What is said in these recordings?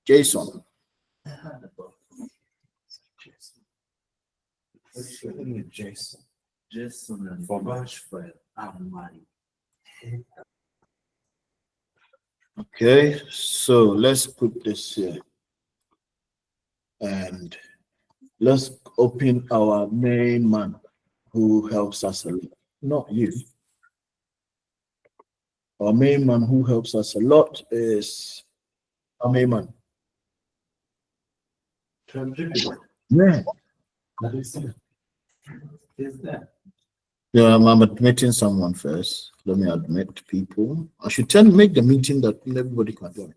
JSON. JSON and bash file are mine. Okay, so let's put this here. And let's open our main man who helps us a lot. Not you. Our main man who helps us a lot is our main man. Yeah. Yeah, I'm admitting someone first. Let me admit people. I should make the meeting that everybody can join.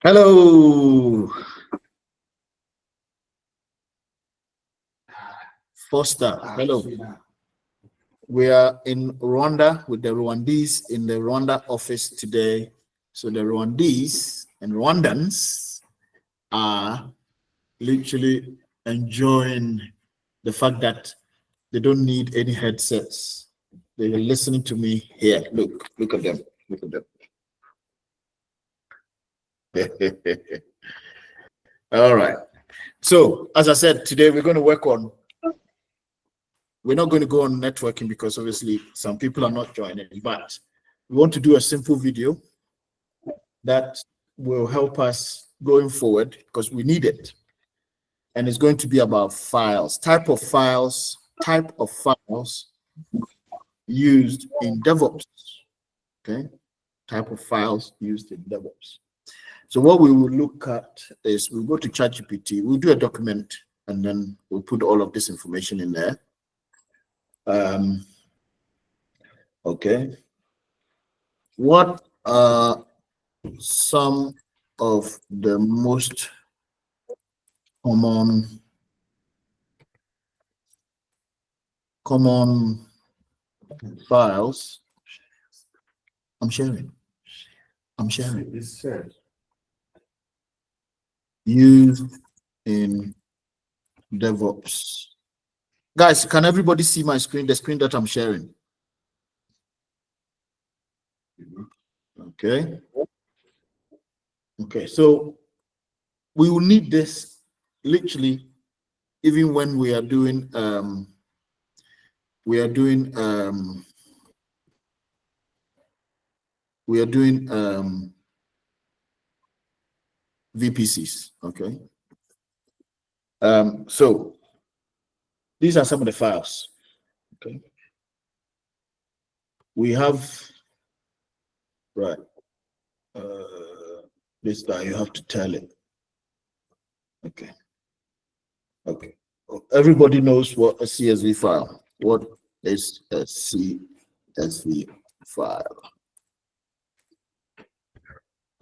Hello. Foster, hello. We are in Rwanda with the Rwandese in the Rwanda office today. So the Rwandese and Rwandans are literally enjoying the fact that they don't need any headsets. They are listening to me here. Look at them. Look at them. All right. So as I said, today we're going to work on, we're not going to go on networking because obviously some people are not joining, but we want to do a simple video that will help us going forward because we need it. And it's going to be about files, type of files used in DevOps. Okay, type of files used in DevOps. So what we will look at is we'll go to ChatGPT, we'll do a document, and then we'll put all of this information in there. Okay. What are some of the most common files? I'm sharing. Used in DevOps. Guys, can everybody see my screen, the screen that I'm sharing? Okay. Okay, so we will need this literally even when we are doing VPCs. Okay. So these are some of the files. Okay. We have right. This guy, you have to tell it. Okay. Okay. Everybody knows what a CSV file. What is a CSV file?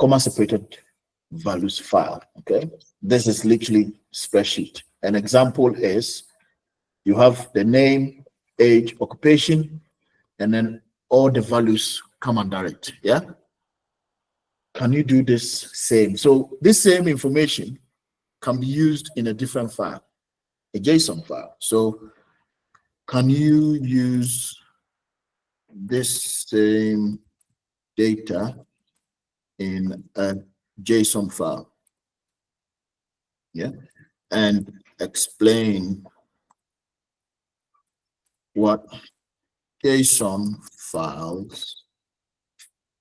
Comma separated values file. Okay. This is literally spreadsheet. An example is you have the name, age, occupation, and then all the values come under it. Yeah. Can you do this same? So this same information can be used in a different file, a JSON file. So can you use this same data in a JSON file? Yeah. And explain what JSON files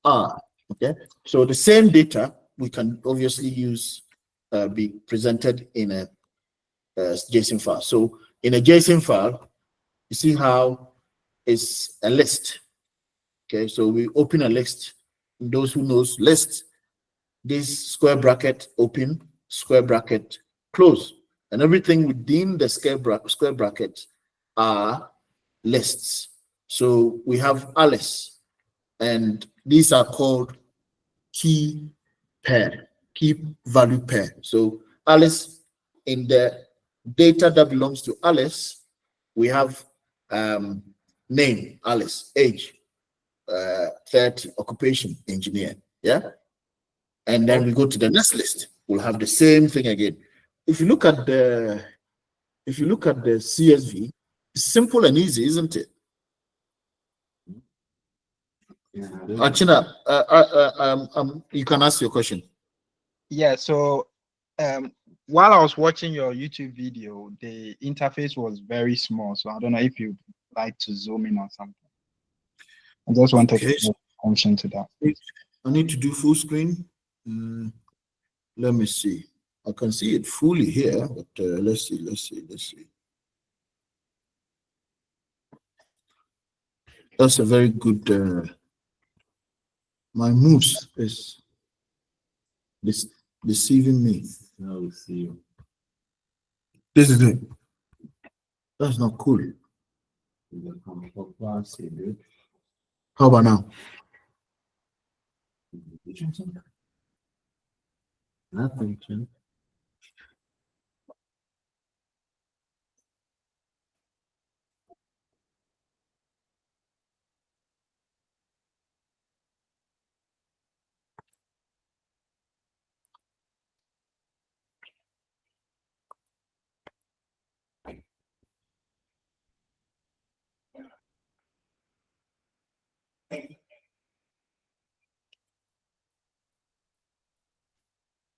are. Okay, so the same data we can obviously use be presented in a JSON file. So in a JSON file, you see how it's a list. Okay, so we open a list. Those who knows list, this square bracket open, square bracket close, and everything within the square bracket are lists. So we have Alice, and these are called key pair, key value pair. So Alice, in the data that belongs to Alice, we have name Alice, age 30, occupation engineer. Yeah, and then we go to the next list. We'll have the same thing again. If you look at the CSV, it's simple and easy, isn't it? Achina, you can ask your question. Yeah, so while I was watching your YouTube video, the interface was very small. So I don't know if you'd like to zoom in or something. I just wanted to Okay, pay attention to that. I need to do full screen. Let me see. I can see it fully here, but let's see. That's a very good. My mouse is deceiving me. Now we see you. This is it. That's not cool. You can come up and see it. How about now? Nothing.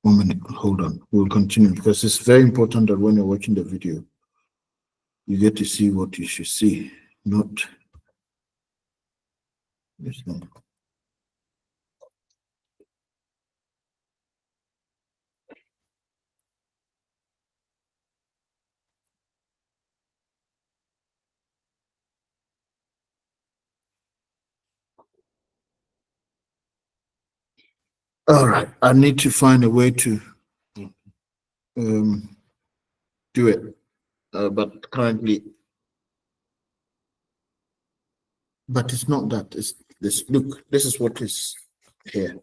One minute. Hold on. We'll continue because it's very important that when you're watching the video, you get to see what you should see, not. It's not. All right. I need to find a way to do it, but currently, but it's not that. It's this. Look, this is what is here.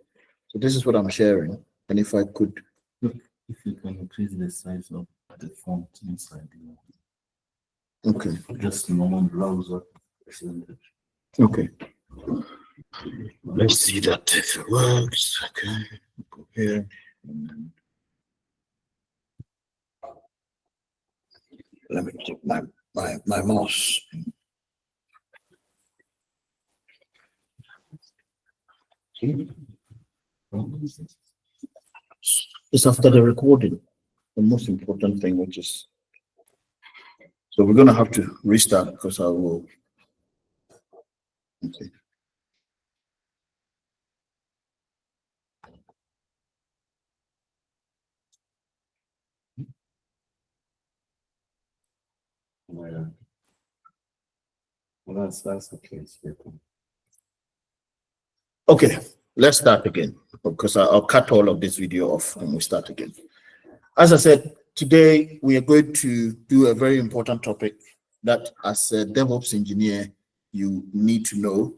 So this is what I'm sharing, and if I could. Look, if you can increase the size of the font inside, Okay. just normal browser. Okay. Let's see that if it works. Okay. Go here. And then let me take my mouse. See? It's after the recording, the most important thing, which is. So we're gonna have to restart because I will. Okay. Well, that's the case. Okay, let's start again because I'll cut all of this video off and we start again. As I said, today we are going to do a very important topic that as a DevOps engineer, you need to know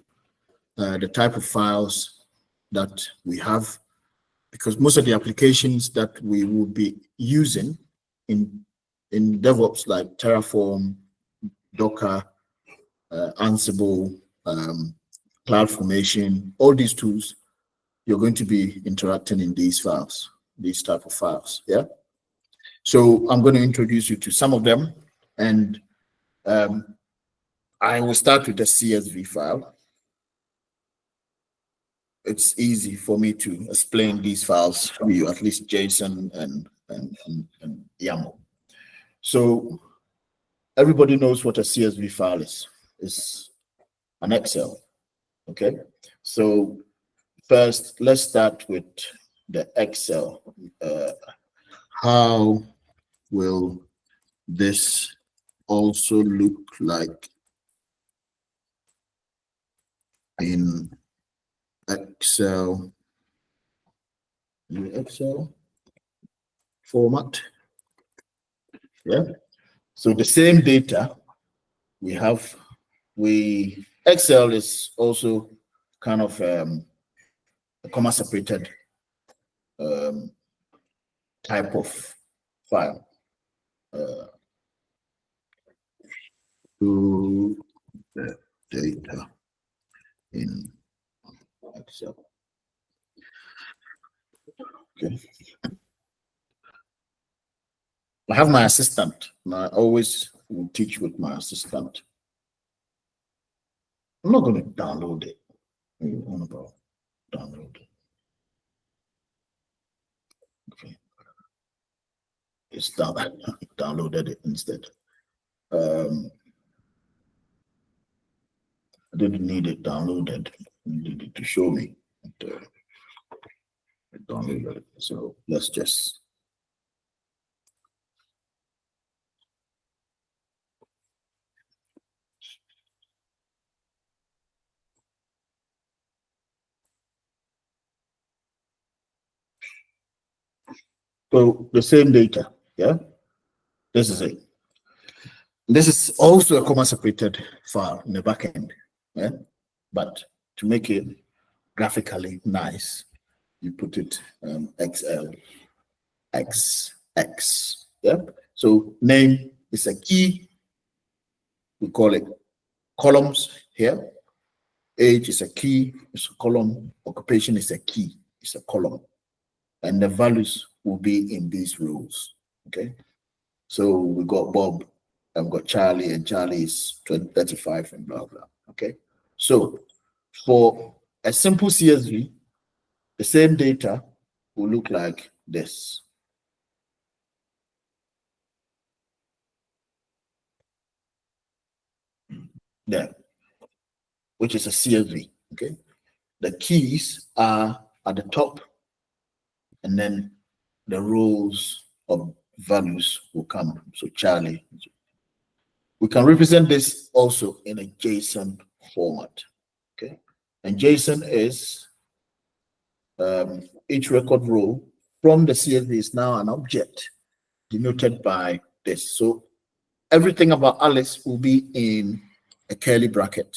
the type of files that we have, because most of the applications that we will be using in DevOps, like Terraform, Docker, Ansible, CloudFormation, all these tools, you're going to be interacting in these files, these type of files. Yeah. So I'm going to introduce you to some of them, and I will start with the CSV file. It's easy for me to explain these files to you, at least JSON and YAML. So everybody knows what a CSV file is. It's an Excel. Okay. So first, let's start with the Excel. How will this also look like in Excel format? Yeah. So the same data we have, Excel is also kind of a comma separated type of file. To the data in Excel. Okay. I have my assistant, and I always will teach with my assistant. I'm not going to download it. What about download it? Okay. It's downloaded it instead. I didn't need it downloaded. I needed it to show me. I downloaded it. So let's just. So the same data, yeah? This is it. This is also a comma separated file in the backend, yeah? But to make it graphically nice, you put it XL, XX, yeah? So name is a key, we call it columns here. Age is a key, it's a column. Occupation is a key, it's a column. And the values will be in these rows, okay? So we got Bob, and got Charlie, and Charlie is 35 and blah, blah, okay? So for a simple CSV, the same data will look like this. There, which is a CSV, okay? The keys are at the top, and then the rows of values will come. So Charlie. We can represent this also in a JSON format, okay? And JSON is each record row from the CSV is now an object denoted by this. So everything about Alice will be in a curly bracket.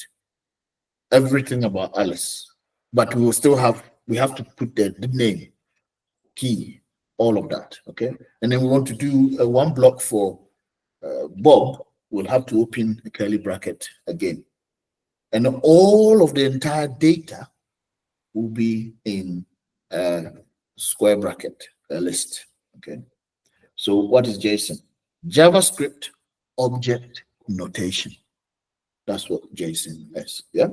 Everything about Alice, but we will still have, we have to put the name, key, all of that, okay? And then we want to do one block for Bob. We'll have to open a curly bracket again. And all of the entire data will be in a square bracket, a list, okay? So what is JSON? JavaScript object notation. That's what JSON is, yeah?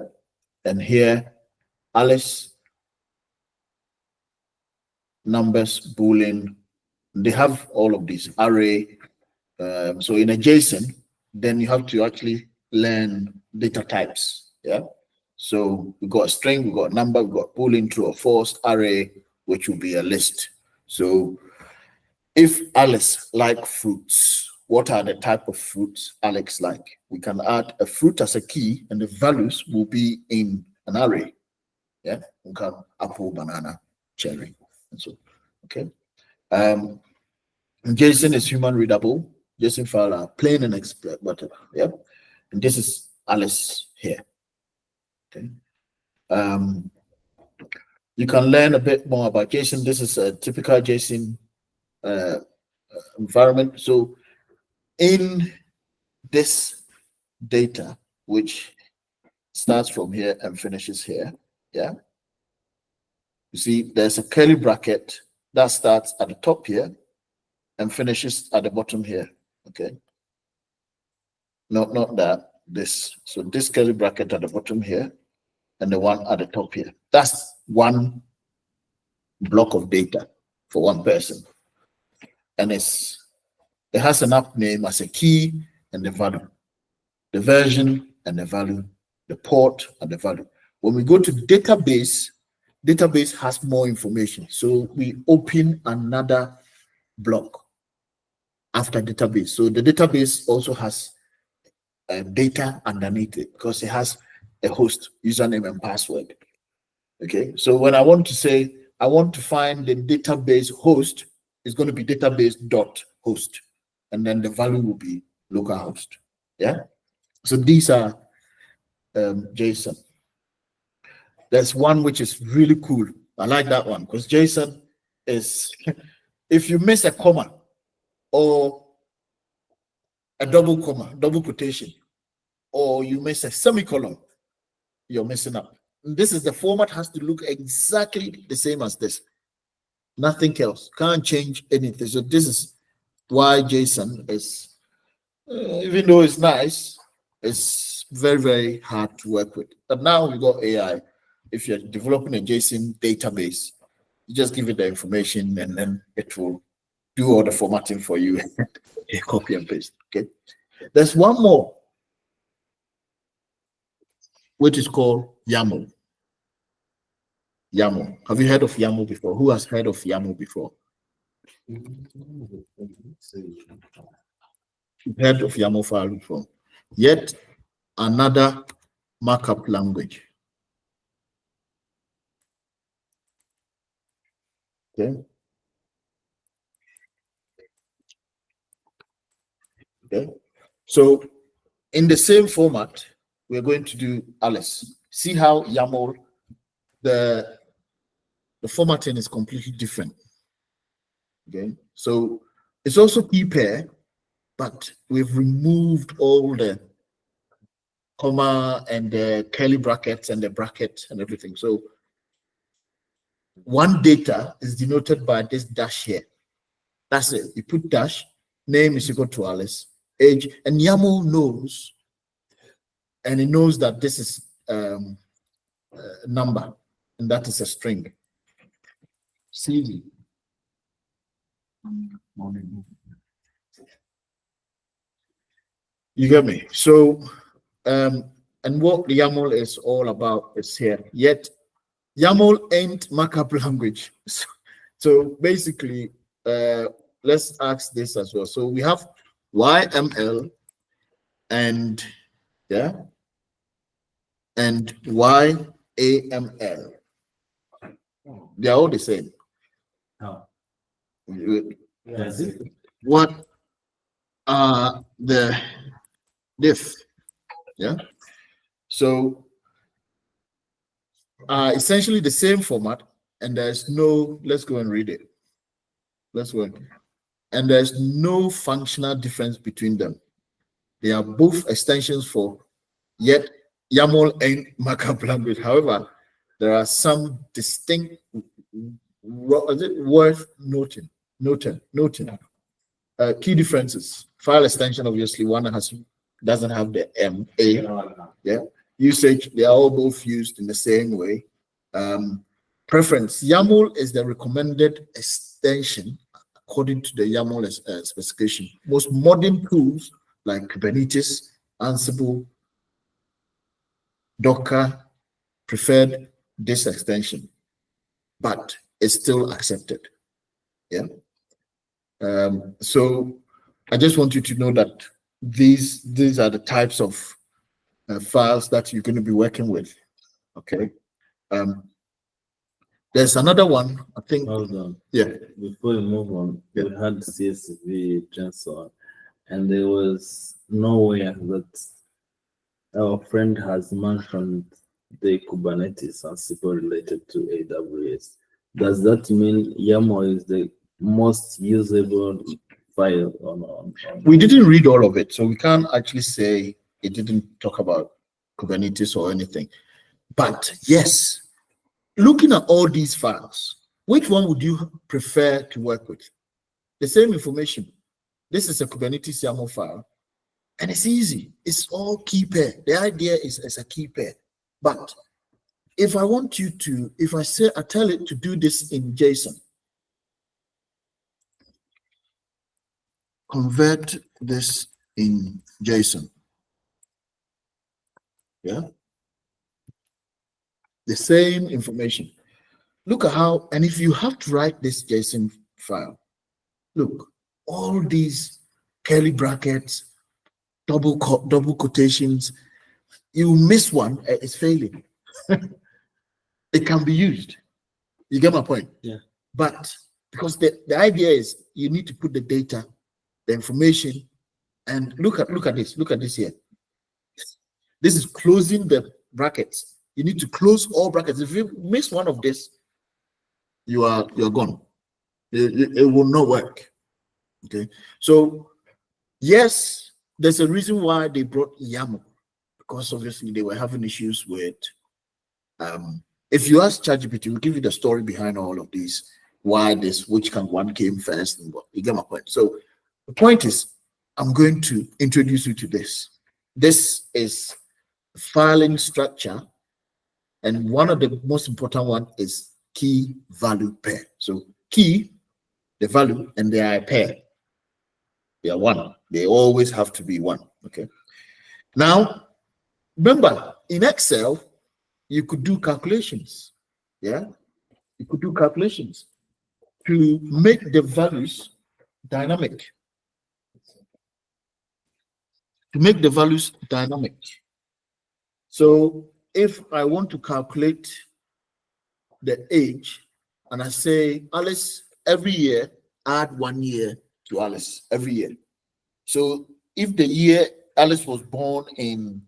And here, Alice, numbers, Boolean, they have all of these, array. So in a JSON, then you have to actually learn data types, yeah? So we got a string, we got a number, we got Boolean, true or false, array, which will be a list. So if Alice like fruits, what are the type of fruits Alex like? We can add a fruit as a key, and the values will be in an array. Yeah, we can apple, banana, cherry, and so okay. JSON is human readable. JSON file are plain and explicit, whatever. Yeah, and this is Alice here. Okay. You can learn a bit more about JSON. This is a typical JSON environment. So in this data, which starts from here and finishes here, yeah, you see there's a curly bracket that starts at the top here and finishes at the bottom here, okay? Not that, this. So this curly bracket at the bottom here and the one at the top here. That's one block of data for one person. And it has an app name as a key and the value, the version and the value, the port and the value. When we go to database, database has more information. So we open another block after database. So the database also has data underneath it because it has a host, username and password. Okay, so when I want to say, I want to find the database host, it's going to be database.host, and then the value will be localhost. Yeah, so these are JSON. There's one which is really cool. I like that one because JSON is, if you miss a comma or a double comma, double quotation, or you miss a semicolon, you're messing up. This is the format has to look exactly the same as this. Nothing else. Can't change anything. So this is why JSON is, even though it's nice, it's very, very hard to work with. But now we got AI. If you're developing a JSON database, You just give it the information and then it will do all the formatting for you. Copy and paste. Okay. There's one more, which is called YAML. YAML. Have you heard of YAML before? Who has heard of YAML before? You've heard of YAML file before. Yet another markup language. Okay. Okay. So in the same format, we're going to do Alice. See how YAML, the formatting is completely different. Okay. So it's also key pair, but we've removed all the comma and the curly brackets and the bracket and everything. So one data is denoted by this dash here. That's it. You put dash, name is equal to Alice, age, and YAML knows, and it knows that this is a number, and that is a string. CD. You get me? So, and what the YAML is all about is here. Yet, YAML ain't markup language. So basically, let's ask this as well. So we have YML and and YAML. They are all the same. How? What are the diff? Yeah. So essentially the same format, and there's no, let's go and read it. Let's go. And there's no functional difference between them. They are both extensions for yet YAML and markup language. However, there are some distinct worth noting. Key differences. File extension, obviously, one doesn't have the A. Usage, they are all both used in the same way. Preference, YAML is the recommended extension according to the YAML specification. Most modern tools like Kubernetes, Ansible, Docker preferred this extension, but it's still accepted. Yeah. So I just want you to know that these are the types of files that you're going to be working with. Okay. There's another one, I think. Hold on. Yeah. Before we move on, we had CSV JSON, and there was nowhere that our friend has mentioned the Kubernetes Ansible related to AWS. Does that mean YAML is the most usable file on? We didn't read all of it, so we can't actually say it didn't talk about Kubernetes or anything. But yes, looking at all these files, which one would you prefer to work with? The same information. This is a Kubernetes YAML file, and it's easy. It's all key pair. The idea is a key pair. But if I want you to, if I tell it to do this in JSON, convert this in JSON. Yeah. The same information. Look at how, and if you have to write this JSON file, look, all these curly brackets, double quotations, you miss one, it's failing. It can be used. You get my point? Yeah. But because the idea is you need to put the data, the information, and look at this here. This is closing the brackets. You need to close all brackets. If you miss one of this, you're gone. It will not work. Okay. So yes, there's a reason why they brought YAML, because obviously they were having issues with if you ask ChatGPT, we'll give you the story behind all of these, why this, which one came first, and what. You get my point. So the point is, I'm going to introduce you to this. This is filing structure, and one of the most important one is key value pair. So key, the value, and they are a pair. They are one. They always have to be one. Okay. Now, remember, in Excel, you could do calculations. Yeah. You could do calculations to make the values dynamic. To make the values dynamic. So if I want to calculate the age, and I say, Alice, every year, add 1 year to Alice every year. So if the year Alice was born in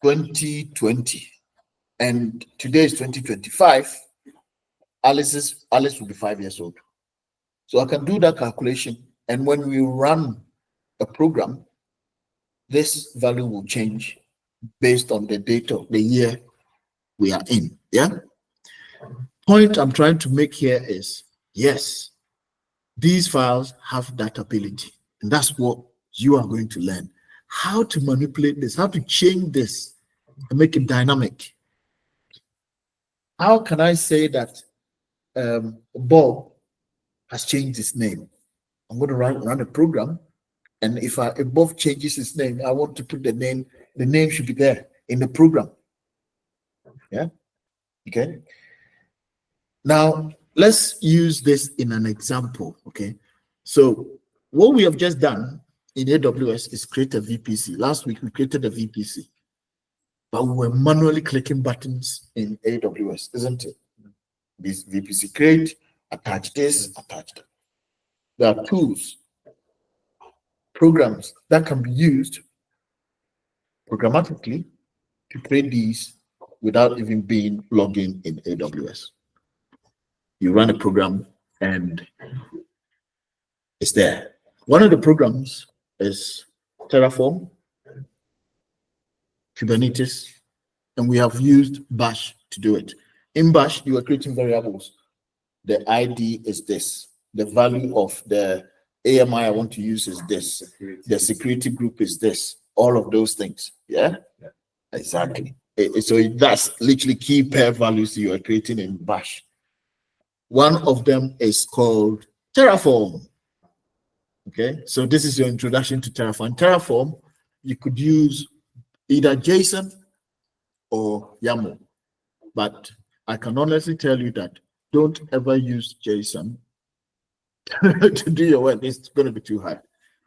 2020 and today is 2025, Alice will be 5 years old. So I can do that calculation, and when we run a program, this value will change based on the date of the year we are in. Yeah. Point I'm trying to make here is, yes, these files have that ability, and that's what you are going to learn. How to manipulate this, how to change this and make it dynamic. How can I say that Bob has changed his name? I'm going to run a program, and if Bob changes his name, I want to put the name should be there in the program. Yeah. Okay. Now let's use this in an example. Okay. So what we have just done in AWS is create a VPC. Last week we created a VPC, but we were manually clicking buttons in AWS, isn't it? This VPC create, attach this, attach that. There are tools, programs that can be used programmatically to create these without even being logged in AWS. You run a program and it's there. One of the programs is Terraform, Kubernetes, and we have used Bash to do it. In Bash, you are creating variables. The ID is this. The value of the AMI I want to use is this. The security group is this. All of those things. Yeah? Exactly. So that's literally key pair values you are creating in Bash. One of them is called Terraform. Okay, so this is your introduction to Terraform. Terraform, you could use either JSON or YAML, but I can honestly tell you that don't ever use JSON to do your work. It's going to be too hard.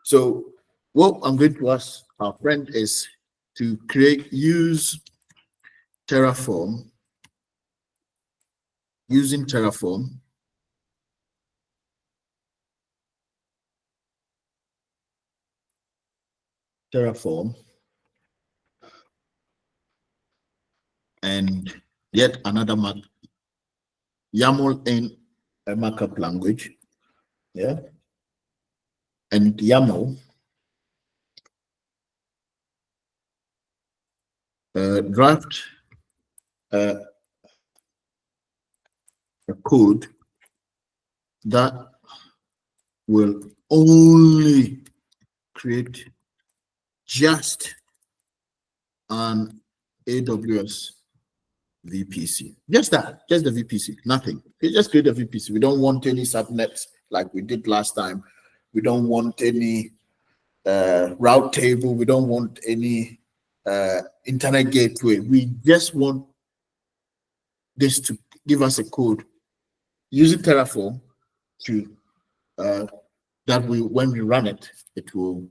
So what I'm going to ask our friend is to use Terraform, using Terraform. And yet another YAML in a markup language. Yeah. And YAML draft a code that will only create just an AWS VPC. Just that, just the VPC, nothing. You just create a VPC. We don't want any subnets like we did last time. We don't want any route table. We don't want any internet gateway. We just want this to give us a code using Terraform to that when we run it, it will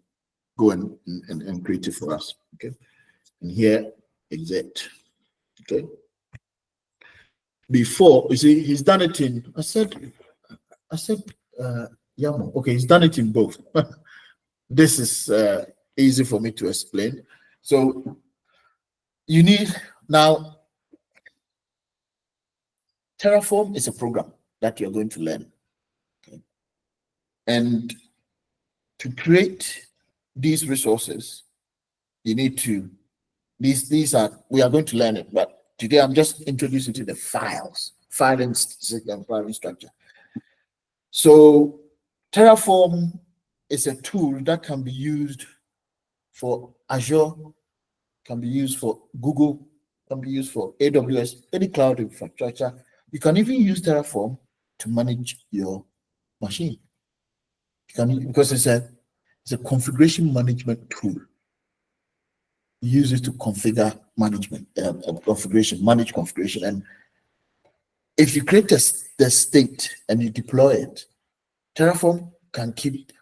go and create it for us. Okay, and here is it. Okay. Before, you see, he's done it in. I said, YAML. Okay, he's done it in both. This is easy for me to explain. So you need now. Terraform is a program that you're going to learn. Okay. And to create these resources, you need to, we are going to learn it, but today I'm just introducing to the filing structure. So Terraform is a tool that can be used for Azure, can be used for Google, can be used for AWS, any cloud infrastructure, You can even use Terraform to manage your machine. You can, because it's a configuration management tool. You use it to configure management, manage configuration. And if you create the state and you deploy it, Terraform can keep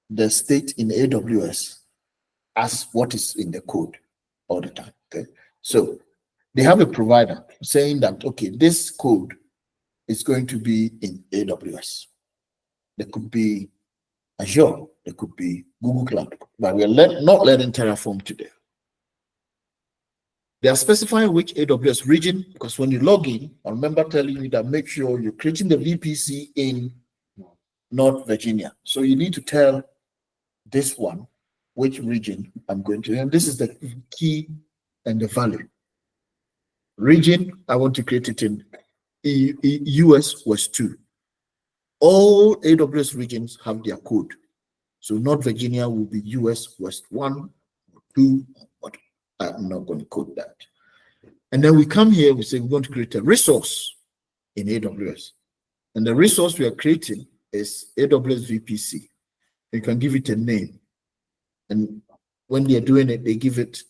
the state in AWS as what is in the code all the time. Okay, so they have a provider saying that, okay, this code is going to be in AWS. There could be Azure, there could be Google Cloud, but we are not letting Terraform today. They are specifying which AWS region, because when you log in, I remember telling you that make sure you're creating the VPC in North Virginia. So you need to tell this one which region I'm going to, and this is the key and the value. Region, I want to create it in US West 2. All AWS regions have their code. So North Virginia will be US West 1, 2, but I'm not going to code that. And then we come here, we say we're going to create a resource in AWS. And the resource we are creating is AWS VPC. You can give it a name. And when they're doing it, they give it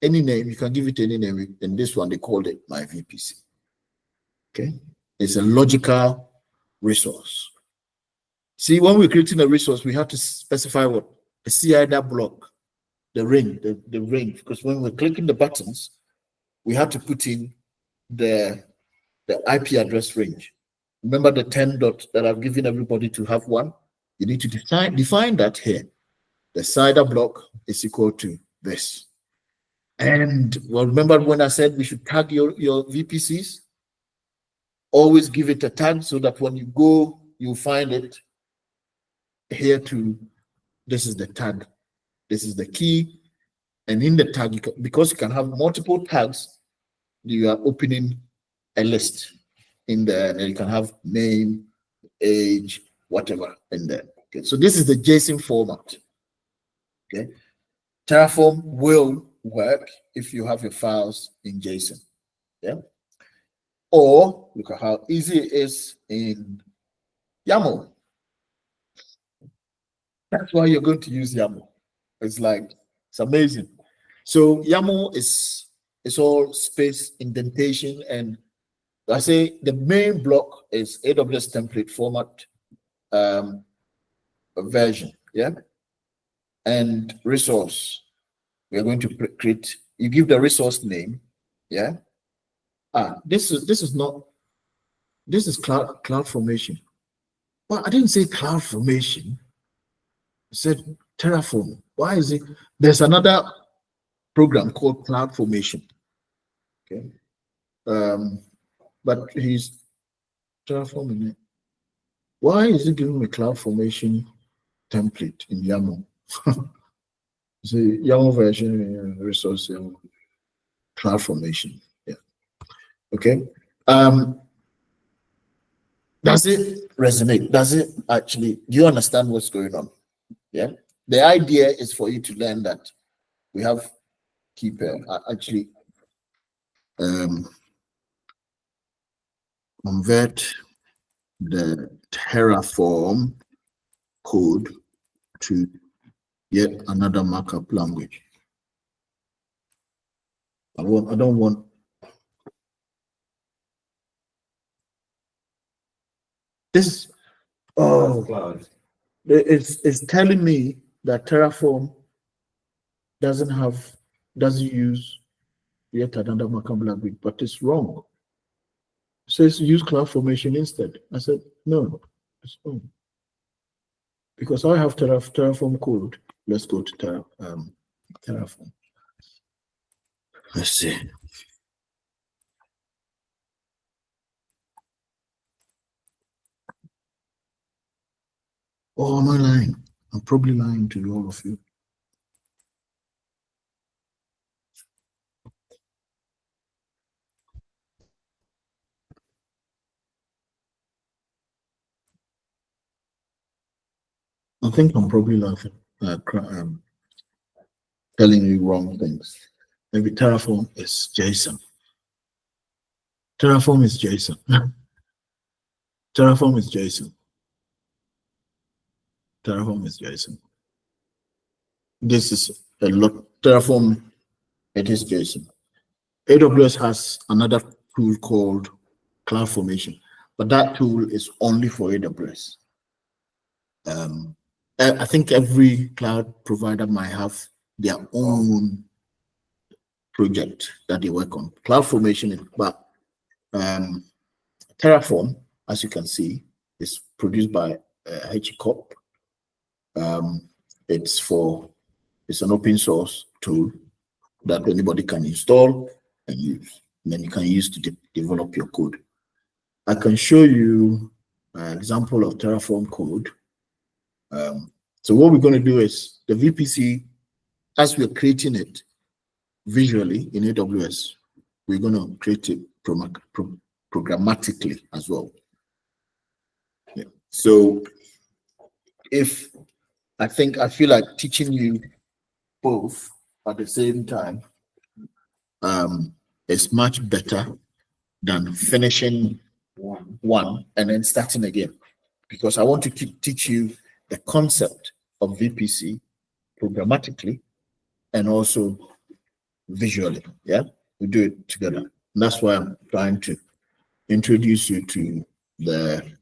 any name. You can give it any name. And this one, they called it my VPC. Okay? It's a logical resource. See, when we're creating a resource, we have to specify what? A CIDR block, the range, the range. Because when we're clicking the buttons, we have to put in the IP address range. Remember the 10 dots that I've given everybody to have one? You need to define that here. The CIDR block is equal to this. And well, remember when I said we should tag your VPCs? Always give it a tag so that when you go, you'll find it here to, this is the tag, this is the key. And in the tag, because you can have multiple tags, you are opening a list in there, and you can have name, age, whatever in there. Okay, so this is the JSON format. Okay, Terraform will work if you have your files in JSON. Yeah, or look at how easy it is in YAML. That's why you're going to use YAML. It's amazing. So YAML is all space indentation, and I say the main block is AWS template format version, yeah, and resource. We are going to create. You give the resource name, yeah. This is CloudFormation. Well, I didn't say CloudFormation. I said Terraform. Why is it? There's another program called CloudFormation. Okay, but he's Terraforming it. Why is it giving me CloudFormation template in YAML? So YAML version, resource YAML, CloudFormation. Yeah. Okay. Does it resonate? Does it actually? Do you understand what's going on? Yeah. The idea is for you to learn that we have keeper actually convert the Terraform code to yet another markup language. I don't want this. Oh, it's telling me that Terraform doesn't use yet another markup language, but it's wrong. It says use CloudFormation instead. I said no, it's wrong. Because I have Terraform code. Let's go to Terraform. Let's see. Oh, am I lying? I'm probably lying to all of you. I think I'm probably laughing, telling you wrong things. Maybe Terraform is JSON. Terraform is JSON. Terraform is JSON. Terraform is JSON. This is a lot. Terraform, it is JSON. AWS has another tool called CloudFormation, but that tool is only for AWS. I think every cloud provider might have their own project that they work on. CloudFormation, but Terraform, as you can see, is produced by HCOP. It's an open source tool that anybody can install and use. And then you can use to develop your code. I can show you an example of Terraform code. So what we're going to do is the VPC, as we're creating it visually in AWS, we're going to create it programmatically as well. Yeah. So I feel like teaching you both at the same time is much better than finishing one and then starting again, because I want to teach you the concept of VPC programmatically and also visually. Yeah, we do it together. And that's why I'm trying to introduce you to the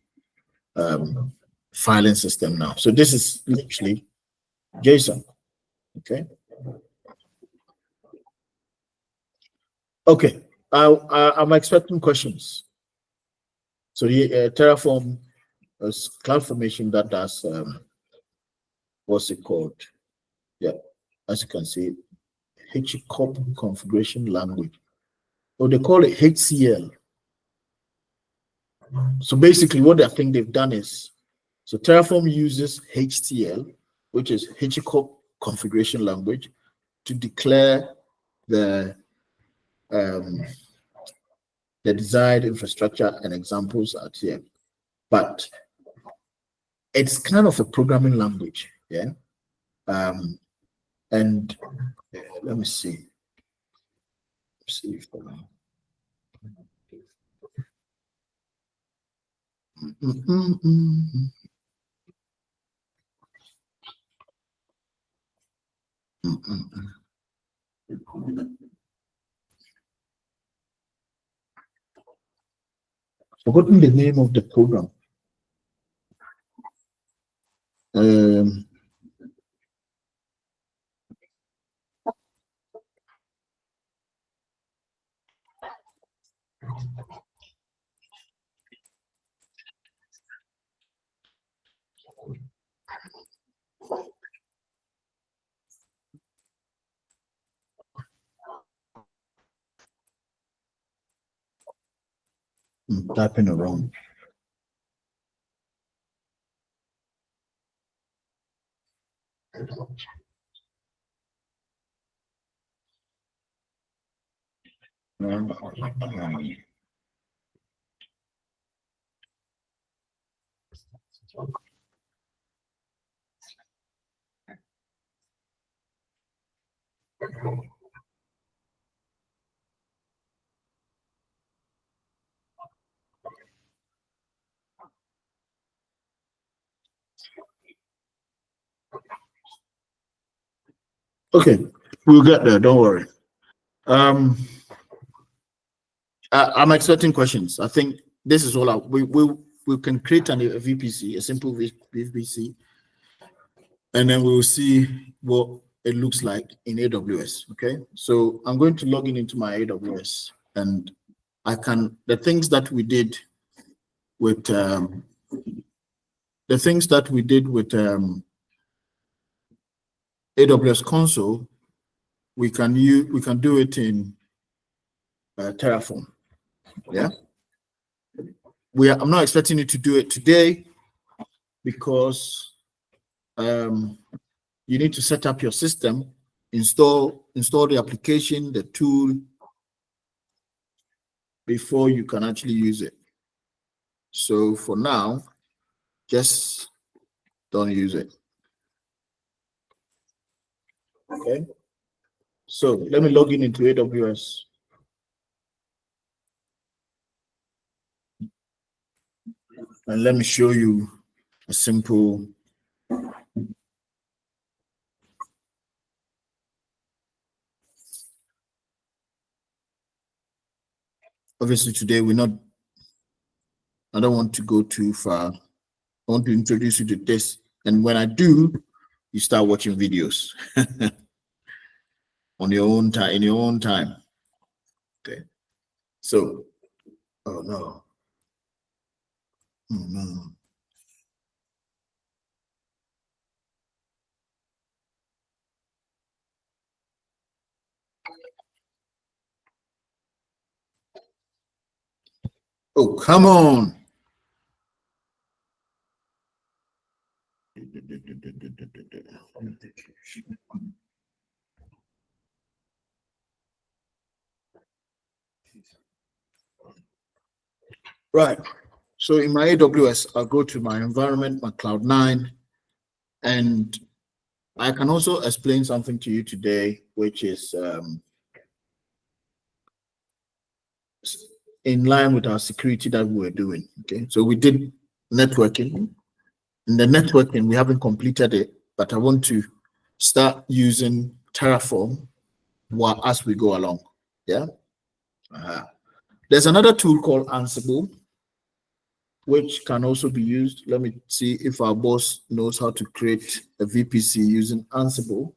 filing system now. So this is literally JSON. Okay. Okay. I'm expecting questions. So the Terraform CloudFormation that does what's it called? Yeah, as you can see, HCOP configuration language. Or they call it HCL. So basically, what I think they've done is, so Terraform uses HCL, which is HCOP configuration language, to declare the desired infrastructure, and examples are here. But it's kind of a programming language, yeah. And let me see. Let's see if forgotten the name of the program. I'm typing around. Okay, we'll get there. Don't worry. I'm expecting questions. I think this is all we can create a VPC, a simple VPC, and then we'll see what it looks like in AWS. Okay, so I'm going to log in into my AWS, and the things that we did with AWS console, we can do it in Terraform. Yeah, I'm not expecting you to do it today because you need to set up your system, install the application, the tool, before you can actually use it. So for now, just don't use it. Okay. So let me log in into AWS. And let me show you a simple. Obviously, today I don't want to go too far. I want to introduce you to this. And when I do, you start watching videos on your own time, in your own time. Okay. So, oh no. Oh no. Oh, come on. Right. So in my AWS, I'll go to my environment, my Cloud9, and I can also explain something to you today, which is in line with our security that we were doing. Okay. So we did networking. In the networking, we haven't completed it, but I want to start using Terraform as we go along. Yeah. There's another tool called Ansible, which can also be used. Let me see if our boss knows how to create a VPC using Ansible.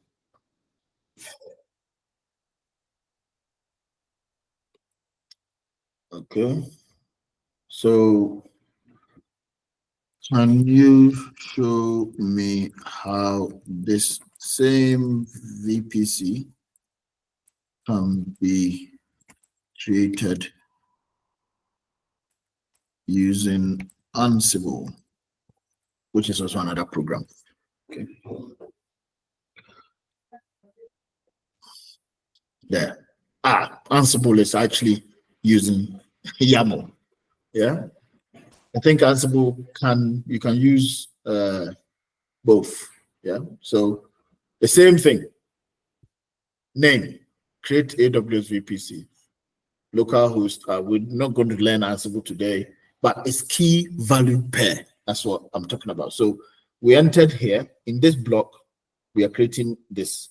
Okay. So can you show me how this same VPC can be created using Ansible, which is also another program? Okay. Yeah. Ansible is actually using YAML. Yeah. I think Ansible you can use both. Yeah. So the same thing. Name, create AWS VPC, localhost. We're not going to learn Ansible today, but it's key value pair. That's what I'm talking about. So we entered here in this block, we are creating this.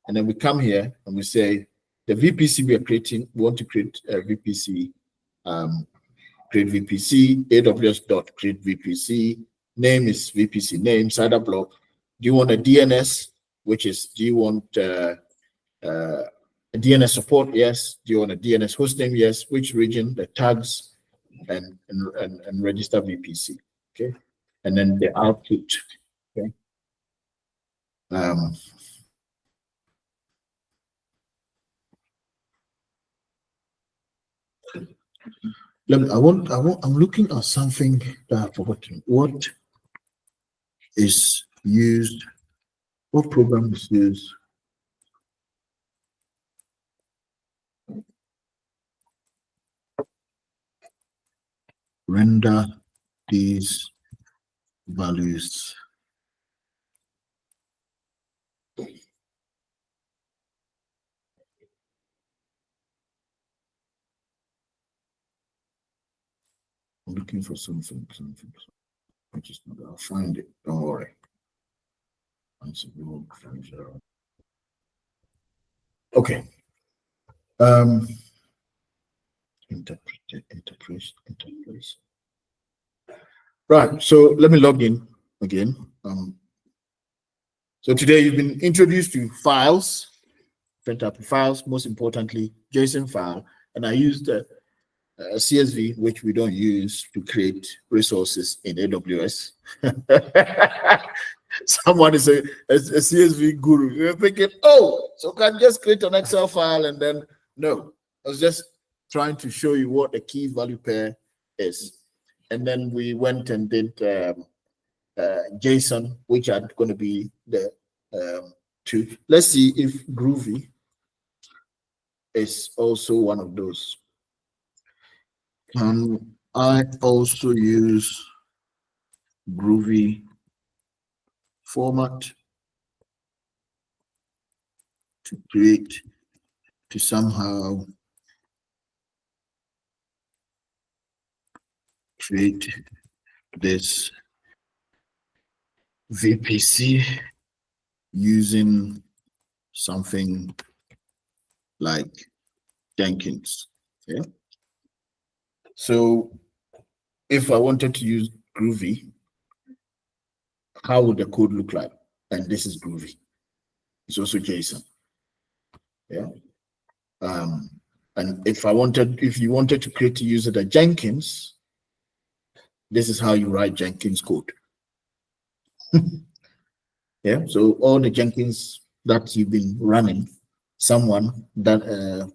And then we come here and we say the VPC we are creating, we want to create a VPC, create VPC, AWS dot create VPC, name is VPC name, CIDR block. Do you want a DNS, which is, do you want a DNS support? Yes. Do you want a DNS hostname? Yes. Which region? The tags and register VPC. Okay. And then the output. Okay. I'm looking at something that I've forgotten. What is used? What program is used? Render these values. I'm looking for something. I just I'll find it. Don't worry. Okay. Interface. Right. So let me log in again. So today you've been introduced to files, different type of files, most importantly, JSON file, and I used a CSV, which we don't use to create resources in AWS. Someone is a CSV guru. You're thinking, oh, so can I just create an Excel file and then no. I was just trying to show you what the key value pair is. And then we went and did JSON, which are going to be the two. Let's see if Groovy is also one of those. Can I also use Groovy format to somehow create this VPC using something like Jenkins. Okay. So if I wanted to use Groovy, how would the code look like? And this is Groovy. It's also JSON. Yeah. And if you wanted to create a user that Jenkins, this is how you write Jenkins code. Yeah. So all the Jenkins that you've been running, someone that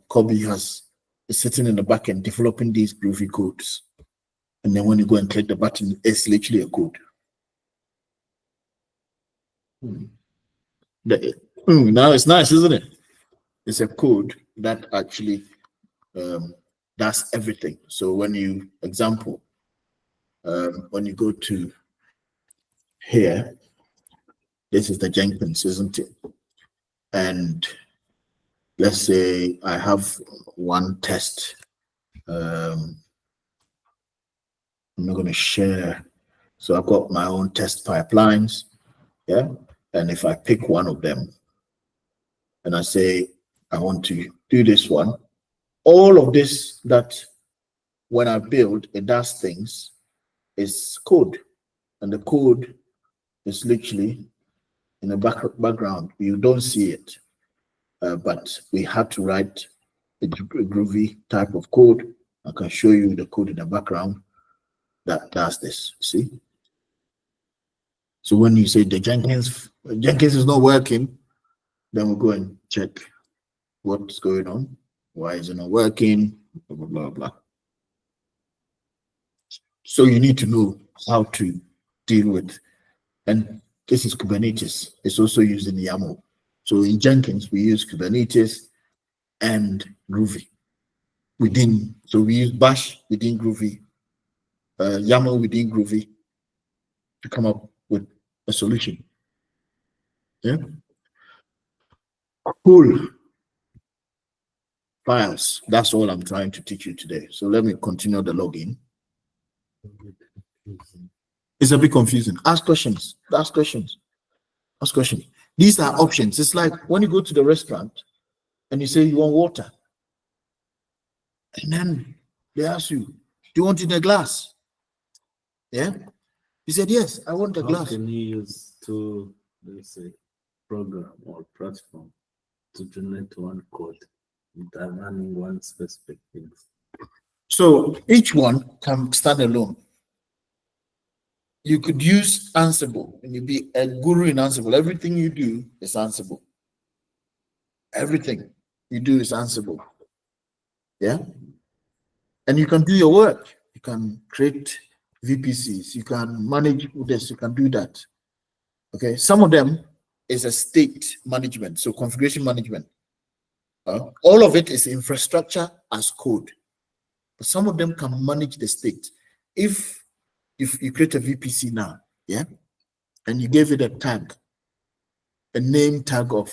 Kobe is sitting in the back end developing these Groovy codes. And then when you go and click the button, it's literally a code. Now it's nice, isn't it? It's a code that actually does everything. So when you, example, when you go to here, this is the Jenkins, isn't it? And let's say I have one test. I'm not going to share. So I've got my own test pipelines. Yeah. And if I pick one of them and I say, I want to do this one, all of this that when I build, it does things, is code. And the code is literally in the background. You don't see it. But we had to write a Groovy type of code. I can show you the code in the background that does this. See? So when you say the Jenkins is not working, then we'll go and check what's going on. Why is it not working? Blah, blah, blah, blah. So you need to know how to deal with, and this is Kubernetes. It's also used in YAML. So in Jenkins, we use Kubernetes and Groovy within. So we use Bash within Groovy, YAML within Groovy to come up with a solution. Yeah. Cool. Files. That's all I'm trying to teach you today. So let me continue the login. It's a bit confusing. Ask questions. Ask questions. Ask questions. These are options. It's like when you go to the restaurant and you say you want water. And then they ask you, do you want it in a glass? Yeah? You said, yes, I want a glass. How can you use two, let's say, program or platform to generate one code without running one specific thing? So each one can stand alone. You could use Ansible and you be a guru in Ansible. Everything you do is Ansible. Everything you do is Ansible. Yeah? And you can do your work. You can create VPCs. You can manage this. You can do that. Okay? Some of them is a state management, so configuration management. All of it is infrastructure as code. But some of them can manage the state. If you create a VPC now, yeah, and you gave it a tag, a name tag of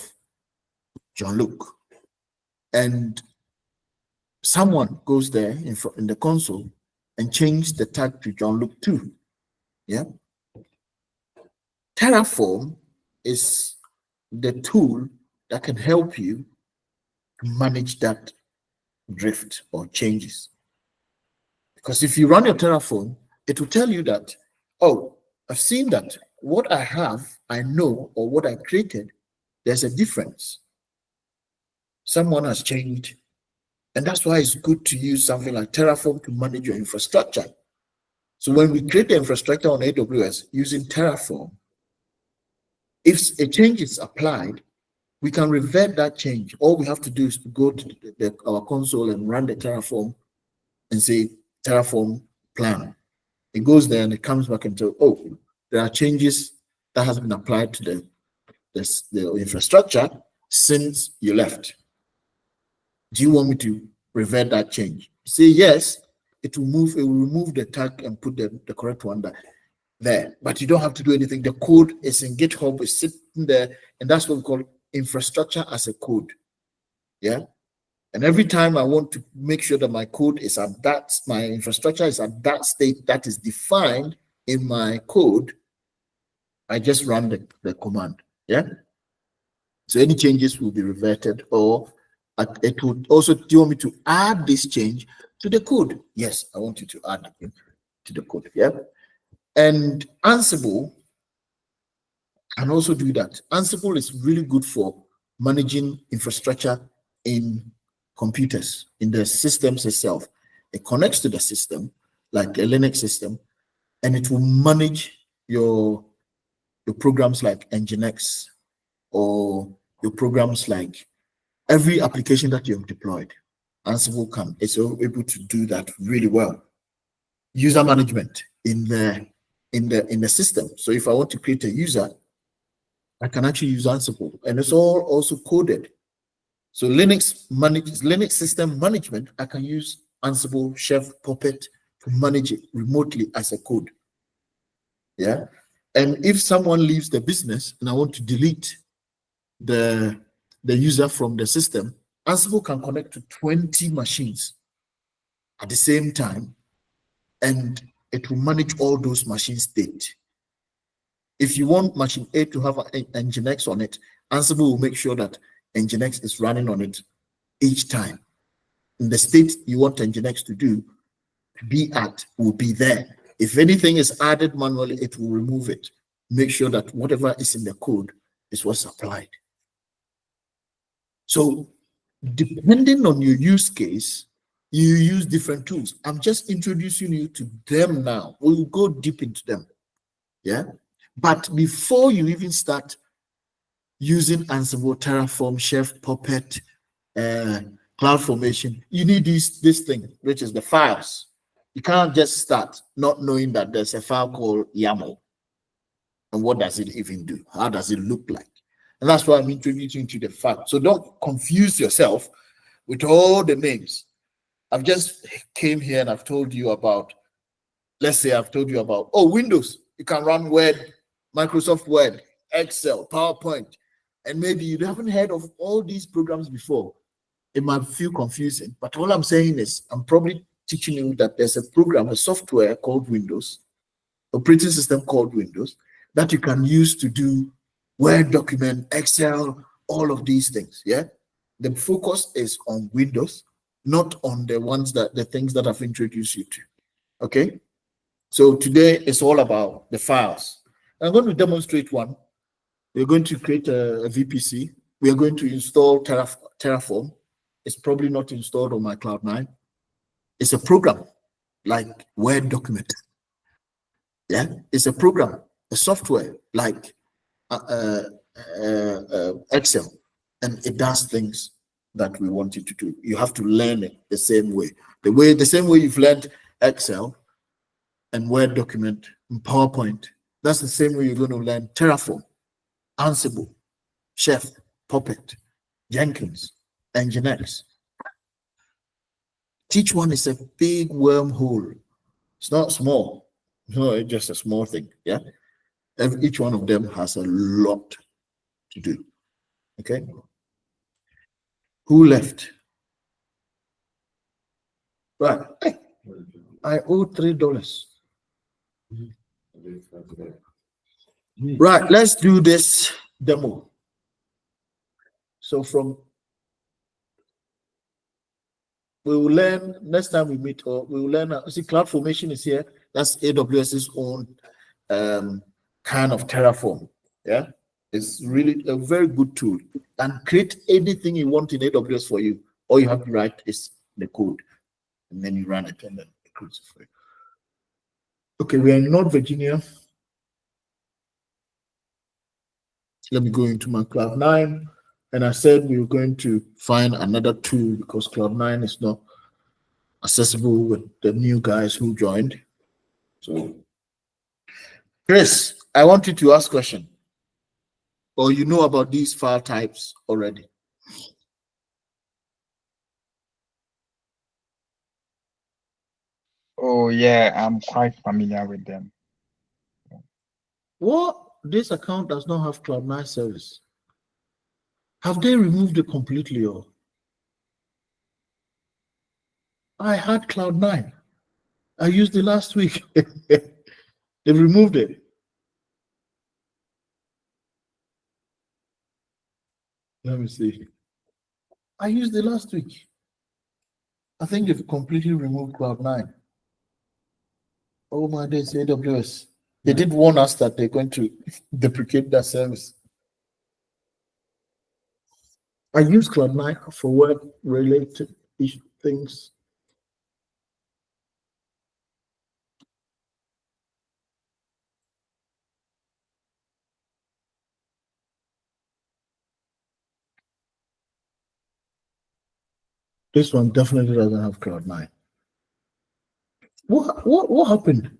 Jean-Luc, and someone goes there in the console and change the tag to Jean-Luc 2, yeah. Terraform is the tool that can help you to manage that drift or changes. Because if you run your Terraform, it will tell you that, oh, I've seen that what I have, I know, or what I created, there's a difference. Someone has changed. And that's why it's good to use something like Terraform to manage your infrastructure. So when we create the infrastructure on AWS using Terraform, if a change is applied, we can revert that change. All we have to do is to go to our console and run the Terraform and say Terraform plan. It goes there and it comes back and tells, oh, there are changes that has been applied to the infrastructure since you left. Do you want me to revert that change? Say yes, it will remove the tag and put the correct one there. But you don't have to do anything. The code is in GitHub, it's sitting there, and that's what we call infrastructure as a code. Yeah. And every time I want to make sure that my code is at that, my infrastructure is at that state that is defined in my code, I just run the command. Yeah. So any changes will be reverted, or it would also, do you want me to add this change to the code? Yes, I want you to add it to the code. Yeah. And Ansible can also do that. Ansible is really good for managing infrastructure in computers, in the systems itself. It connects to the system, like a Linux system, and it will manage your programs like Nginx, or your programs like every application that you have deployed. Ansible is able to do that really well. User management in the system. So if I want to create a user, I can actually use Ansible, and it's all also coded. So Linux system management, I can use Ansible, Chef, Puppet to manage it remotely as a code. Yeah. And if someone leaves the business and I want to delete the user from the system, Ansible can connect to 20 machines at the same time, and it will manage all those machines' state. If you want machine A to have an Nginx on it, Ansible will make sure that Nginx is running on it each time. In the state you want Nginx to be at will be there. If anything is added manually, it will remove it. Make sure that whatever is in the code is what's applied. So depending on your use case, you use different tools. I'm just introducing you to them now. We'll go deep into them. Yeah. But before you even start using Ansible, Terraform, Chef, Puppet, CloudFormation, you need this thing, which is the files. You can't just start not knowing that there's a file called YAML. And what does it even do? How does it look like? And that's why I'm introducing you to the fact. So don't confuse yourself with all the names. I've just came here and I've told you about, let's say I've told you about, Windows. You can run Word, Microsoft Word, Excel, PowerPoint, and maybe you haven't heard of all these programs before. It might feel confusing, but all I'm saying is I'm probably teaching you that there's a program, a software called Windows, operating system called Windows, that you can use to do Word document, Excel, all of these things. Yeah. The focus is on Windows, not on the things that I've introduced you to. Okay. So today it's all about the files. I'm going to demonstrate one. We're going to create a VPC. We are going to install Terraform. It's probably not installed on my Cloud9. It's a program like Word document. Yeah, it's a program, a software like Excel, and it does things that we want it to do. You have to learn it the same way. The same way you've learned Excel and Word document and PowerPoint. That's the same way you're going to learn Terraform, Ansible, Chef, Puppet, Jenkins, Nginx. Each one is a big wormhole. It's not small. No, it's just a small thing. Yeah. Each one of them has a lot to do. Okay. Who left? Right. I owe $3. Right. Let's do this demo. So we will learn next time we meet, or we will learn. See, CloudFormation is here. That's AWS's own kind of Terraform. Yeah, it's really a very good tool, and create anything you want in AWS for you. All you have to write is the code, and then you run it, and then it creates it for you. Okay, we are in North Virginia. Let me go into my Cloud9. And I said we were going to find another tool because Cloud9 is not accessible with the new guys who joined. So, Chris, I want you to ask a question. Or you know about these file types already? Oh, yeah, I'm quite familiar with them. What? This account does not have Cloud9 service. Have they removed it completely? Or I had Cloud9. I used it last week. They've removed it. Let me see. I used it last week. I think they've completely removed Cloud9. Oh my days, AWS. They did warn us that they're going to deprecate that service. I use Cloud9 for work-related things. This one definitely doesn't have Cloud9. What happened?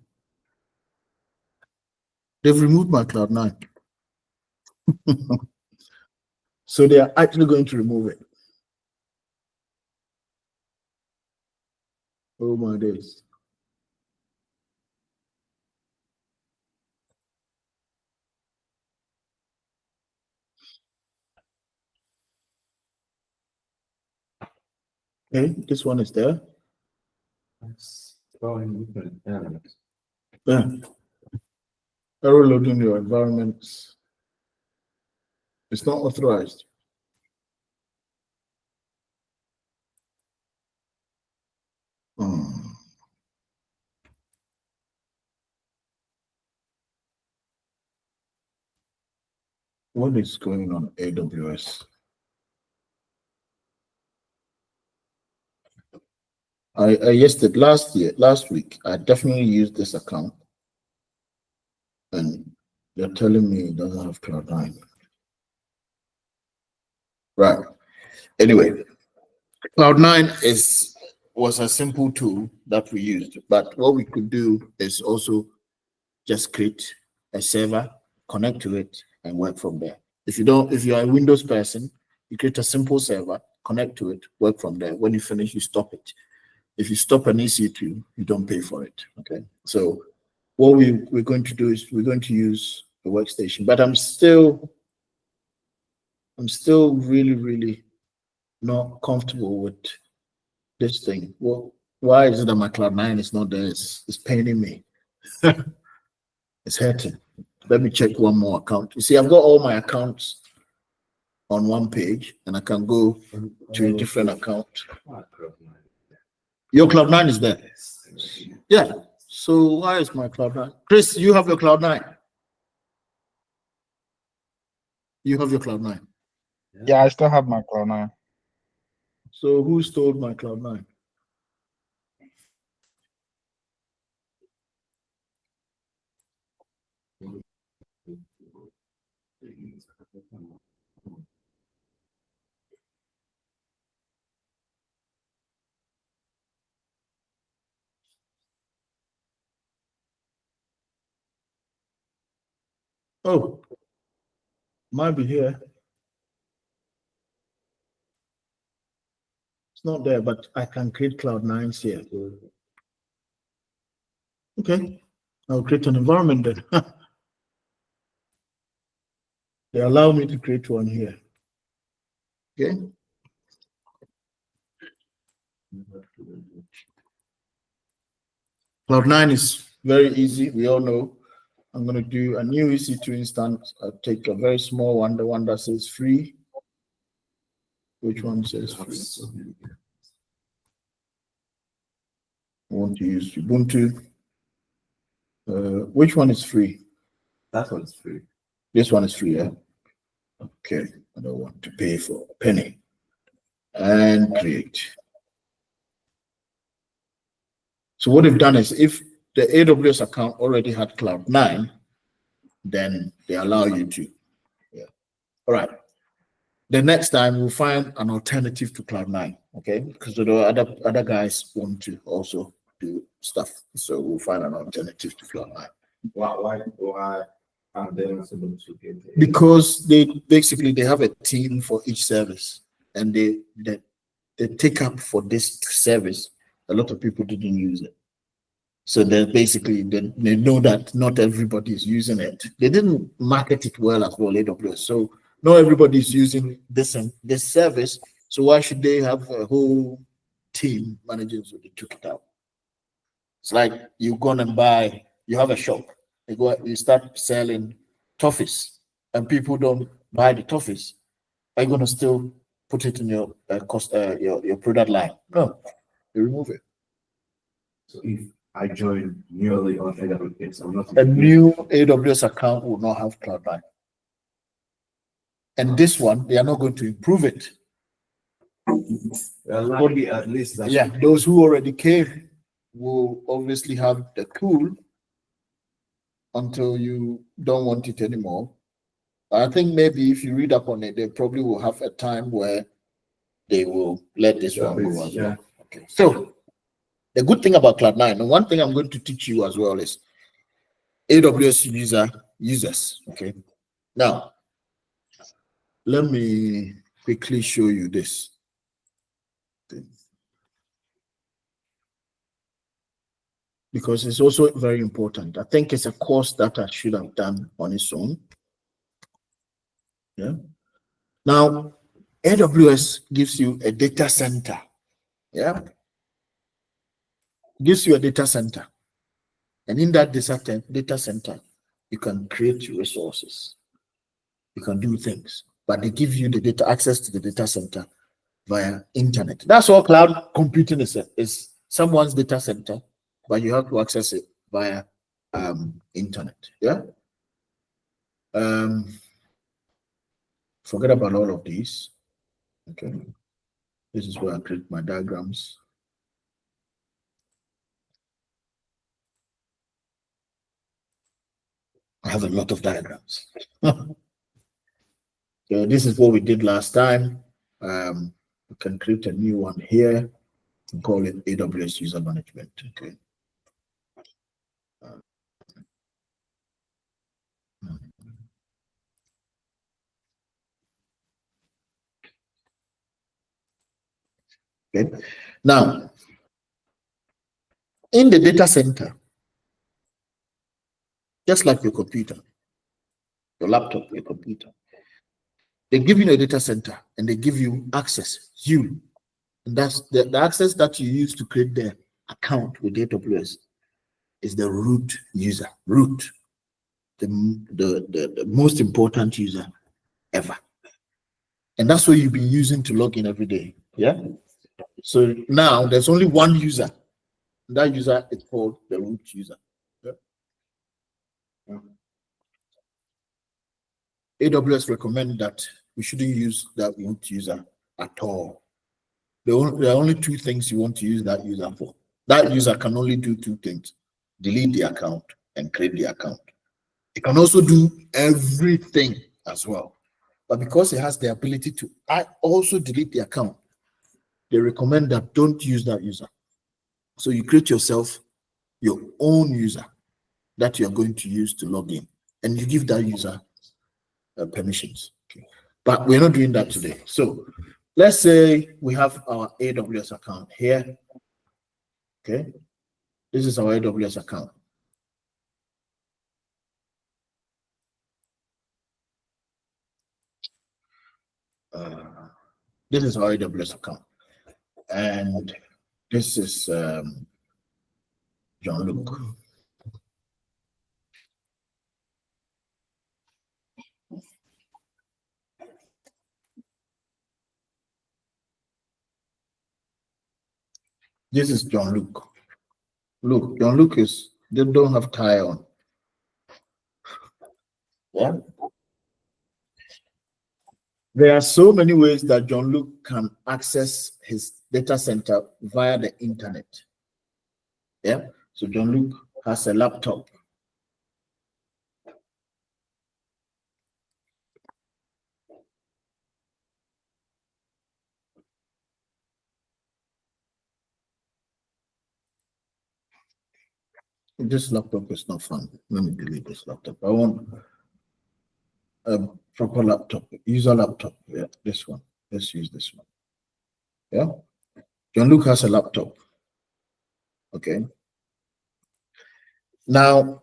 They've removed my Cloud9. So they are actually going to remove it. Oh my days. Okay, this one is there. Yeah. Error loading your environments. It's not authorized. What is going on AWS? I yesterday, last week, I definitely used this account, and they're telling me it doesn't have Cloud9. Right. Anyway, Cloud9 was a simple tool that we used, but what we could do is also just create a server, connect to it, and work from there. If you're a Windows person, you create a simple server, connect to it, work from there. When you finish, you stop it. If you stop an EC2, you don't pay for it. Okay. So what we're going to do is we're going to use a workstation, but I'm still really, really not comfortable with this thing. Well, why is it that my Cloud9 is not there? It's paining me. It's hurting. Let me check one more account. You see, I've got all my accounts on one page, and I can go to a different account. Your Cloud9 is there. Yeah. So why is my Cloud9? Chris, you have your Cloud9. You have your Cloud9. Yeah, I still have my Cloud9. So who stole my Cloud9? Oh, might be here. It's not there, but I can create Cloud9s here. Okay, I'll create an environment then. They allow me to create one here. Okay. Cloud9 is very easy. We all know. I'm going to do a new EC2 instance. I'll take a very small one, the one that says free. Which one says free? I want to use Ubuntu. Which one is free? That one's free. This one is free, yeah? Okay, I don't want to pay for a penny. And create. So what they've done is if the AWS account already had Cloud9, then they allow you to. Yeah. All right. The next time we'll find an alternative to Cloud9, okay? Because the other guys want to also do stuff. So we'll find an alternative to Cloud9. Why are they not able to get it? Because they have a team for each service, and they take up for this service. A lot of people didn't use it. So they know that not everybody is using it. They didn't market it well as well, AWS. So not everybody is using this service. So why should they have a whole team managing? So they took it out. It's like you go and buy, you have a shop you start selling toffees, and people don't buy the toffees, are you going to still put it in your your product line? No, you remove it. So if I join newly on AWS, I'm not A new AWS account will not have Cloud9. And this one, they are not going to improve it. likely at least that's Yeah, those who already came will obviously have the tool until you don't want it anymore. I think maybe if you read up on it, they probably will have a time where they will let this one go as well. Okay. So the good thing about Cloud9, and one thing I'm going to teach you as well is AWS users. Okay. Now, let me quickly show you this thing, because it's also very important. I think it's a course that I should have done on its own. Yeah. Now, AWS gives you a data center. Yeah. Gives you a data center. And in that data center, you can create resources. You can do things. But they give you the data access to the data center via internet. That's all cloud computing is someone's data center, but you have to access it via internet. Yeah. Forget about all of these. Okay. This is where I create my diagrams. I have a lot of diagrams. So this is what we did last time. We can create a new one here and call it AWS User Management. Okay. Okay. Now, in the data center, just like your computer, your laptop, your computer, they give you a data center and they give you access. And that's the access that you use to create the account with AWS is the root user. Root, the most important user ever. And that's what you've been using to log in every day. Yeah. So now there's only one user. That user is called the root user. Yeah. AWS recommend that we shouldn't use that root user at all. There are only two things you want to use that user for. That user can only do two things: delete the account and create the account. It can also do everything as well. But because it has the ability to also delete the account, they recommend that don't use that user. So you create yourself your own user that you are going to use to log in, and you give that user permissions. Okay. But we're not doing that today. So let's say we have our AWS account here. Okay. This is our AWS account. This is our AWS account. And this is Jean-Luc. This is Jean-Luc. Look, Jean-Luc they don't have tie on. Yeah. There are so many ways that Jean-Luc can access his data center via the internet. Yeah. So Jean-Luc has a laptop. This laptop is not fun. Let me delete this laptop. I want a proper laptop, user laptop. Yeah, this one. Let's use this one. Yeah. Jean-Luc has a laptop. Okay. Now,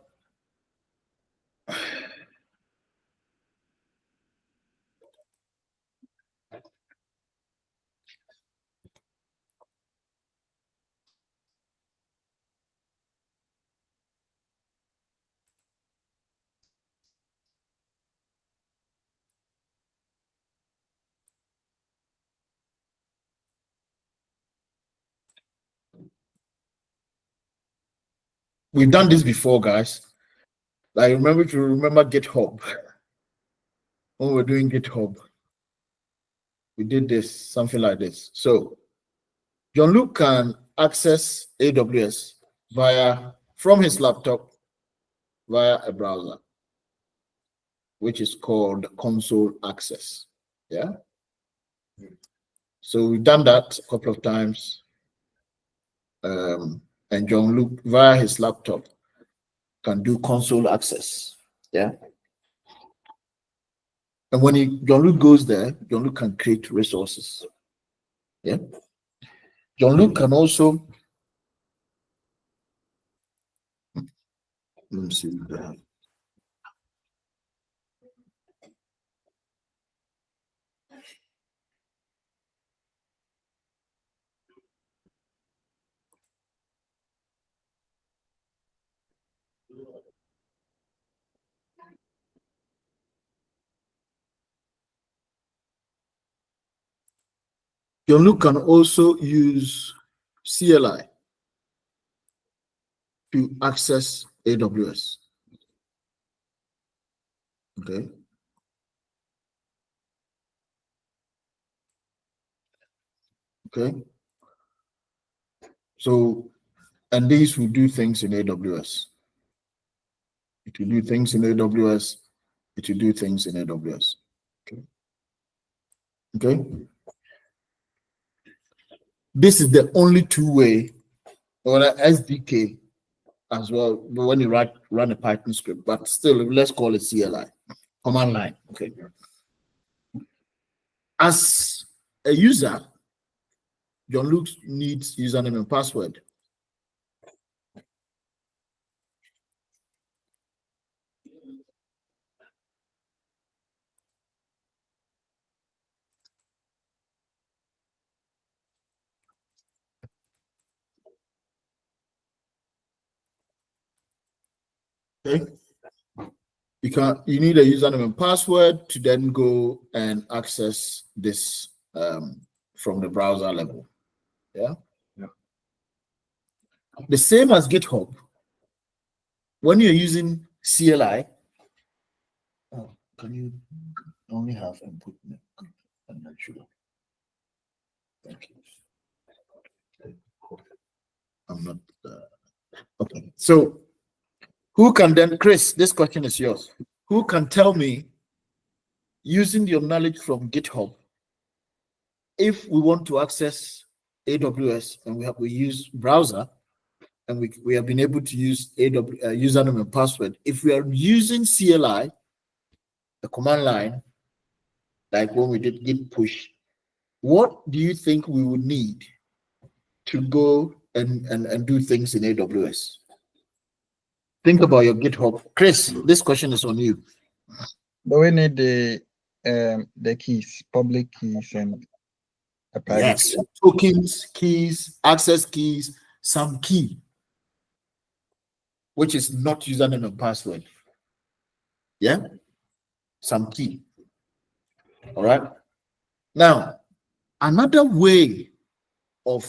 we've done this before, guys. Like remember GitHub. When we're doing GitHub, we did this, something like this. So Jean-Luc can access AWS from his laptop via a browser, which is called console access. Yeah. So we've done that a couple of times. And Jean-Luc via his laptop can do console access. Yeah. And when Jean-Luc goes there, Jean-Luc can create resources. Yeah. Jean-Luc can also, let me see what I have. Jean-Luc can also use CLI to access AWS. Okay. Okay. So, and these will do things in AWS. It will do things in AWS. It will do things in AWS. Okay. Okay. This is the only two-way, or SDK as well, when you run a Python script, but still, let's call it CLI, command line. Okay. As a user, Jean-Luc needs username and password. Okay. You need a username and password to then go and access this from the browser level. Yeah. Yeah. The same as GitHub. When you're using CLI, can you only have input? I'm not sure. Thank you. I'm not. Okay. So, who can then, Chris? This question is yours. Who can tell me, using your knowledge from GitHub, if we want to access AWS and we use browser, and we have been able to use username and password. If we are using CLI, the command line, like when we did git push, what do you think we would need to go and do things in AWS? Think about your GitHub. Chris, this question is on you. Do we need the keys, public keys, and a private Yes, key? tokens, keys, access keys, some key, which is not username and password. Yeah, some key. All right. Now, another way of,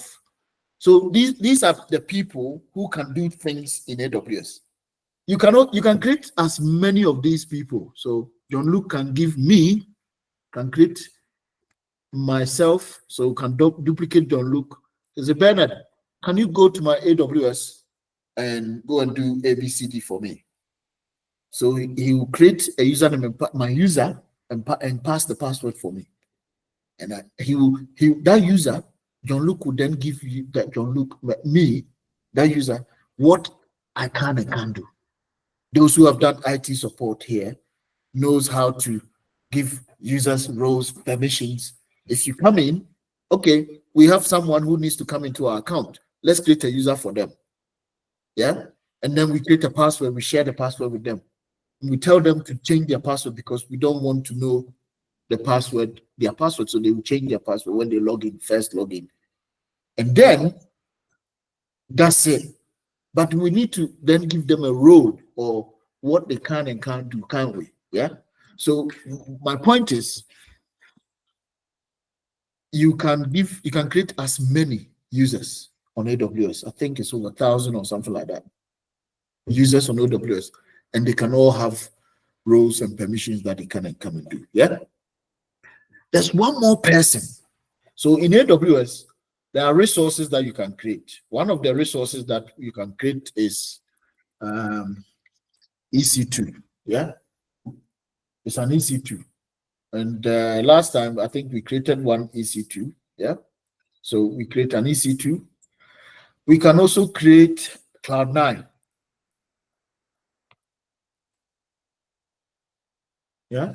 so these are the people who can do things in AWS. You can create as many of these people. So Jean-Luc can create myself, so can duplicate Jean-Luc. Say, Bernard, can you go to my AWS and go and do ABCD for me? So he will create a username, my user, and pass the password for me. And that user, Jean-Luc would then give you that that user, what I can and can't do. Those who have done IT support here knows how to give users roles, permissions. If you come in, okay, we have someone who needs to come into our account. Let's create a user for them. Yeah. And then we create a password. We share the password with them. We tell them to change their password because we don't want to know their password. So they will change their password when they first log in. And then that's it. But we need to then give them a role or what they can and can't do, can't we? Yeah. So my point is, you can create as many users on AWS. I think it's over 1,000 or something like that. users on AWS, and they can all have roles and permissions that they can come and do. Yeah. There's one more person. So in AWS, there are resources that you can create. One of the resources that you can create is EC2. Yeah. It's an EC2. And last time, I think we created one EC2. Yeah. So we create an EC2. We can also create Cloud9. Yeah.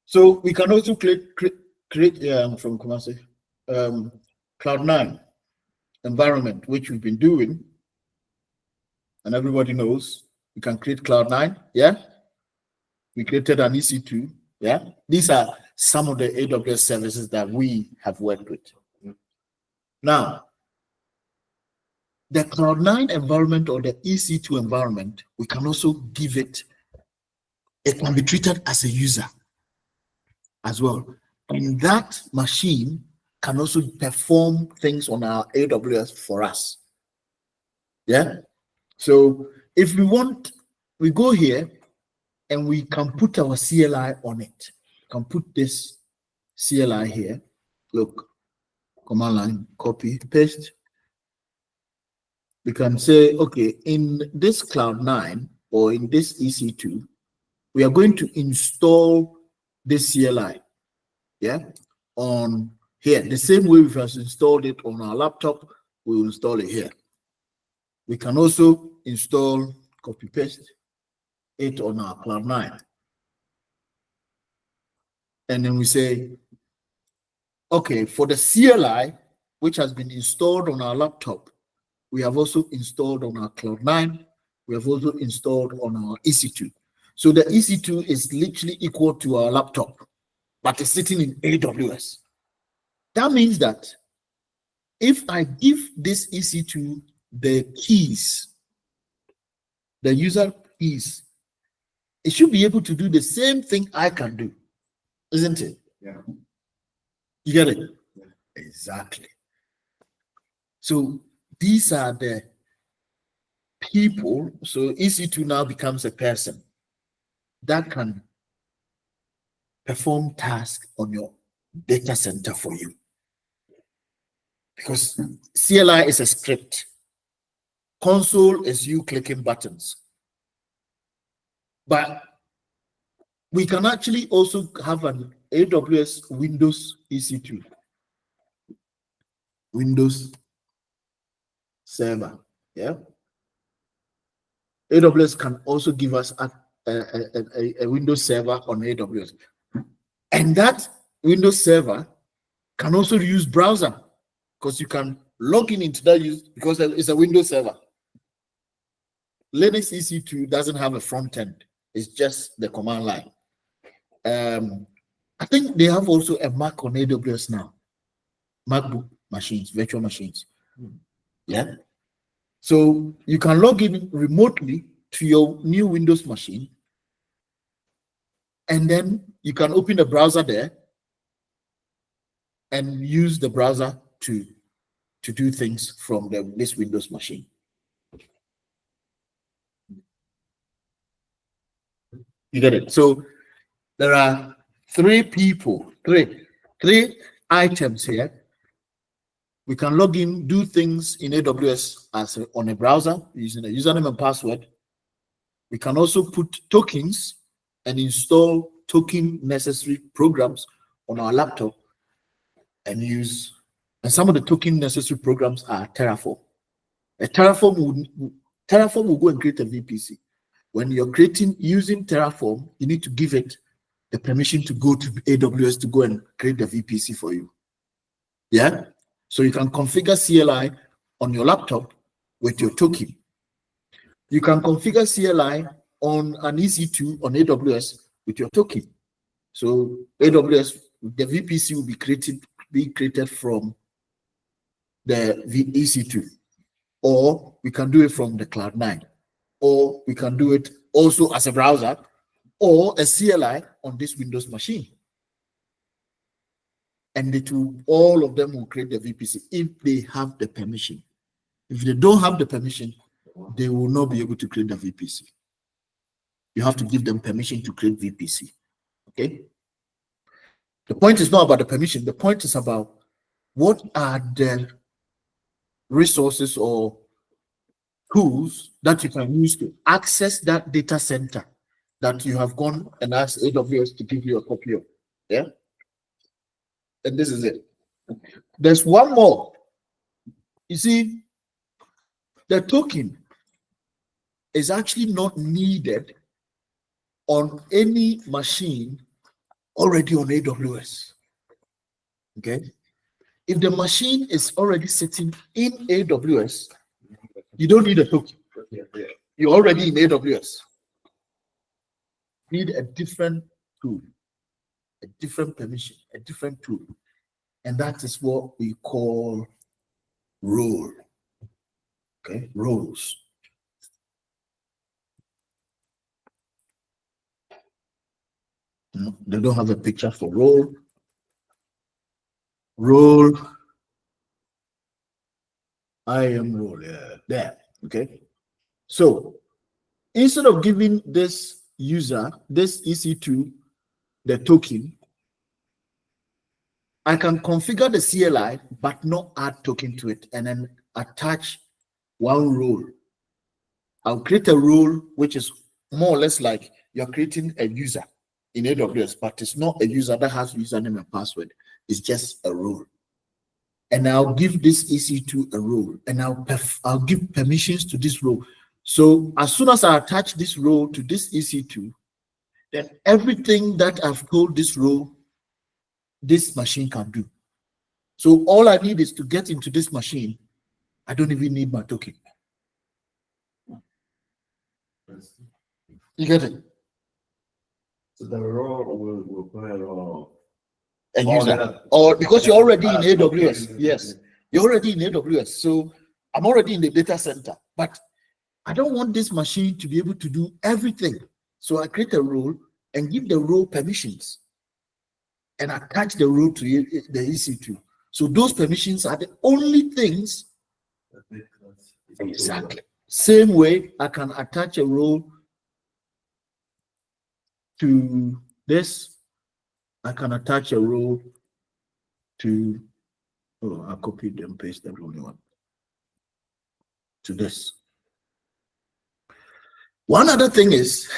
So we can also create from Kumasi, Cloud9 environment, which we've been doing, and everybody knows we can create Cloud9. Yeah. We created an EC2. Yeah. These are some of the AWS services that we have worked with. Now, the Cloud9 environment or the EC2 environment, we can also give it, it can be treated as a user as well. And that machine can also perform things on our AWS for us. Yeah. So if we want, we go here and we can put our CLI on it. We can put this CLI here. Look, command line, copy, paste. We can say, okay, in this Cloud9 or in this EC2, we are going to install this CLI. Yeah. On here, the same way we've installed it on our laptop, we will install it here. We can also install, copy paste it on our Cloud9. And then we say, okay, for the CLI, which has been installed on our laptop, we have also installed on our Cloud9. We have also installed on our EC2. So the EC2 is literally equal to our laptop, but it's sitting in AWS. That means that if I give this EC2 the keys, the user keys, it should be able to do the same thing I can do, isn't it? Yeah. You get it? Yeah. Exactly. So these are the people. So EC2 now becomes a person that can perform tasks on your data center for you. Because CLI is a script. Console is you clicking buttons. But we can actually also have an AWS Windows EC2. Windows server. Yeah. AWS can also give us a Windows server on AWS. And that Windows server can also use browser, because you can log in into that use because it's a Windows server. Linux EC2 doesn't have a front end. It's just the command line. I think they have also a Mac on AWS now. MacBook machines, virtual machines. Yeah. So you can log in remotely to your new Windows machine, and then you can open the browser there and use the browser to do things from this Windows machine. You get it? So there are three items here. We can log in, do things in AWS on a browser using a username and password. We can also put tokens and install token necessary programs on our laptop and use. And some of the token necessary programs are Terraform. Terraform will go and create a VPC. When you're using Terraform, you need to give it the permission to go to AWS to go and create the VPC for you. Yeah. So you can configure CLI on your laptop with your token. You can configure CLI on an EC2 on AWS with your token. So AWS, the VPC will be created from the EC2. or we can do it from the Cloud9, or we can do it also as a browser or a CLI on this Windows machine. And all of them will create the VPC if they have the permission. If they don't have the permission, they will not be able to create the VPC. You have to give them permission to create VPC. Okay? The point is not about the permission. The point is about what are the resources or tools that you can use to access that data center that you have gone and asked AWS to give you a copy of. Yeah? And this is it. There's one more. You see, the token is actually not needed on any machine already on AWS. Okay? If the machine is already sitting in AWS, you don't need a token. You're already in AWS. Need a different tool, a different permission, a different tool. And that is what we call role. Okay, roles. No, they don't have a picture for role. Role. IAM role, yeah, there. Okay. So instead of giving this user, this EC2, the token, I can configure the CLI, but not add token to it, and then attach one role. I'll create a role which is more or less like you're creating a user in AWS, but it's not a user that has username and password. It's just a role. And I'll give this EC2 a role, and I'll give permissions to this role. So as soon as I attach this role to this EC2, then everything that I've told this role, this machine can do. So all I need is to get into this machine. I don't even need my token. You get it? So the role will require A user, or because you're already in AWS. Yes, you're already in AWS. So I'm already in the data center, but I don't want this machine to be able to do everything. So I create a role and give the role permissions and attach the role to the EC2. So those permissions are the only things. Exactly. Same way I can attach a role to this. I can attach a role to, I copied and pasted the only one to this. One other thing is,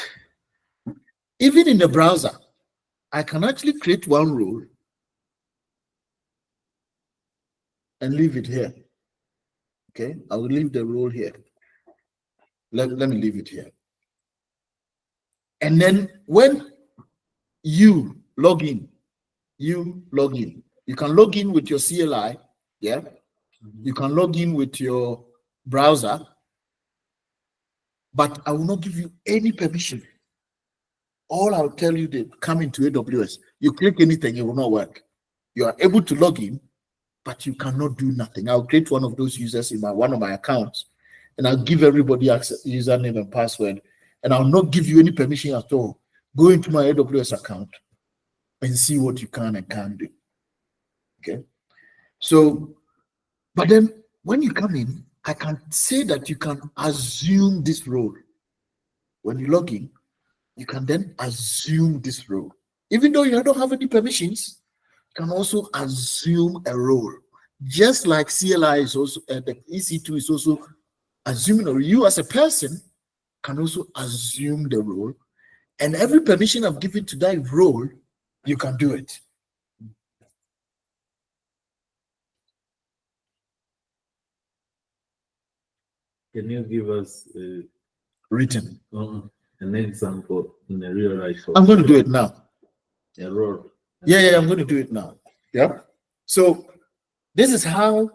even in the browser, I can actually create one role and leave it here. Okay, I will leave the role here. Let me leave it here. And then when you log in, you can log in with your CLI, yeah? You can log in with your browser, but I will not give you any permission. All I'll tell you, to come into AWS. You click anything, it will not work. You are able to log in, but you cannot do nothing. I'll create one of those users in one of my accounts, and I'll give everybody access, username and password, and I'll not give you any permission at all. Go into my AWS account and see what you can and can't do. Okay. So, but then when you come in, I can say that you can assume this role. When you log in, you can then assume this role. Even though you don't have any permissions, you can also assume a role. Just like CLI is also, the EC2 is also assuming, or you as a person can also assume the role. And every permission I've given to that role, you can do it. Can you give us Written. an example in a real life? I'm going to do it now. A role. Yeah, I'm going to do it now. Yeah. So this is how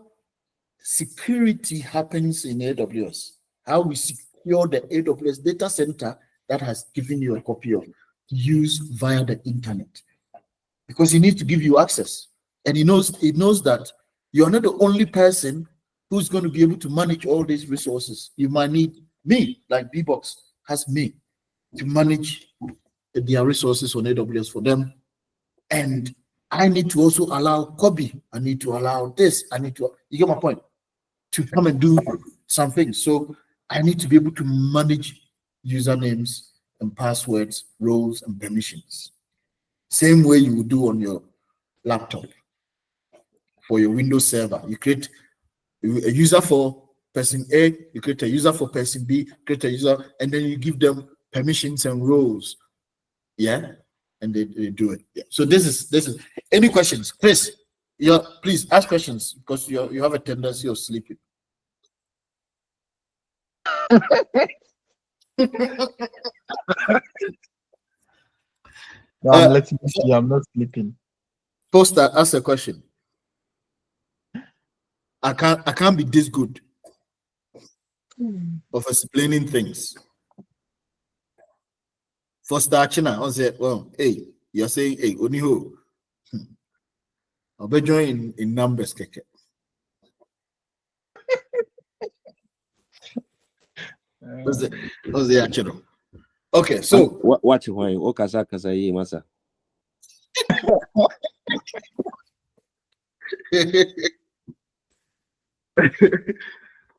security happens in AWS. How we secure the AWS data center that has given you a copy of use via the internet. Because he needs to give you access. And he knows that you're not the only person who's going to be able to manage all these resources? You might need me, like Bbox has me, to manage their resources on AWS for them. And I need to also allow Kobe. I need to allow this. I need to, you get my point, to come and do something. So I need to be able to manage usernames and passwords, roles, and permissions. Same way you would do on your laptop. For your Windows server, you create a user for person A, you create a user for person B, create a user, and then you give them permissions and roles. Yeah, and they do it. Yeah. So this is any questions, Chris? Yeah, please ask questions because you have a tendency of sleeping. No, I'm letting you see, I'm not sleeping. Poster, ask a question. I can't be this good of explaining things. For starting, I say, well, hey, you're saying, hey, only who? I'll be joining in numbers, keke. What's the actual? Okay, so watch why okasa kasa yi masa.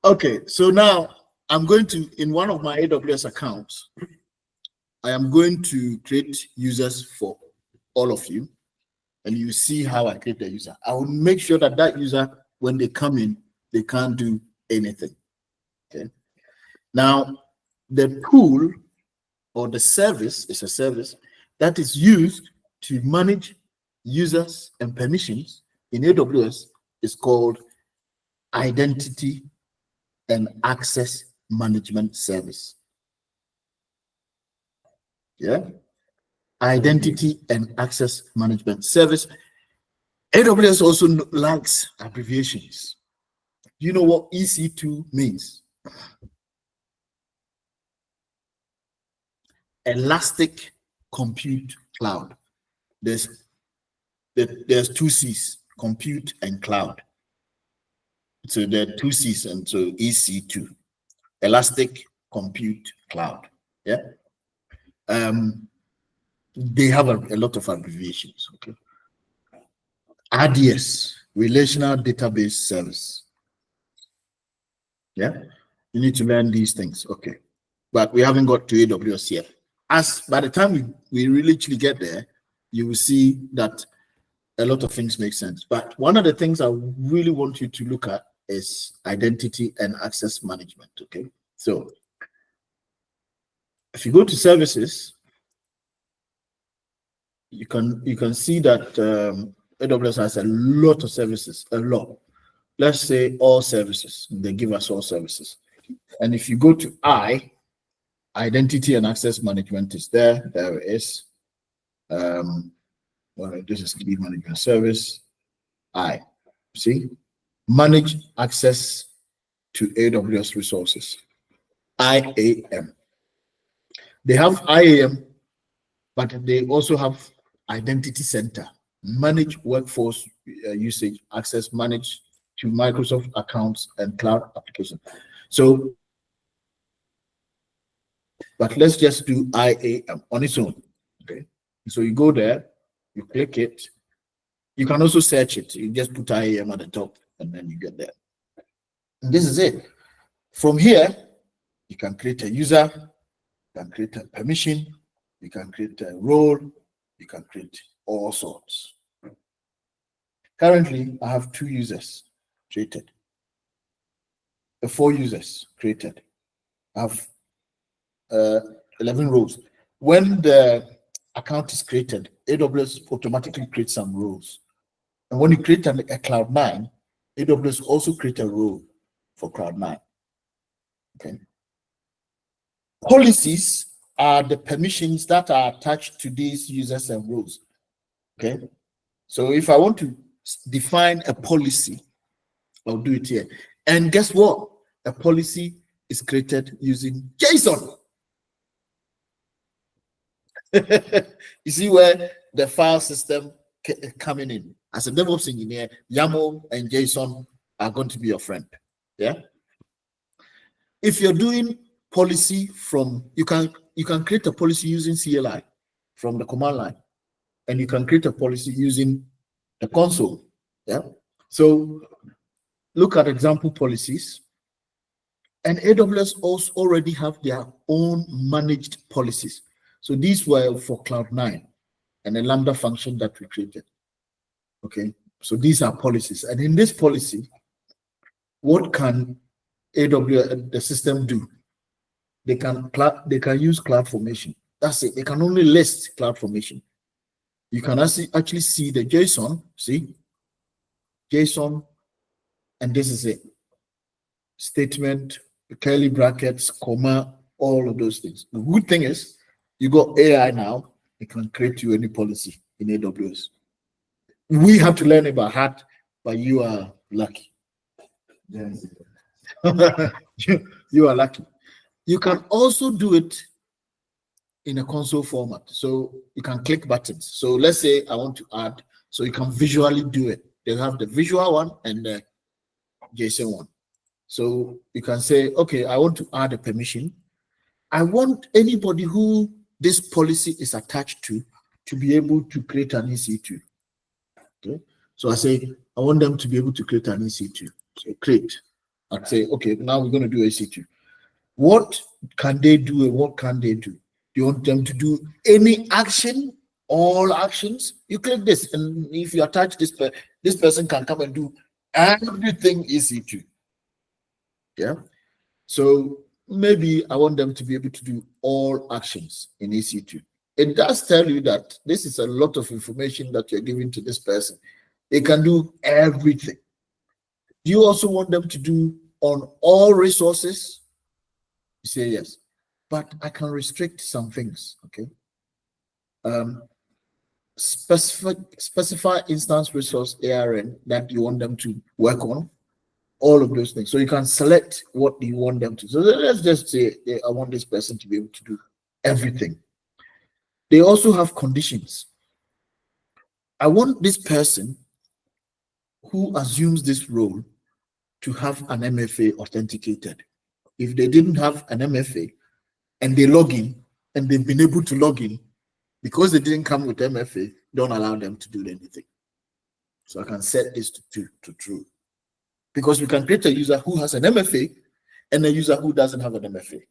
Okay, so now I'm going to, in one of my AWS accounts, I am going to create users for all of you, and you see how I create the user. I will make sure that that user, when they come in, they can't do anything. Okay. Now, the tool or the service is a service that is used to manage users and permissions in AWS is called Identity and Access Management Service. Yeah. Identity and Access Management Service. AWS also likes abbreviations. Do you know what EC2 means? Elastic Compute Cloud. There's two C's, compute and cloud. So there are two C's, and so EC2, Elastic Compute Cloud. Yeah. They have a lot of abbreviations. Okay. RDS, Relational Database Service. Yeah. You need to learn these things. Okay. But we haven't got to AWS yet. As by the time we really actually get there, you will see that a lot of things make sense. But one of the things I really want you to look at is identity and access management. Okay. So if you go to services, you can see that AWS has a lot of services, a lot. Let's say all services. They give us all services. And if you go to identity and access management is there. There it is. Well, this is key management service. See, manage access to AWS resources. IAM. They have IAM, but they also have Identity Center, manage workforce usage, access, manage to Microsoft accounts and cloud applications. So, but let's just do IAM on its own. Okay. So you go there, you click it. You can also search it. You just put IAM at the top and then you get there. And this is it. From here, you can create a user, you can create a permission, you can create a role, you can create all sorts. Currently, I have 2 users created. 4 users created. I have 11 roles. When the account is created, AWS automatically creates some roles. And when you create a Cloud9, AWS also create a role for Cloud9. Okay. Policies are the permissions that are attached to these users and roles. Okay. So if I want to define a policy, I'll do it here. And guess what? A policy is created using JSON. You see where the file system coming in. As a DevOps engineer, YAML and JSON are going to be your friend. Yeah. If you're doing policy from, you can create a policy using CLI from the command line, and you can create a policy using the console. Yeah. So look at example policies. And AWS also already have their own managed policies. So these were for Cloud9 and a Lambda function that we created. Okay, so these are policies. And in this policy, what can AWS, the system, do? They can use CloudFormation. That's it. They can only list CloudFormation. You can actually see the JSON, see? JSON, and this is it. Statement, curly brackets, comma, all of those things. The good thing is you got AI now, it can create you any policy in AWS. We have to learn it by heart, but you are lucky. Yes. You are lucky. You can also do it in a console format. So you can click buttons. So let's say I want to add, so you can visually do it. They have the visual one and the JSON one. So you can say, okay, I want to add a permission. I want anybody who this policy is attached to be able to create an EC2. Okay. So I say, I want them to be able to create an EC2. So create. I'd say, okay, now we're going to do EC2. What can they do and what can they do? Do you want them to do any action, all actions? You click this, and if you attach this, this person can come and do everything EC2. Yeah. So maybe I want them to be able to do all actions in EC2. It does tell you that this is a lot of information that you're giving to this person. They can do everything. Do you also want them to do on all resources? You say yes, but I can restrict some things. Okay. Specify instance resource ARN that you want them to work on. All of those things. So you can select what you want them to. So let's just say I want this person to be able to do everything. They also have conditions. I want this person who assumes this role to have an MFA authenticated. If they didn't have an MFA and they log in and they've been able to log in, because they didn't come with MFA, don't allow them to do anything. So I can set this to true. Because we can create a user who has an MFA and a user who doesn't have an MFA.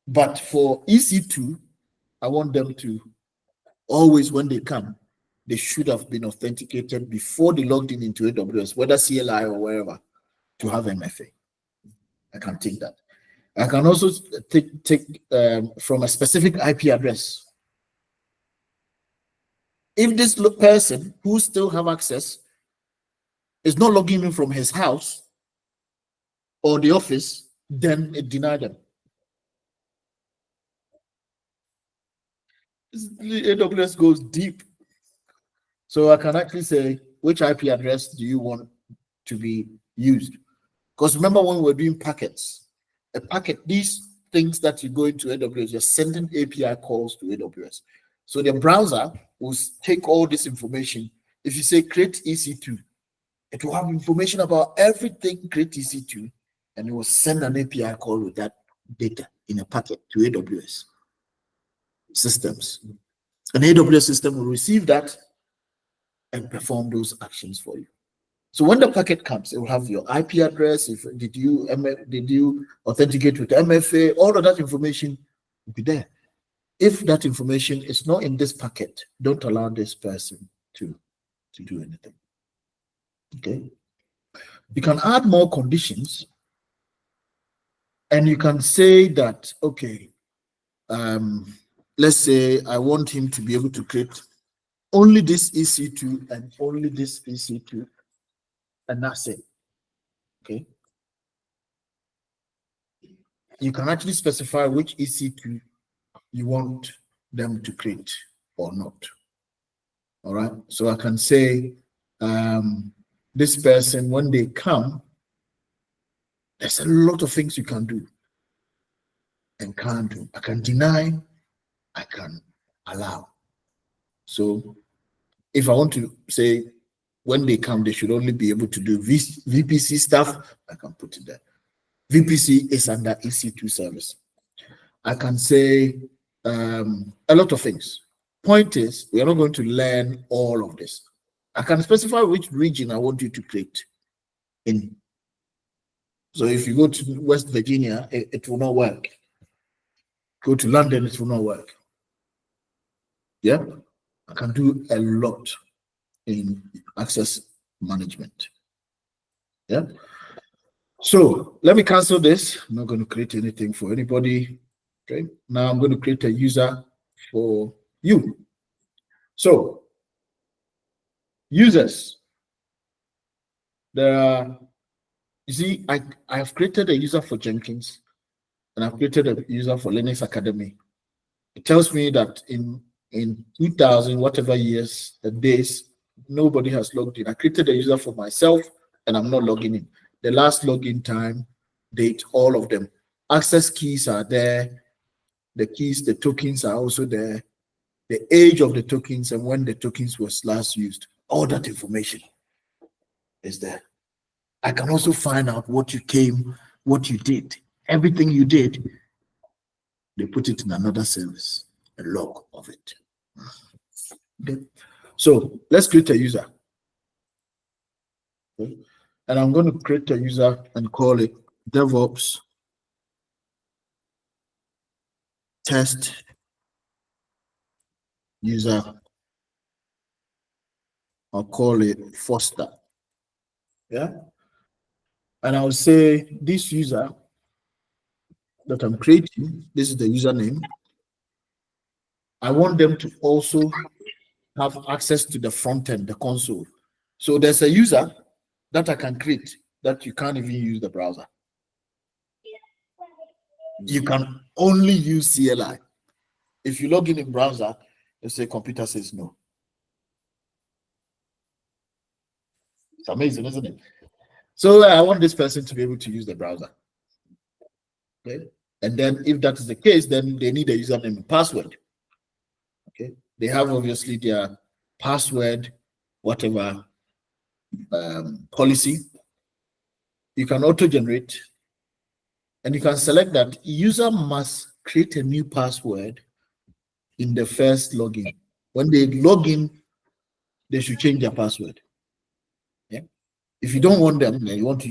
But for EC2, I want them to always, when they come, they should have been authenticated before they logged in into AWS, whether CLI or wherever, to have MFA. I can take that. I can also take from a specific IP address. If this person who still have access is not logging in from his house or the office, then it denied them. AWS goes deep. So I can actually say, which IP address do you want to be used? Because remember when we were doing packets, a packet, these things that you go into AWS, you're sending API calls to AWS. So the browser will take all this information. If you say create EC2, it will have information about everything create EC2, and it will send an API call with that data in a packet to AWS systems. An AWS system will receive that and perform those actions for you. So when the packet comes, it will have your IP address. If did you authenticate with MFA? All of that information will be there. If that information is not in this packet, don't allow this person to do anything. Okay. You can add more conditions, and you can say that, okay, let's say I want him to be able to create only this EC2 and only this EC2, and that's it. Okay. You can actually specify which EC2 you want them to create or not. All right. So I can say this person, when they come, there's a lot of things you can do and can't do. I can deny, I can allow. So if I want to say when they come, they should only be able to do VPC stuff. I can put it there. VPC is under EC2 service. I can say a lot of things. Point is, we are not going to learn all of this. I can specify which region I want you to create in. So if you go to West Virginia, it will not work. Go to London, it will not work. Yeah, I can do a lot in access management. Yeah. So let me cancel this. I'm not going to create anything for anybody. Okay. Now I'm going to create a user for you. So users, there are, you see, I have created a user for Jenkins and I've created a user for Linux Academy. It tells me that in 2000, whatever years, days, nobody has logged in. I created a user for myself and I'm not logging in. The last login time, date, all of them. Access keys are there. The keys, the tokens are also there. The age of the tokens and when the tokens was last used. All that information is there. I can also find out what you came, what you did. Everything you did, they put it in another service, a log of it. Okay. So let's create a user. Okay. And I'm going to create a user and call it DevOps test user. I'll call it Foster. Yeah. And I'll say this user that I'm creating, this is the username. I want them to also have access to the front end, the console. So there's a user that I can create that you can't even use the browser. You can only use CLI. If you log in browser, they say computer says no. It's amazing, isn't it? So I want this person to be able to use the browser. Okay. And then if that is the case, then they need a username and password. Okay. They have obviously their password, whatever policy. You can auto-generate and you can select that user must create a new password in the first login. When they log in, they should change their password. Yeah. If you don't want them, you want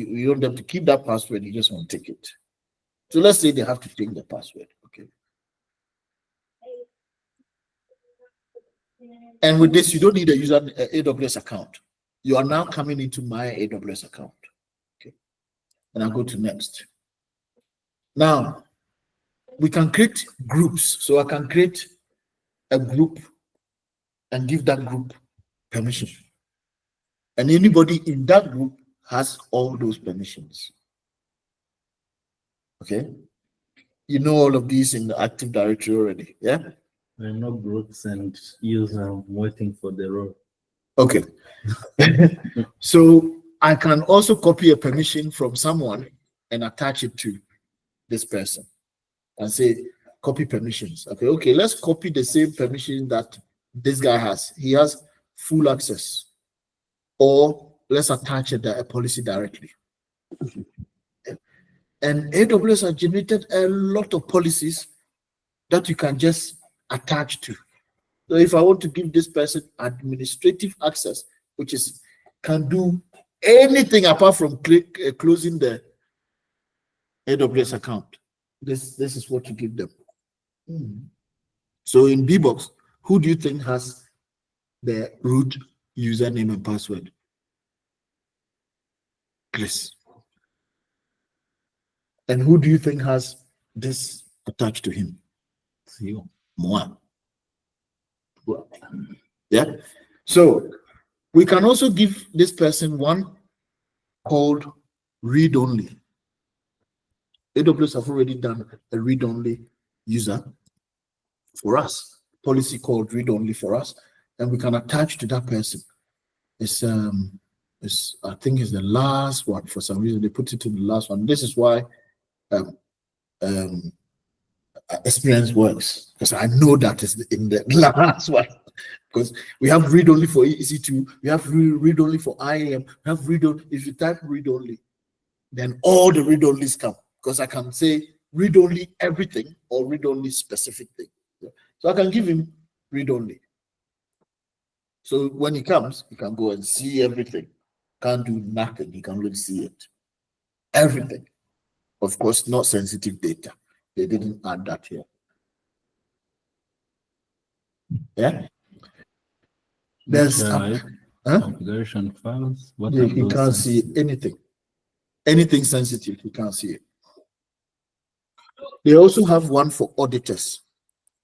them to keep that password, you just want to take it. So let's say they have to change the password. Okay. And with this, you don't need a user AWS account. You are now coming into my AWS account. Okay. And I'll go to next. Now, we can create groups. So I can create a group and give that group permission. And anybody in that group has all those permissions. Okay. You know all of these in the Active Directory already. Yeah. There are no groups and user waiting for the role. Okay. So I can also copy a permission from someone and attach it to this person and say copy permissions. Okay, let's copy the same permission that this guy has. He has full access. Or let's attach a policy directly. And AWS has generated a lot of policies that you can just attach to. So if I want to give this person administrative access, which is can do anything apart from closing the AWS account, this is what you give them. So in Bbox, who do you think has the root username and password? Chris. And who do you think has this attached to him? It's you. Moi. Yeah. So we can also give this person one called read-only. AWS have already done a read-only user for us, policy called read-only for us, and we can attach to that person. It's I think it's the last one. For some reason, they put it in the last one. This is why experience works, because I know that is in the last one. Because we have read only for EC2, we have read only for IAM, we have read only. If you type read only, then all the read onlys come, because I can say read only everything or read only specific thing. So I can give him read only. So when he comes, he can go and see everything. Can't do nothing, he can really see it. Everything. Of course, not sensitive data. They didn't add that here. Yeah. There's configuration files. What are you those can't things? see anything. Anything sensitive, you can't see it. They also have one for auditors.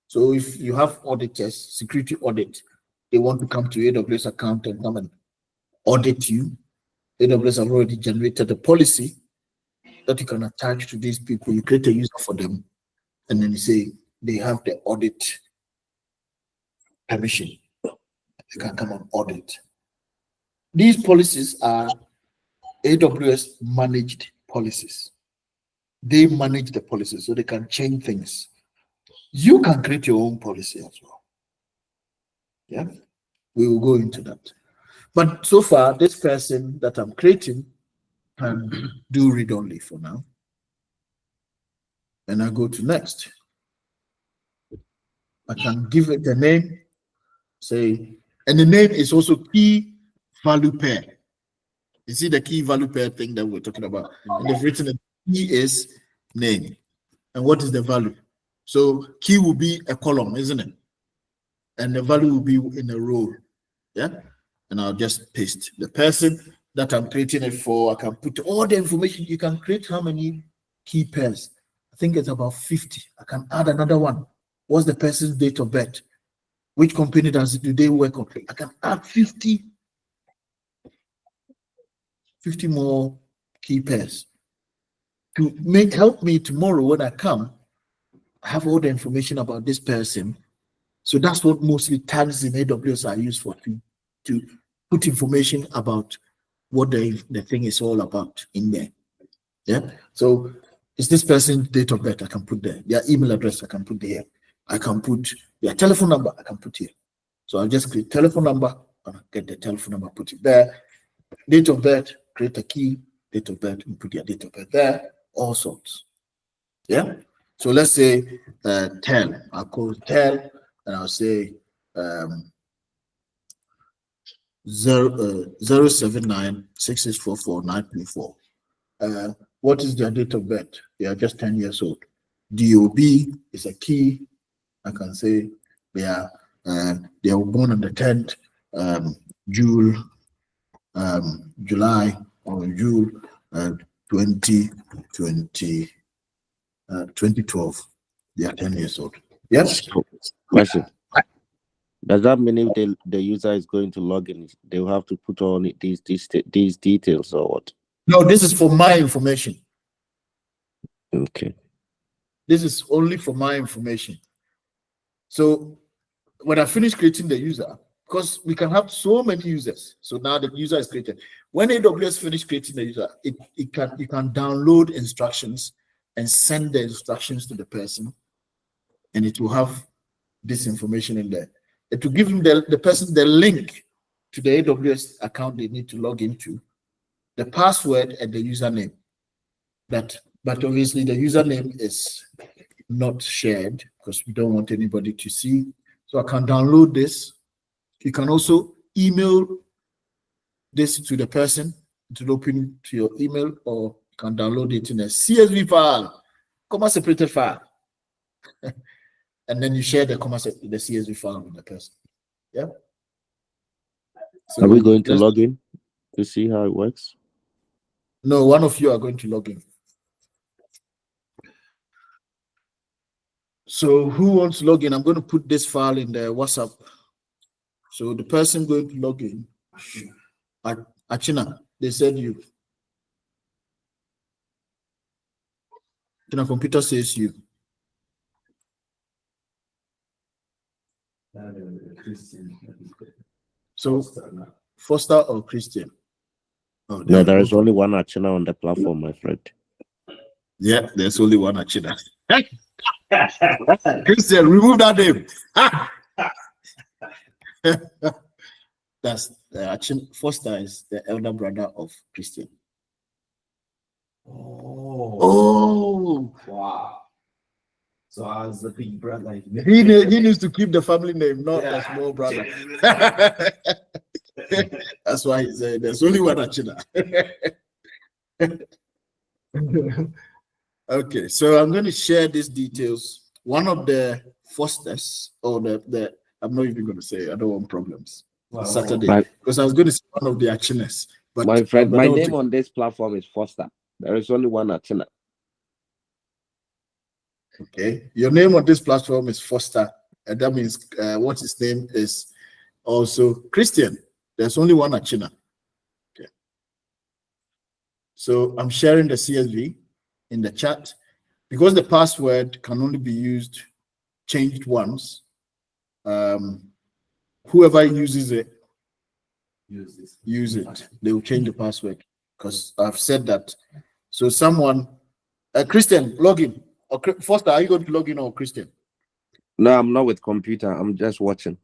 So if you have auditors, security audit, they want to come to AWS account and come and audit you. AWS have already generated a policy that you can attach to these people. You create a user for them, and then you say they have the audit permission. You can come and audit. These policies are AWS managed policies. They manage the policies, so they can change things. You can create your own policy as well. Yeah, we will go into that. But so far, this person that I'm creating can do read only for now. And I go to next. I can give it a name, say, and the name is also key value pair. You see the key value pair thing that we're talking about. And they've written a key is name. And what is the value? So key will be a column, isn't it? And the value will be in a row. Yeah. And I'll just paste the person that I'm creating it for. I can put all the information. You can create how many key pairs? I think it's about 50. I can add another one. What's the person's date of birth? Which company do they work on? I can add 50 more key pairs to help me tomorrow when I come. I have all the information about this person. So that's what mostly tags in AWS are used for, to put information about what the thing is all about in there. Yeah. So is this person's date of birth? I can put there. Their email address I can put there. I can put their telephone number I can put here. So I'll just create telephone number and I'll get the telephone number, put it there. Date of birth, create a key, date of birth, and put your date of birth there, all sorts. Yeah. So let's say tel. I'll call tel and I'll say 079-6644-924. What is their date of birth? They are just 10 years old. DOB is a key. I can say they were born on the 10th July or June 2012. They are 10 years old. Yes. Question. Does that mean if the user is going to log in, they will have to put on these details or what? No, this is for my information. Okay. This is only for my information. So when I finish creating the user, because we can have so many users. So now the user is created. When AWS finish creating the user, you can download instructions and send the instructions to the person, and it will have this information in there. It will give him the person the link to the AWS account they need to log into, the password and the username. But obviously the username is not shared because we don't want anybody to see. So I can download this. You can also email this to the person to open to your email, or you can download it in a CSV file, comma separated file. And then you share the CSV file with the person. Yeah. So are we going to log in to see how it works? No, one of you are going to log in. So who wants to log in? I'm going to put this file in the WhatsApp. So the person going to log in, Achina, they said you. The computer says you. So Foster or Christian? Oh, No, there is only one Achina on the platform, my friend. Yeah, there's only one Achina. Christian, remove that name. That's Foster is the elder brother of Christian. Oh, Wow. So I was the big brother. he needs to keep the family name, not the small brother. That's why he said there's only one Achina. Okay, so I'm going to share these details. One of the Fosters, or the I'm not even going to say, I don't want problems. Wow. Saturday, because I was going to say one of the Achinas. But My friend, but my don't name think- on this platform is Foster. There is only one Achina. Okay, your name on this platform is Foster, and that means what his name is also Christian. There's only one Achina. Okay. So I'm sharing the CSV in the chat because the password can only be changed once. Whoever uses it, use it. They will change the password because I've said that. So someone, Christian, log in. Or Foster, are you going to log in or Christian? No, I'm not with computer. I'm just watching.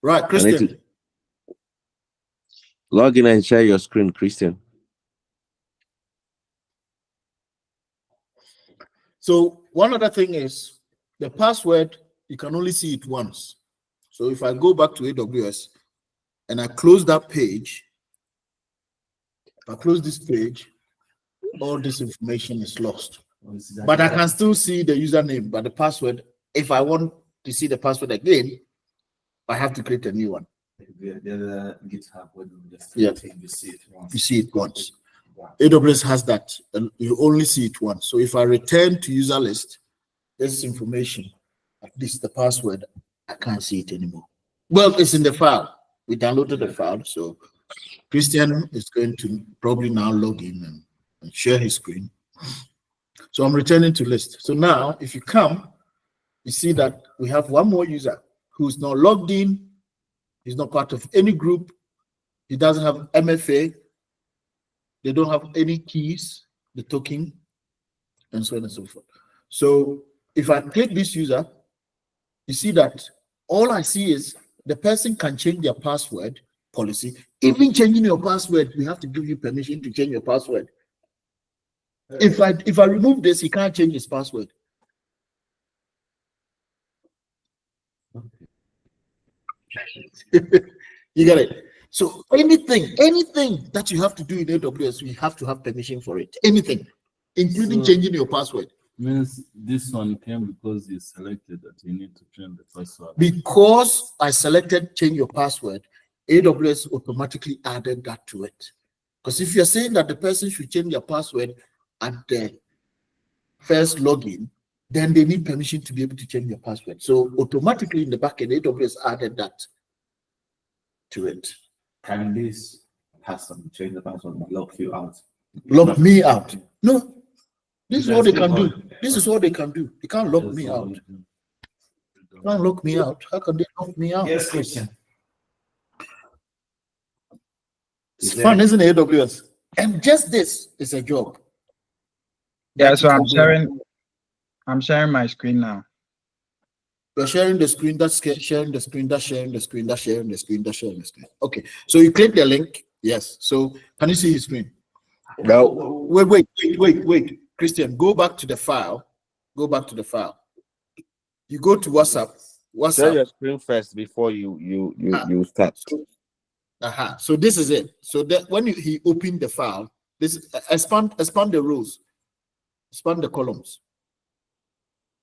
Right, I need Christian. to log in and share your screen, Christian. So one other thing is the password, you can only see it once. So if I go back to AWS and I close that page, if I close this page, all this information is lost. But I can still see the username, but the password, if I want to see the password again, I have to create a new one. The other GitHub, when you just Yeah. you see it once. You see it once. Wow. AWS has that, and you only see it once. So if I return to user list, this information, at least the password, I can't see it anymore. Well, it's in the file. We downloaded the file, so Christian is going to probably now log in and share his screen. So I'm returning to list. So now, if you come, you see that we have one more user who's not logged in. He's not part of any group. He doesn't have MFA. They don't have any keys, the token, and so on and so forth. So if I click this user, you see that all I see is the person can change their password policy. Even changing your password, we have to give you permission to change your password. If I remove this, he can't change his password. You get it? So anything that you have to do in AWS, we have to have permission for it. Anything, including So- changing your password. Means this one came because you selected that you need to change the password. Because I selected change your password, AWS automatically added that to it. Because if you're saying that the person should change their password at the first login, then they need permission to be able to change their password. So automatically in the backend, AWS added that to it. Can this person change the password and lock you out? Lock me out. No, this is what they That's can do. good. This is what they can do. They can't lock That's me all out. we do. They can't lock me out. How can they lock me out? Yes, Christian. It's fun, isn't it, AWS? And just this is a job. Yeah, That so you I'm can do. sharing. I'm sharing my screen now. You're sharing the screen, that's sharing the screen, that's sharing the screen, that's sharing the screen, that's sharing the screen. Okay, so you click the link. Yes. So can you see his screen? No. Wait. Christian, go back to the file. Go back to the file. You go to WhatsApp. Share your WhatsApp. screen first before you start. So this is it. So that when he opened the file, this expand the rows, expand the columns.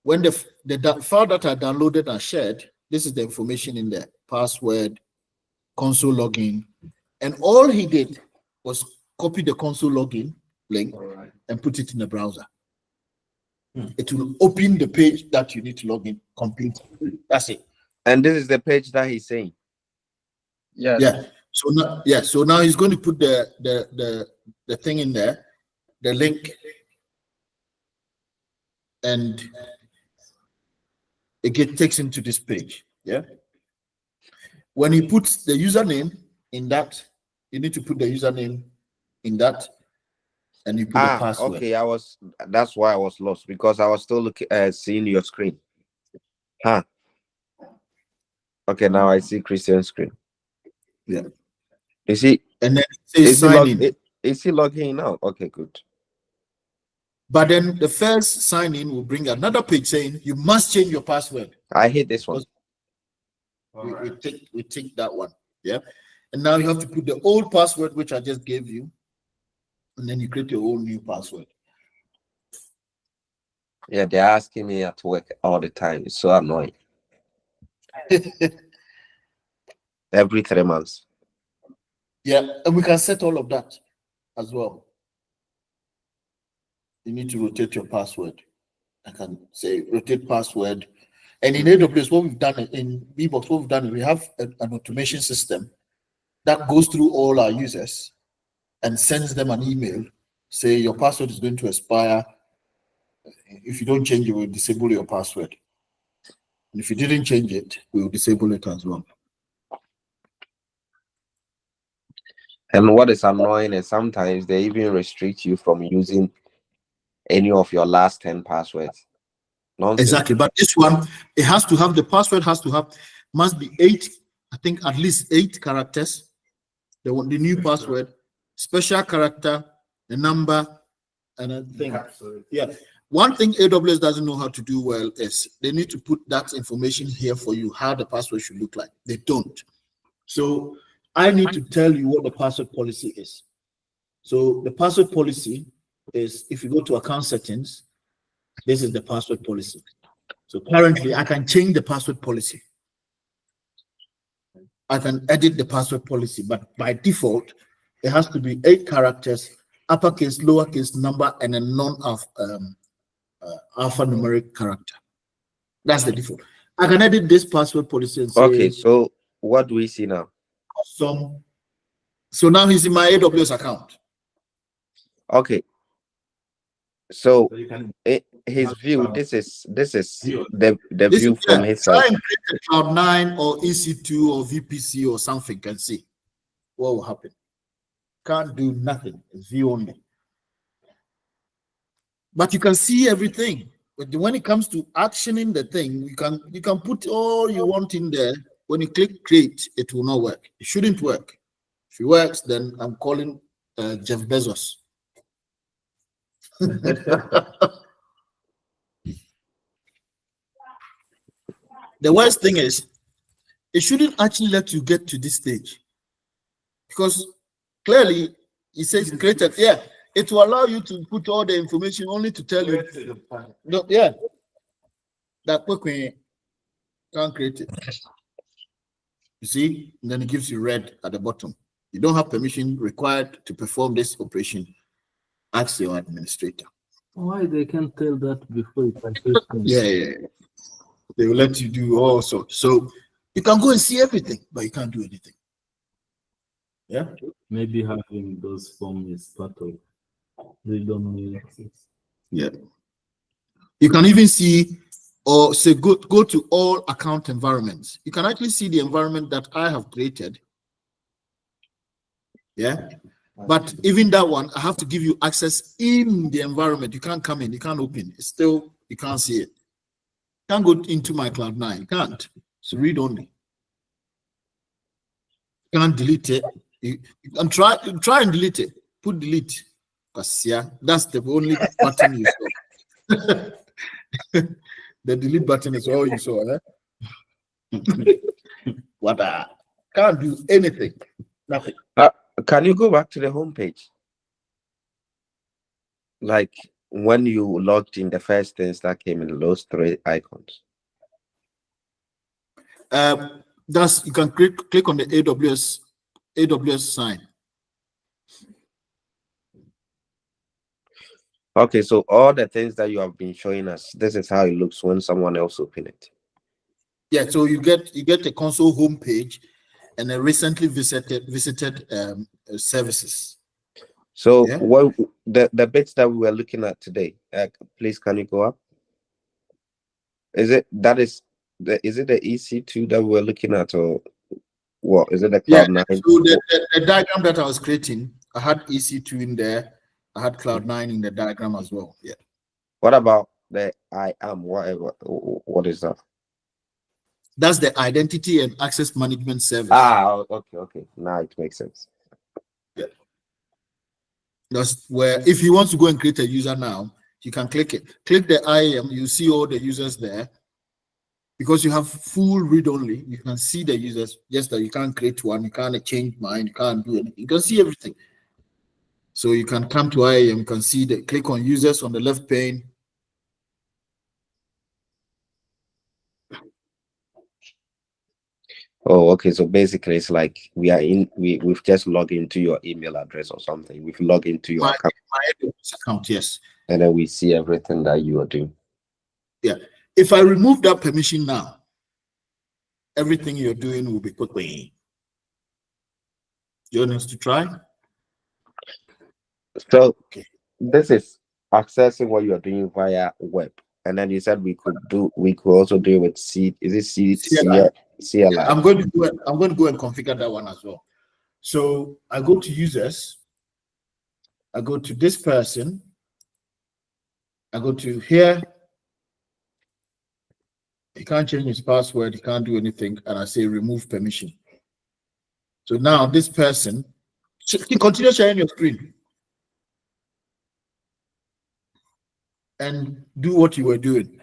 When the file that I downloaded and shared, this is the information in there: password, console login, and all he did was copy the console login link and put it in the browser. It will open the page that you need to log in completely. That's it. And this is the page that he's saying. Yes. Yeah. So now he's going to put the thing in there, the link, and it takes him to this page. Yeah. When he puts the username in that, you need to put the username in that, and you put the password. Okay. That's why I was lost, because I was still looking seeing your screen. Okay, now I see Christian's screen. Yeah. Is he And then it says is he sign in. is he logging in now? Okay, good. But then the first sign in will bring another page saying you must change your password. I hate this one. We take that one. Yeah. And now you have to put the old password which I just gave you, and then you create your own new password. Yeah, they're asking me at work all the time. It's so annoying. Every 3 months. Yeah, and we can set all of that as well. You need to rotate your password. I can say rotate password. And in AWS, what we've done in VBox, what we've done, we have an automation system that goes through all our users and sends them an email, say your password is going to expire. If you don't change it, we'll disable your password. And if you didn't change it, we will disable it as well. And what is annoying is sometimes they even restrict you from using any of your last 10 passwords. Nonsense. Exactly. But this one, it has to have, the password must be 8, I think at least 8 characters. The new password, special character, the number, and I think, yeah. One thing AWS doesn't know how to do well is they need to put that information here for you, how the password should look like. They don't. So I need to tell you what the password policy is. So the password policy is, if you go to account settings, this is the password policy. So currently I can change the password policy. I can edit the password policy, but by default, it has to be 8 characters, uppercase, lowercase, number, and a alphanumeric character. That's the default. I can edit this password policy and say, okay, so what do we see now? So now he's in my AWS account. Okay. So his view, this is the view from his side. Try and create a Cloud9 or EC2 or VPC or something and see what will happen. Can't do nothing. It's view only. But you can see everything. But when it comes to actioning the thing, you can put all you want in there. When you click create, it will not work. It shouldn't work. If it works, then I'm calling Jeff Bezos. The worst thing is, it shouldn't actually let you get to this stage, because clearly it says created. Yeah, it will allow you to put all the information only to tell you. No, yeah, that quick can't create it. You see, and then it gives you red at the bottom. You don't have permission required to perform this operation. Ask your administrator. Why they can't tell that before you can first come? Yeah. They will let you do all sorts. So you can go and see everything, but you can't do anything. Yeah. Maybe having those forms is part of read-only access. Yeah. You can even see, or say go to all account environments. You can actually see the environment that I have created. Yeah. But even that one, I have to give you access in the environment. You can't come in, you can't open. It's still, you can't see it. You can't go into my Cloud9. You can't. It's read only. You can't delete it. You can try and delete it. Put delete. Because yeah, that's the only button you saw. The delete button is all you saw, eh? What? Can't do anything. Nothing. Can you go back to the homepage? Like when you logged in, the first things that came in, those 3 icons. That's, you can click on the AWS sign. Okay, so all the things that you have been showing us, this is how it looks when someone else open it. Yeah, so you get a console homepage and a recently visited services. So Yeah. what the bits that we were looking at today, please can you go up? Is it the EC2 that we were looking at, or what is it, the Cloud9? So the diagram that I was creating, I had EC2 in there, I had Cloud9 in the diagram as well. Yeah. What about the IAM? What is that? That's the identity and access management service. Ah, okay. Now it makes sense. That's where if you want to go and create a user now, you can click it. Click the IAM, you see all the users there. Because you have full read-only, you can see the users, just that you can't create one, you can't change mine, you can't do anything. You can see everything. So you can come to IAM, you can see the click on users on the left pane. Oh, okay. So basically, it's like we've just logged into your email address or something. We've logged into your account. My AWS account, yes. And then we see everything that you are doing. Yeah. If I remove that permission now, everything you're doing will be put away. You want us to try? So this is accessing what you are doing via web. And then you said we could also do it with CLI. I'm going to go and configure that one as well. So I go to users, I go to this person, I go to here. He can't change his password, he can't do anything, and I say remove permission. So now this person, continue sharing your screen and do what you were doing.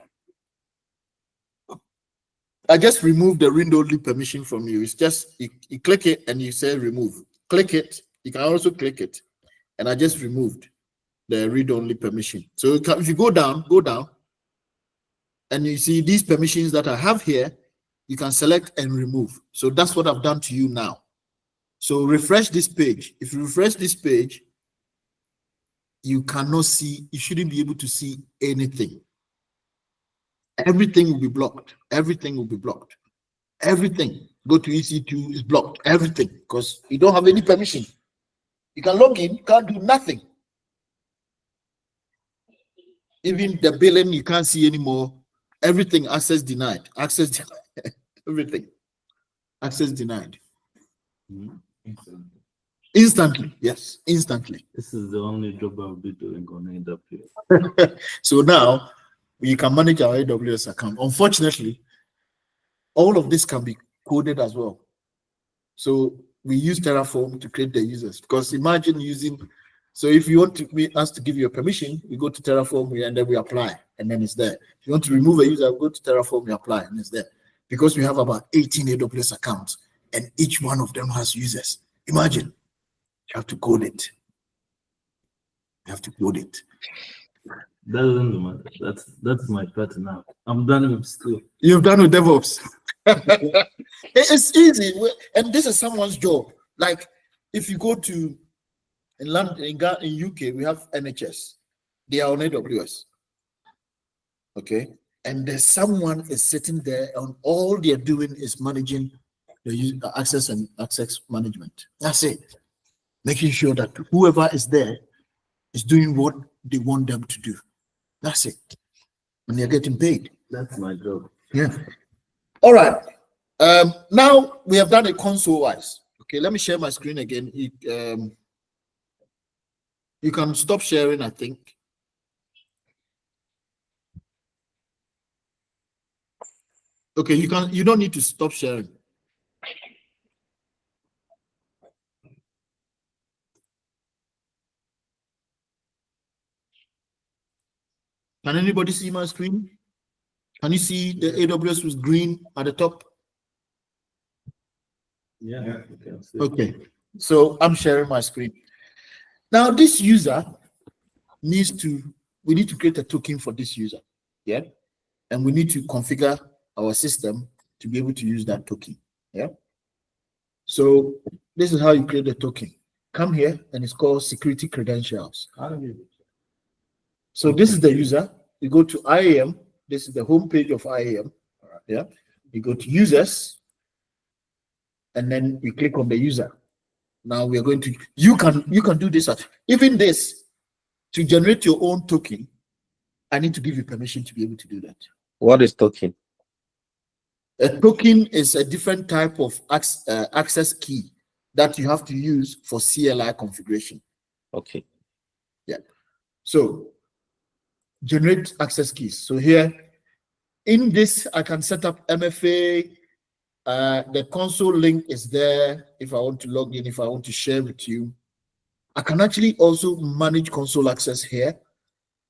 I just removed the read-only permission from you. It's just you click it and you say remove. Click it. You can also click it, and I just removed the read-only permission. So if you go down, and you see these permissions that I have here, you can select and remove. So that's what I've done to you now. So refresh this page. If you refresh this page, you cannot see, you shouldn't be able to see anything. Everything will be blocked. Everything will be blocked. Everything. Go to EC2 is blocked. Everything, because you don't have any permission. You can log in, can't do nothing. Even the billing, you can't see anymore. Everything, access denied. Access denied. Everything. Access denied. Instantly. Yes, instantly. This is the only job I'll be doing on AWS. So now you can manage our AWS account. Unfortunately, all of this can be coded as well. So we use Terraform to create the users, because imagine using, so if you want us to give you a permission, we go to Terraform and then we apply, and then it's there. If you want to remove a user, we go to Terraform, we apply, and it's there. Because we have about 18 AWS accounts, and each one of them has users. Imagine, you have to code it. You have to code it. That doesn't matter. That's my part now. I'm done with school. You've done with DevOps. It's easy, and this is someone's job. Like if you go to in London, in UK, we have NHS. They are on AWS. Okay, and there's someone is sitting there, and all they're doing is managing the access and access management. That's it. Making sure that whoever is there is doing what they want them to do. That's it. And they're getting paid. That's my job. Yeah. All right. Now we have done it console-wise. Okay, let me share my screen again. You can stop sharing, I think. Okay, you don't need to stop sharing. Can anybody see my screen? Can you see the AWS with green at the top? Yeah. You can see. Okay, so I'm sharing my screen. Now this user we need to create a token for this user. Yeah. And we need to configure our system to be able to use that token. Yeah. So this is how you create a token. Come here, and it's called security credentials. So this is the user. You go to IAM. This is the home page of IAM. Yeah. You go to users, and then you click on the user. Now we are going to, you can do this even this to generate your own token. I need to give you permission to be able to do that. What is token? A token is a different type of access key that you have to use for CLI configuration. Okay. Yeah. So generate access keys. So here in this, I can set up MFA, The console link is there if I want to log in, if I want to share with you. I can actually also manage console access here.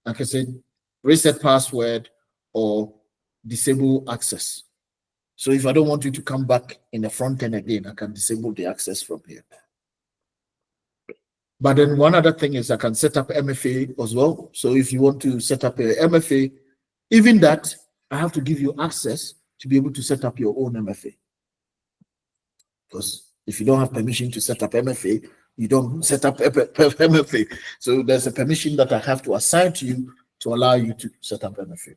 Like I said, reset password or disable access. So if I don't want you to come back in the front end again, I can disable the access from here. But then one other thing is I can set up MFA as well. So if you want to set up a MFA, even that, I have to give you access to be able to set up your own MFA. Because if you don't have permission to set up MFA, you don't set up MFA. So there's a permission that I have to assign to you to allow you to set up MFA.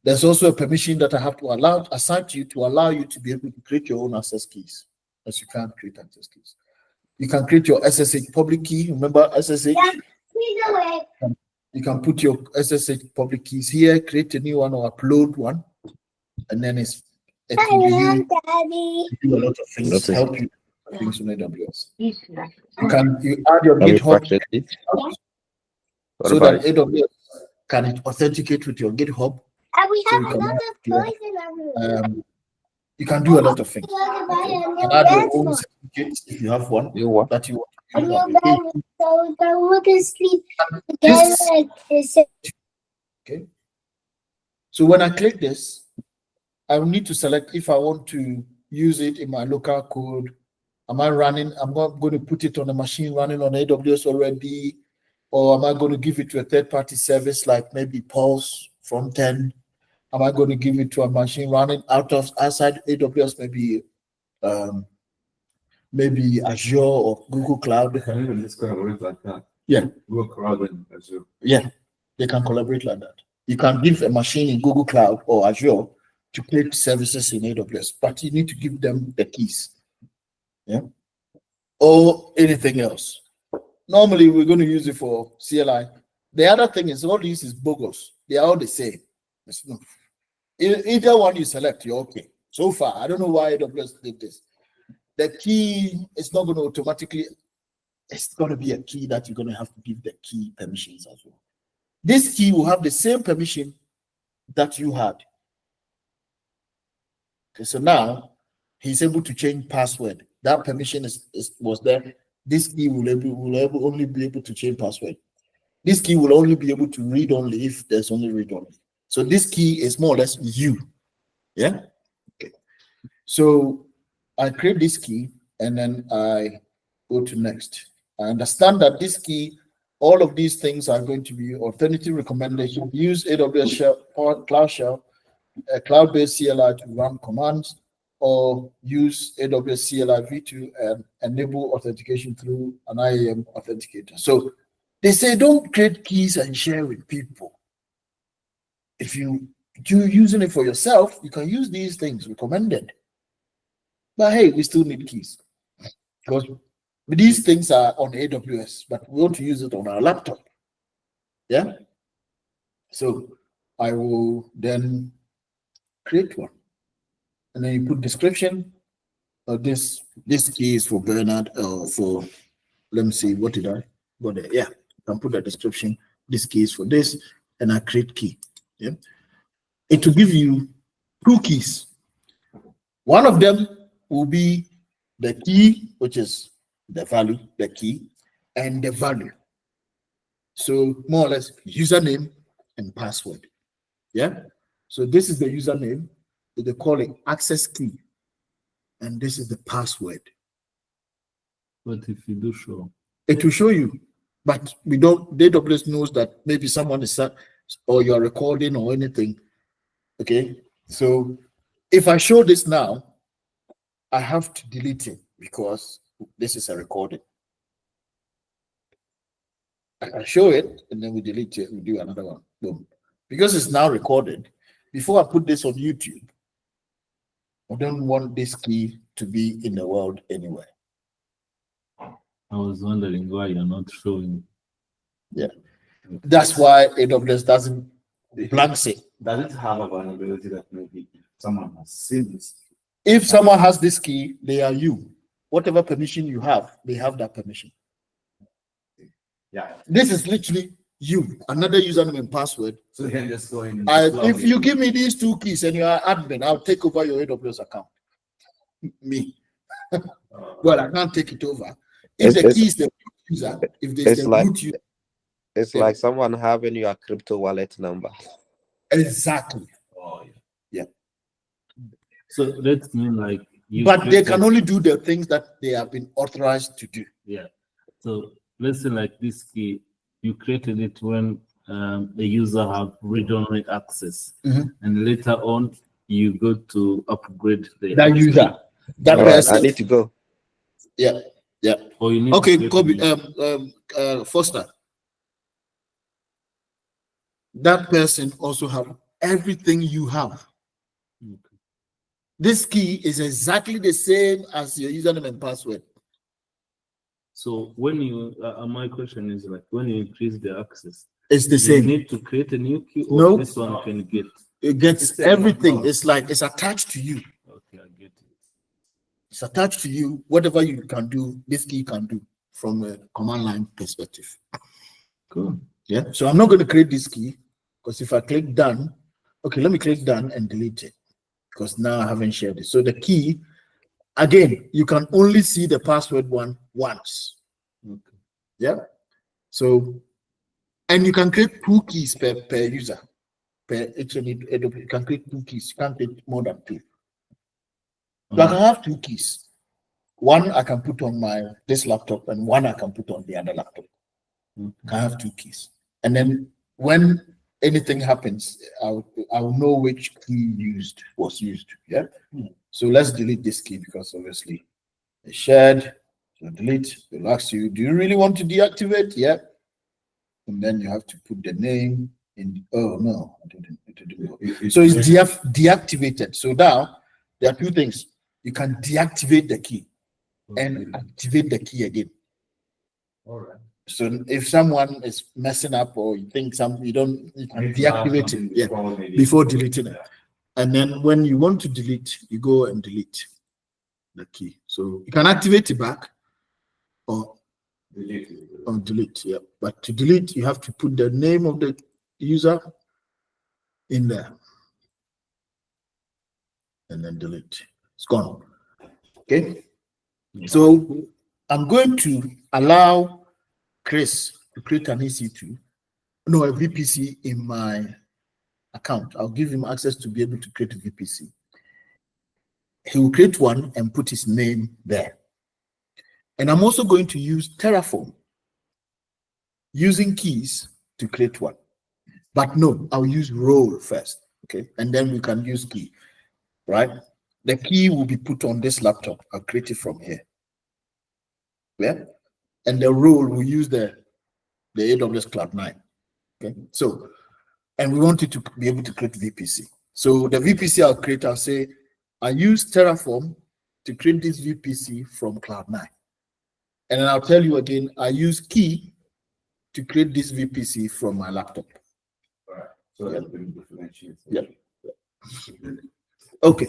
There's also a permission that I have to assign to you to allow you to be able to create your own access keys, as you can't create access keys. You can create your SSH public key. Remember SSH? You can put your SSH public keys here, create a new one or upload one, and then it can be used to do a lot of things, help you things on AWS. You add your GitHub so that AWS can authenticate with your GitHub. You can do a lot of things. You can add your own certificates if you have one that you want. Okay. So when I click this, I will need to select if I want to use it in my local code. Am I running? I'm not going to put it on a machine running on AWS already, or am I going to give it to a third-party service like maybe Pulse front end? Am I going to give it to a machine running outside AWS, maybe Azure or Google Cloud? Can even just collaborate like that? Yeah. Google Cloud and Azure. Yeah, they can collaborate like that. You can give a machine in Google Cloud or Azure to create services in AWS, but you need to give them the keys. Yeah. Or anything else. Normally, we're going to use it for CLI. The other thing is all these is bogus. They are all the same. Either one you select, you're okay. So far, I don't know why AWS did this. The key is not going to automatically, it's going to be a key that you're going to have to give the key permissions as well. This key will have the same permission that you had. Okay, so now he's able to change password. That permission was there. This key will only be able to change password. This key will only be able to read only if there's only read only. So this key is more or less you. Yeah. Okay. So I create this key and then I go to next. I understand that this key, all of these things are going to be alternative recommendation. Use AWS shell, Cloud Shell, a cloud-based CLI to run commands, or use AWS CLI v2 and enable authentication through an IAM authenticator. So they say don't create keys and share with people. If you do using it for yourself, you can use these things recommended. But hey, we still need keys because these things are on AWS, but we want to use it on our laptop. Yeah. So I will then create one, and then you put description. This key is for Bernard. For let me see, what did I go there? Yeah, you can put a description. This key is for this, and I create key. Yeah, it will give you two keys. One of them will be the key, which is the value, the key, and the value. So more or less username and password. Yeah. So this is the username. They call it access key, and this is the password. But if you do show, it will show you, but we don't. AWS knows that maybe someone is or you're recording or anything. Okay. So if I show this now, I have to delete it because this is a recording. I can show it and then we delete it. We do another one. Boom. Because it's now recorded. Before I put this on YouTube, I don't want this key to be in the world anywhere. I was wondering why you're not showing. Yeah. That's why AWS doesn't blank it. Does it have a vulnerability that maybe someone has seen this? If someone has this key, they are you. Whatever permission you have, they have that permission. Yeah. This is literally you, another username and password. So you can just go in. If you give me these two keys and you are admin, I'll take over your AWS account. me. Well, I can't take it over. It's- If the it's- key is the root user, if there's it's the like- root user, It's Yeah. like someone having your crypto wallet number. exactly. Oh, So that means like you But they created- can only do the things that they have been authorized to do. Yeah. So let's say like this key, you created it when the user have read-only access, Mhm. and later on you go to upgrade the That user, that All right, person. I need to go. Yeah. Or you need Okay, to create Kobe, a new- Foster. That person also have everything you have. Okay. This key is exactly the same as your username and password. So when you, my question is like, when you increase the access, It's the you same. need to create a new key, or No. this one can get. It gets It's the same. everything. It's like it's attached to you. Okay, I get it. It's attached to you. Whatever you can do, this key can do from a command line perspective. Cool. Yeah. So I'm not going to create this key because if I click done, okay, let me click done and delete it because now I haven't shared it. So the key, again, you can only see the password one once. Okay. Yeah. So, and you can create 2 keys per user. You can create 2 keys. You can't create more than 2. So I can have 2 keys. One I can put on this laptop, and one I can put on the other laptop. I have 2 keys, and then when anything happens, I'll know which key was used. Yeah. So let's delete this key because obviously it's shared. So delete. It'll ask you, do you really want to deactivate? Yeah. And then you have to put the name in. Oh no, it didn't go. So it's deactivated. So now there are 2 things. You can deactivate the key and activate the key again. all right. So if someone is messing up or you think you can deactivate it, yeah, before deleting it. And then when you want to delete, you go and delete the key. So you can activate it back or delete, yeah. But to delete, you have to put the name of the user in there. And then delete. It's gone. Okay. So I'm going to allow Chris to create an EC2, no, a VPC in my account. I'll give him access to be able to create a VPC. He will create one and put his name there. And I'm also going to use Terraform using keys to create one. But no, I'll use role first, okay? And then we can use key, right? The key will be put on this laptop. I'll create it from here. Yeah? And the role will use the AWS Cloud9. Okay, so, and we want it to be able to create VPC. So the VPC I'll create, I'll say, I use Terraform to create this VPC from Cloud9. And then I'll tell you again, I use key to create this VPC from my laptop. All right. So that's been differentiated. Yeah. Okay.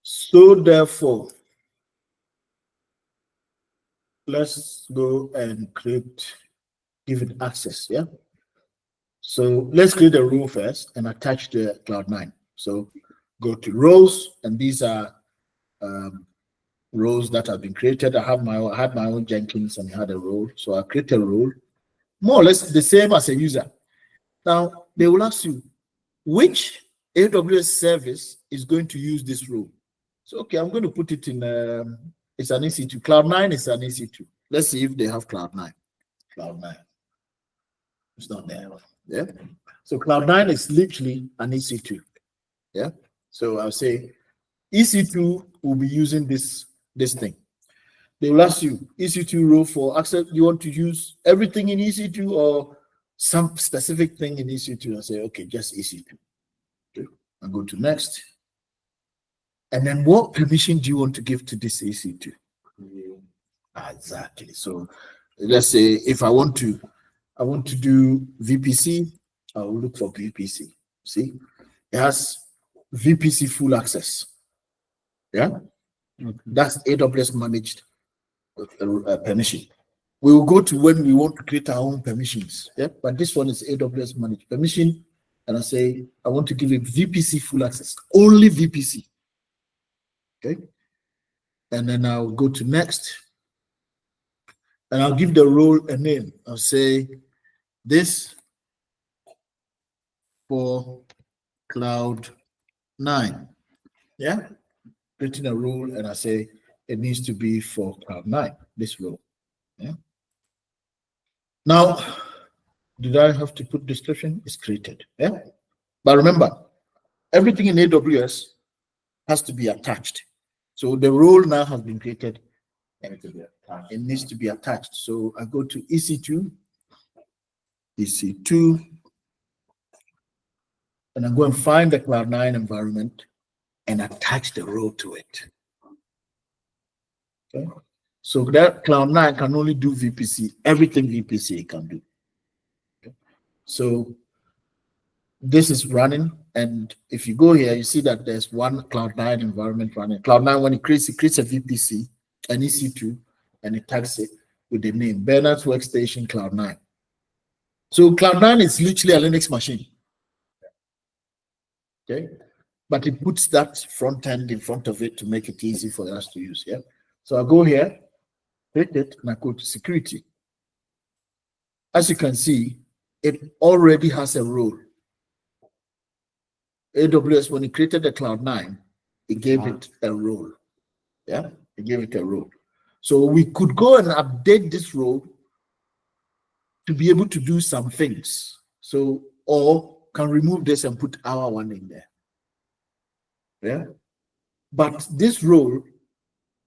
So therefore, let's go and give it access, yeah? So let's create a role first and attach the Cloud9. So go to roles, and these are roles that have been created. I had my own Jenkins and I had a role. So I create a role, more or less the same as a user. Now they will ask you, which AWS service is going to use this role? So okay, I'm going to put it in it's an EC2. Cloud9 is an EC2. Let's see if they have Cloud9. Cloud9. It's not there. Yeah. So Cloud9 is literally an EC2. Yeah. So I'll say EC2 will be using this thing. They will ask you EC2 role for access. You want to use everything in EC2 or some specific thing in EC2? I say, okay, just EC2. Okay. I'll go to next. And then what permission do you want to give to this EC2? Exactly. So let's say if I want to do VPC, I will look for VPC. See, it has VPC full access. Yeah, Okay. that's AWS managed permission. We will go to when we want to create our own permissions. Yeah, but this one is AWS managed permission, and I say I want to give it VPC full access, only VPC. Okay. And then I'll go to next. And I'll give the role a name. I'll say this for Cloud 9. Yeah. Creating a role, and I say it needs to be for Cloud 9, this role. Yeah. Now, did I have to put description? It's created. Yeah. But remember, everything in AWS has to be attached. So the role now has been created and it needs to be attached. So I go to EC2, and I go and find the Cloud9 environment and attach the role to it. Okay. So that Cloud9 can only do VPC, everything VPC can do. Okay. So this is running, and if you go here, you see that there's one Cloud9 environment running. Cloud9, when it creates a VPC, an EC2, and it tags it with the name Bernard's Workstation Cloud9. So Cloud9 is literally a Linux machine. Okay, but it puts that front end in front of it to make it easy for us to use. Yeah. So I go here, click it, and I go to security. As you can see, it already has a role. AWS, when it created the Cloud9, it gave it a role. Yeah, it gave it a role. So we could go and update this role to be able to do some things. So, or can remove this and put our one in there. Yeah. But this role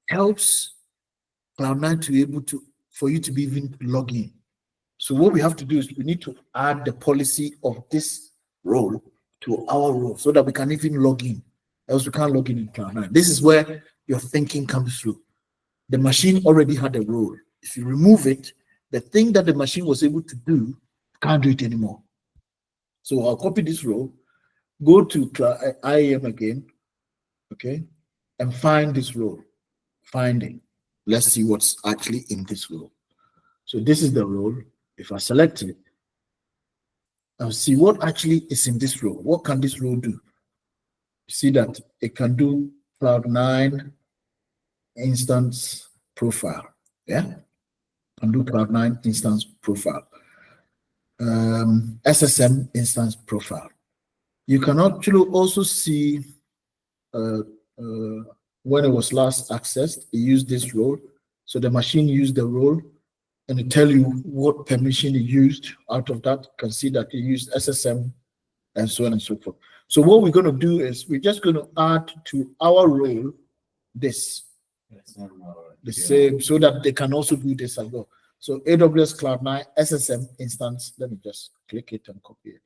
helps Cloud9 to be able to, for you to be even log in. So what we have to do is we need to add the policy of this role to our role so that we can even log in. Else we can't log in Cloud9. This is where your thinking comes through. The machine already had a role. If you remove it, the thing that the machine was able to do, you can't do it anymore. So I'll copy this role, go to IAM again, okay, and find this role. Find it. Let's see what's actually in this role. So this is the role. If I select it, I'll see what actually is in this role. What can this role do? You see that it can do Cloud9 instance profile. Yeah, can do Cloud9 instance profile. SSM instance profile. You can actually also see when it was last accessed, it used this role. So the machine used the role, and it tell you what permission it used. Out of that, you can see that it used SSM and so on and so forth. So what we're going to do is we're just going to add to our role this, the same, so that they can also do this as well. So AWS Cloud9 SSM instance, let me just click it and copy it.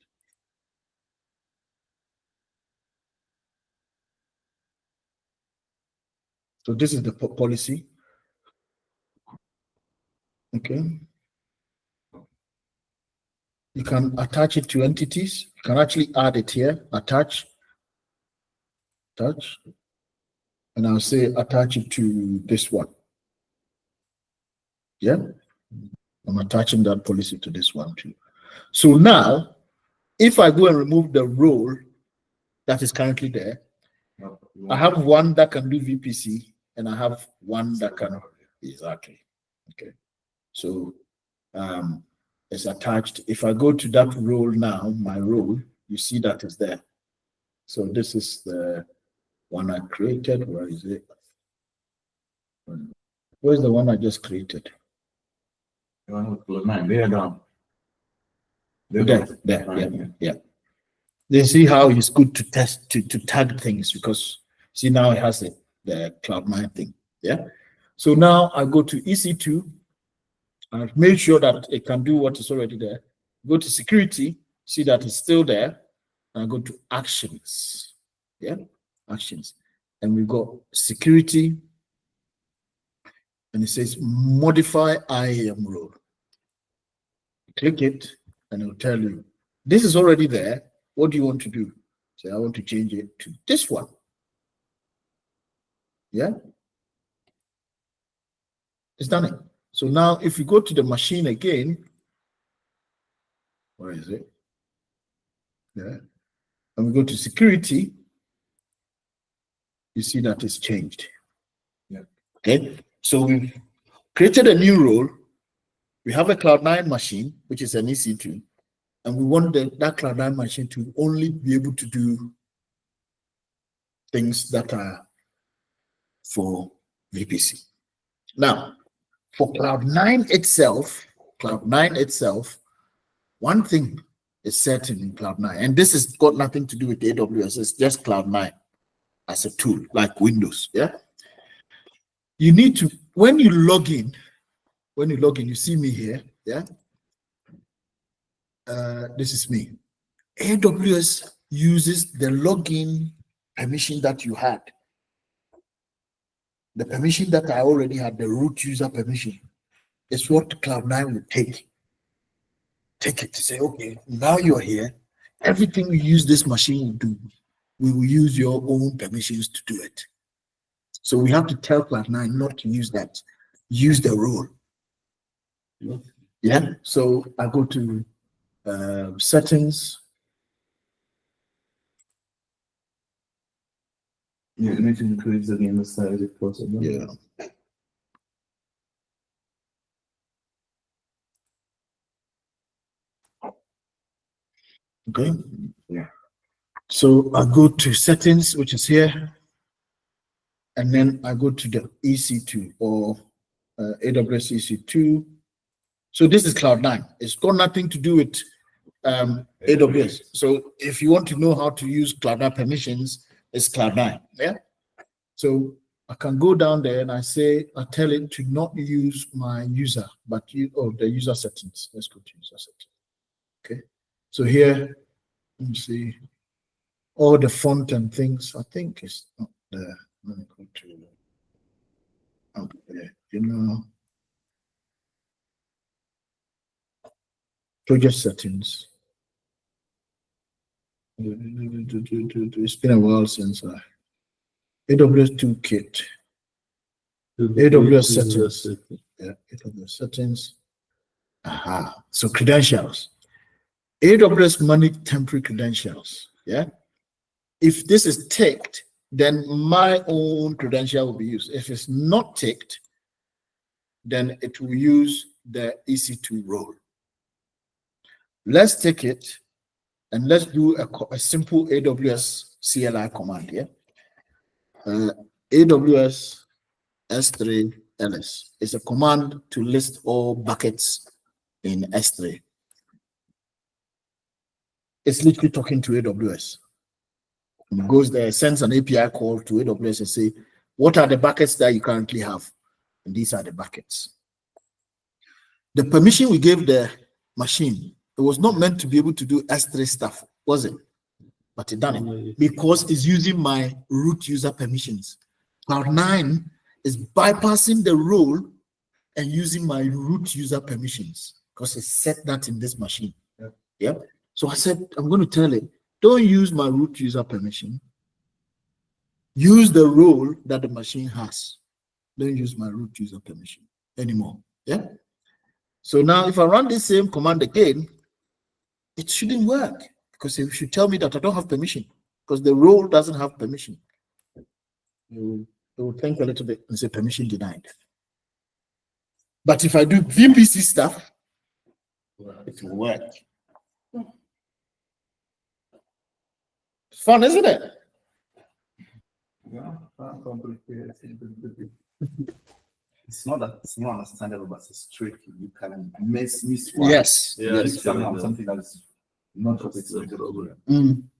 So this is the policy. Okay. You can attach it to entities. You can actually add it here, attach, and I'll say attach it to this one. Yeah, I'm attaching that policy to this one too. So now, if I go and remove the role that is currently there, I have one that can do VPC, and I have one that can, exactly. Okay, so it's attached. If I go to that role now, my role, you see that is there. So this is the one I created. Where is it? Where's the one I just created? The one with Cloud9, they are down. Yeah. They see how it's good to test to tag things, because see now it has the Cloud9 thing. Yeah. So now I go to EC2. I've made sure that it can do what is already there. Go to security, see that it's still there, and I go to actions. Yeah, actions. And we got security, and it says modify IAM role. Click it, and it'll tell you this is already there. What do you want to do? Say, I want to change it to this one. Yeah, it's done it. So now if you go to the machine again, where is it? Yeah, and we go to security. you see that it's changed. Yeah. Okay. So we've created a new role. We have a Cloud9 machine, which is an EC2, and we want that Cloud9 machine to only be able to do things that are for VPC. Now, for Cloud9 itself, one thing is certain in Cloud9, and this has got nothing to do with AWS, it's just Cloud9 as a tool, like Windows. Yeah. You need to, when you log in, you see me here. Yeah. This is me. AWS uses the login permission that you had. The permission that I already had, the root user permission, is what Cloud9 will take it to say, okay, now you're here. Everything we use this machine will do, we will use your own permissions to do it. So we have to tell Cloud9 not to use that. Use the role. Yeah. So I go to settings. You need to increase again the size if possible. Yeah. Okay. Yeah. So I go to settings, which is here, and then I go to the EC2 or AWS EC2. So this is Cloud9. It's got nothing to do with AWS. So if you want to know how to use Cloud9 permissions, it's Cloud9. Yeah. So I can go down there and I tell it to not use my user, but the user settings. Let's go to user settings. Okay. So here, let me see, all the font and things. I think it's not there. Let me go to project settings. It's been a while since AWS toolkit. AWS settings. Yeah, AWS settings. Aha. So credentials. AWS managed temporary credentials. Yeah. If this is ticked, then my own credential will be used. If it's not ticked, then it will use the EC2 role. Let's take it and let's do a simple AWS CLI command here. AWS S3 ls is a command to list all buckets in S3. It's literally talking to AWS. It goes there, sends an API call to AWS and say, what are the buckets that you currently have? And these are the buckets. The permission we gave the machine, it was not meant to be able to do S3 stuff, was it? But it done it because it's using my root user permissions. Cloud9 is bypassing the role and using my root user permissions because it set that in this machine. Yeah. So I said, I'm going to tell it, don't use my root user permission. Use the role that the machine has. Don't use my root user permission anymore. Yeah. So now if I run this same command again, it shouldn't work because it should tell me that I don't have permission because the role doesn't have permission. It will think a little bit and say permission denied. But if I do VPC stuff, it will work. It's fun, isn't it? Yeah, it's not that it's not understandable, but it's tricky. You can miss one. Yes. Yeah, Yes. it's Something that is not That's just the a problem.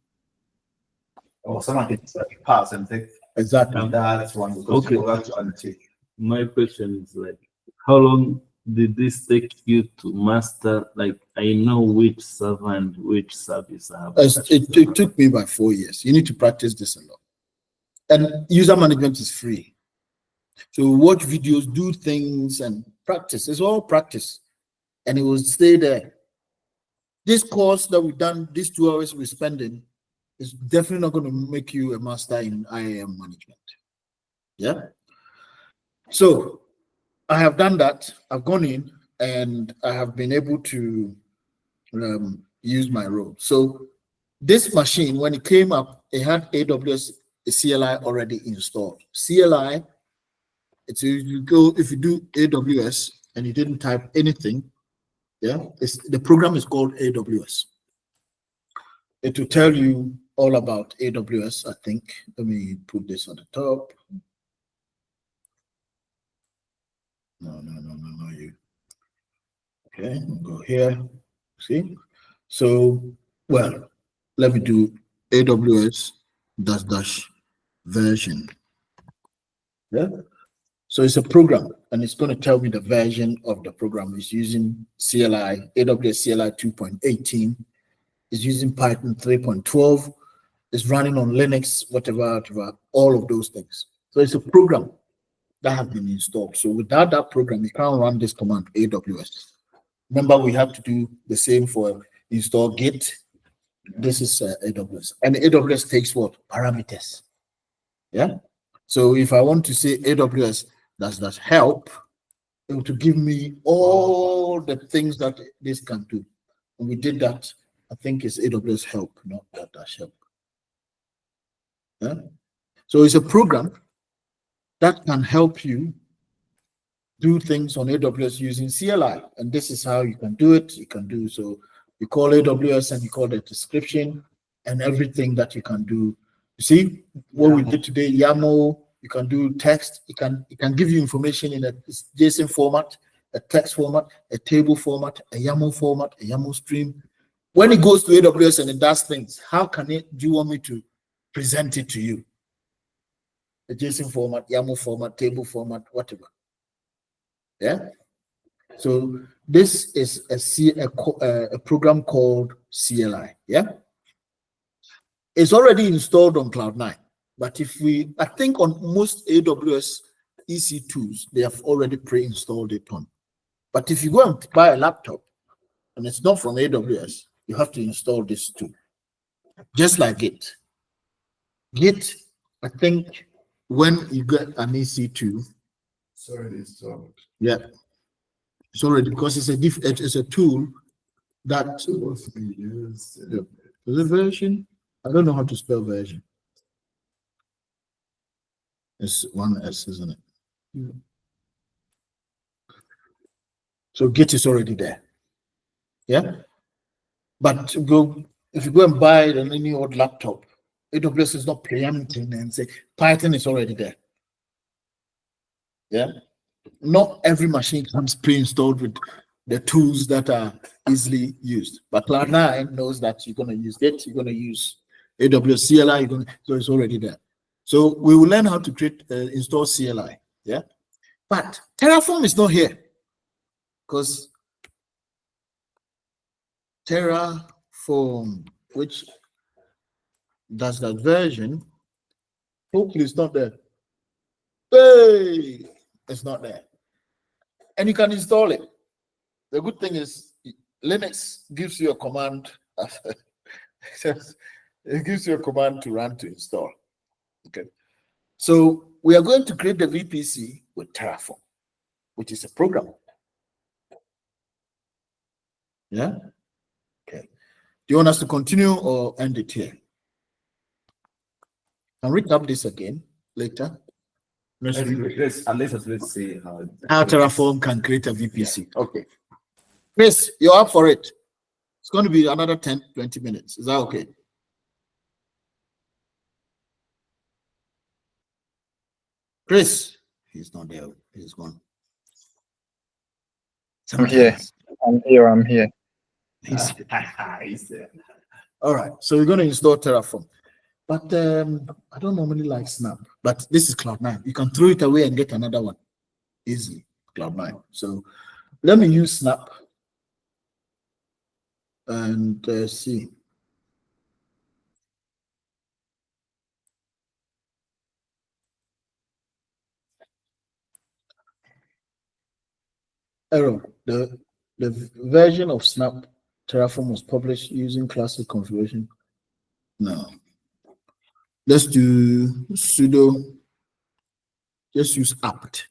or someone can pass and take Exactly. that's one because Okay. you have to undertake. My question is like, how long did this take you to master? Like, I know which server and which service I have. It took me about 4 years. You need to practice this a lot. And user management is free. So watch videos, do things, and practice. It's all practice. And it will stay there. This course that we've done, these 2 hours we're spending, is definitely not going to make you a master in IAM management. Yeah. So I have done that. I've gone in and I have been able to use my role. So this machine, when it came up, it had AWS a CLI already installed. CLI, it's you go if you do AWS and you didn't type anything, yeah, the program is called AWS. It will tell you all about AWS, I think. Let me put this on the top. No, you. Okay, go here. See? So, well, let me do AWS dash version. Yeah. So it's a program, and it's going to tell me the version of the program. It's using CLI, AWS CLI 2.18. It's using Python 3.12. It's running on Linux, whatever, all of those things. So it's a program that has been installed. So without that program, you can't run this command, AWS. Remember, we have to do the same for install Git. This is AWS. And AWS takes what? Parameters. Yeah. So if I want to say AWS does help, it will give me all the things that this can do. And we did that. I think it's AWS help, not that dash help. Yeah. So it's a program that can help you do things on AWS using CLI. And this is how you can do it. You can do so. You call AWS and you call the description and everything that you can do. You see what we did today, YAML, you can do text, it can give you information in a JSON format, a text format, a table format, a YAML format, a YAML stream. When it goes to AWS and it does things, how can it do you want me to present it to you? A JSON format, YAML format, table format, whatever. Yeah. So this is a program called CLI. Yeah. It's already installed on Cloud9, but I think on most AWS EC2s, they have already pre-installed it on. But if you go and buy a laptop and it's not from AWS, you have to install this too. Just like Git. Git, I think when you get an EC2, It's already installed. yeah, it's already, because it's a tool that Supposed to be used. Yeah. Is it version? I don't know how to spell version. It's one S, isn't it? Yeah. So Git is already there. Yeah. But if you go and buy any old laptop, AWS is not preempting and say Python is already there. Yeah. Not every machine comes pre-installed with the tools that are easily used. But Cloud9 knows that you're going to use Git, you're going to use AWS CLI, so it's already there. So we will learn how to install CLI. Yeah. But Terraform is not here because Terraform, which does that version, hopefully it's not there. Hey, it's not there. And you can install it. The good thing is Linux gives you a command. It gives you a command to run to install. Okay. So we are going to create the VPC with Terraform, which is a program. Yeah. Okay. Do you want us to continue or end it here? I'll recap this again later. Let's see How Terraform can create a VPC. Yeah. Okay. Chris, you're up for it. It's going to be another 10-20 minutes. Is that okay? Chris, he's not there. He's gone. Sometimes. I'm here. He's there. All right. So we're going to install Terraform. But I don't normally like Snap. But this is Cloud9. You can throw it away and get another one. Easy. Cloud9. So let me use Snap. And see. Error. The version of Snap Terraform was published using classic configuration. No. Let's do sudo. Just use apt.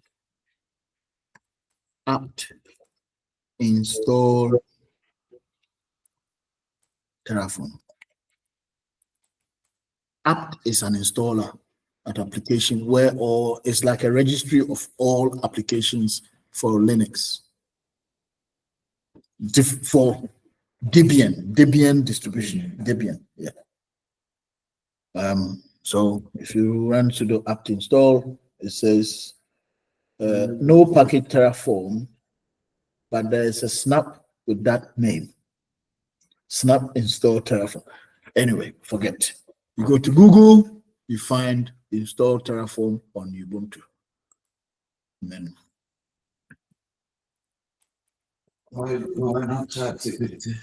Apt install Terraform. apt is an installer at application where or it's like a registry of all applications for Linux. For Debian distribution, Debian, yeah. So if you run sudo apt install, it says no package Terraform, but there is a snap with that name. Snap install Terraform. Anyway, forget. You go to Google, you find install Terraform on Ubuntu. And then Why not ChatGPT?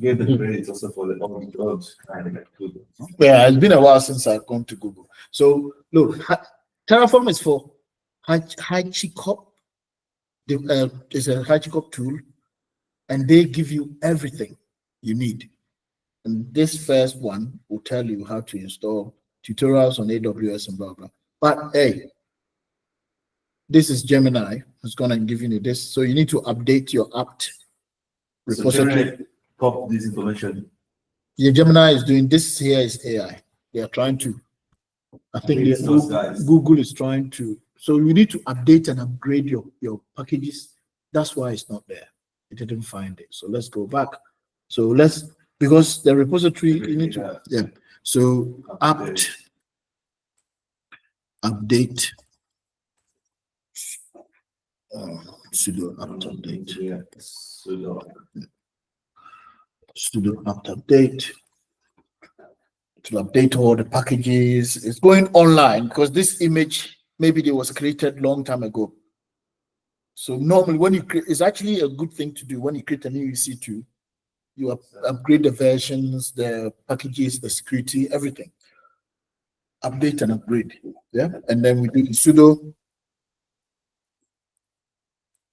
Get the credit also for the old kind of tool. Yeah, it's been a while since I've gone to Google. So look, Terraform is for HashiCorp. It's a HashiCorp tool, and they give you everything you need. And this first one will tell you how to install tutorials on AWS and blah blah. But hey, this is Gemini. It's gonna give you this. So you need to update your apt So repository. generate pop this information. Yeah, Gemini is doing this. Here is AI. They are trying to. I think It's those guys. Google is trying to. So you need to update and upgrade your packages. That's why it's not there. It didn't find it. So let's go back. So let's, because the repository you need to, yeah. So apt update sudo apt update. Yeah. Sudo. Sudo apt update to update all the packages. It's going online because this image maybe it was created long time ago. So normally when you create, it's actually a good thing to do when you create a new EC2. You upgrade the versions, the packages, the security, everything. Update and upgrade. Yeah. And then we do the sudo.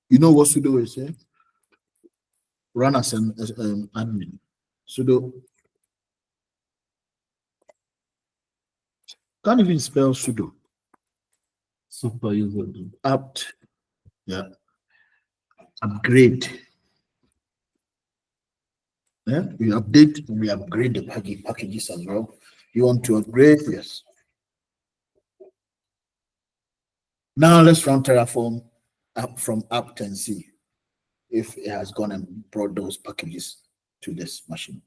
You know what sudo is, yeah? Run as an admin. Sudo. Can't even spell sudo. Super user. Apt. Yeah. Upgrade. Yeah. We update, we upgrade the packages as well. You want to upgrade? Yes. Now let's run Terraform up from apt and see if it has gone and brought those packages to this machine.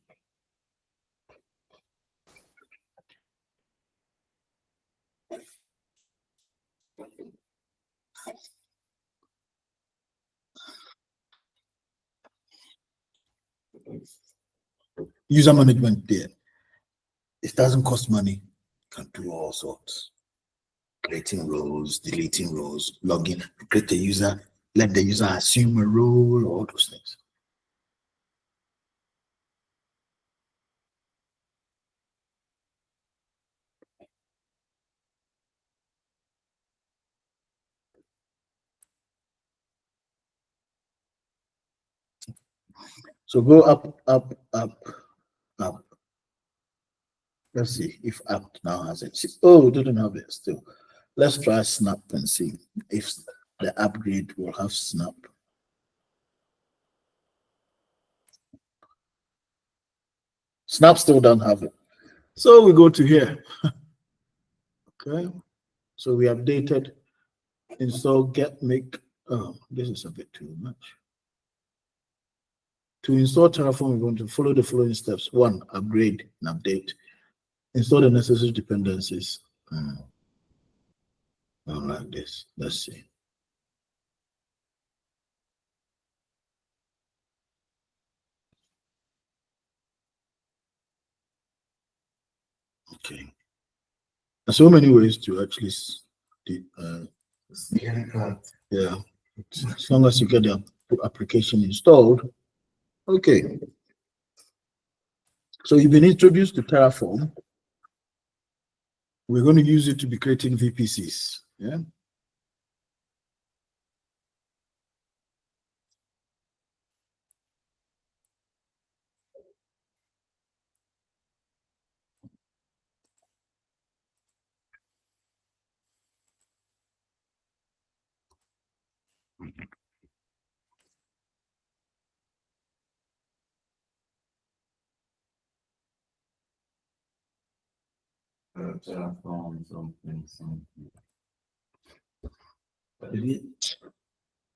User management there. It doesn't cost money. You can do all sorts. Creating roles, deleting roles, logging, create a user, let the user assume a role, all those things. So go up, up, up, up. Let's see if apt now has it. Oh, it didn't have it still. Let's try snap and see if the upgrade will have snap. Snap still don't have it. So we go to here. Okay. So we updated, install get make. Oh, this is a bit too much. To install Terraform, we're going to follow the following steps. 1, upgrade and update. Install the necessary dependencies. Like this. Let's see. Okay. There's so many ways to actually yeah. As long as you get the application installed. Okay. So you've been introduced to Terraform. We're going to use it to be creating VPCs. Yeah. Terraform something. Did it?